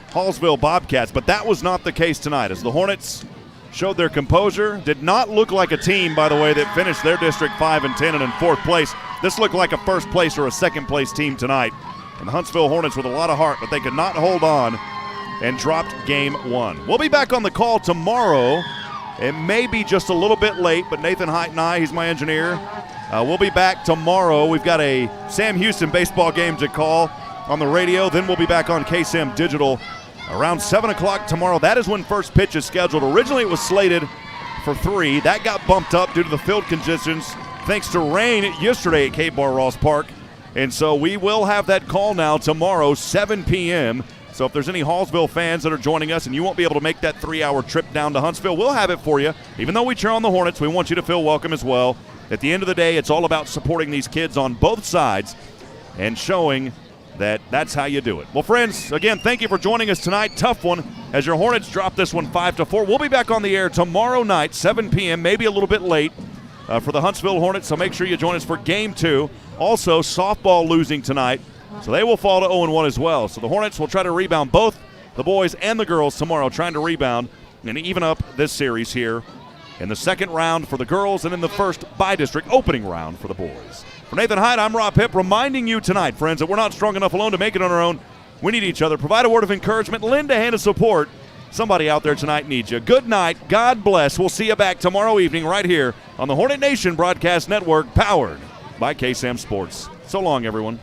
Hallsville Bobcats, but that was not the case tonight as the Hornets showed their composure. Did not look like a team, by the way, that finished their district 5-10 and in 4th place. This looked like a 1st place or a 2nd place team tonight. And the Huntsville Hornets with a lot of heart, but they could not hold on and dropped game 1. We'll be back on the call tomorrow. It may be just a little bit late, but Nathan Height and I, he's my engineer, we'll be back tomorrow. We've got a Sam Houston baseball game to call on the radio. Then we'll be back on KSAM Digital around 7 o'clock tomorrow. That is when first pitch is scheduled. Originally, it was slated for 3. That got bumped up due to the field conditions thanks to rain yesterday at Cape Bar Ross Park. And so we will have that call now tomorrow, 7 p.m. So if there's any Hallsville fans that are joining us and you won't be able to make that 3-hour trip down to Huntsville, we'll have it for you. Even though we cheer on the Hornets, we want you to feel welcome as well. At the end of the day, it's all about supporting these kids on both sides and showing that that's how you do it. Well, friends, again, thank you for joining us tonight. Tough one as your Hornets drop this one 5-4. We'll be back on the air tomorrow night, 7 p.m., maybe a little bit late for the Huntsville Hornets, so make sure you join us for Game 2. Also, softball losing tonight, so they will fall to 0-1 as well. So the Hornets will try to rebound, both the boys and the girls tomorrow, trying to rebound and even up this series here in the second round for the girls and in the first by-district opening round for the boys. For Nathan Hyde, I'm Rob Hipp, reminding you tonight, friends, that we're not strong enough alone to make it on our own. We need each other. Provide a word of encouragement. Lend a hand of support. Somebody out there tonight needs you. Good night. God bless. We'll see you back tomorrow evening right here on the Hornet Nation Broadcast Network, powered by KSAM Sports. So long, everyone.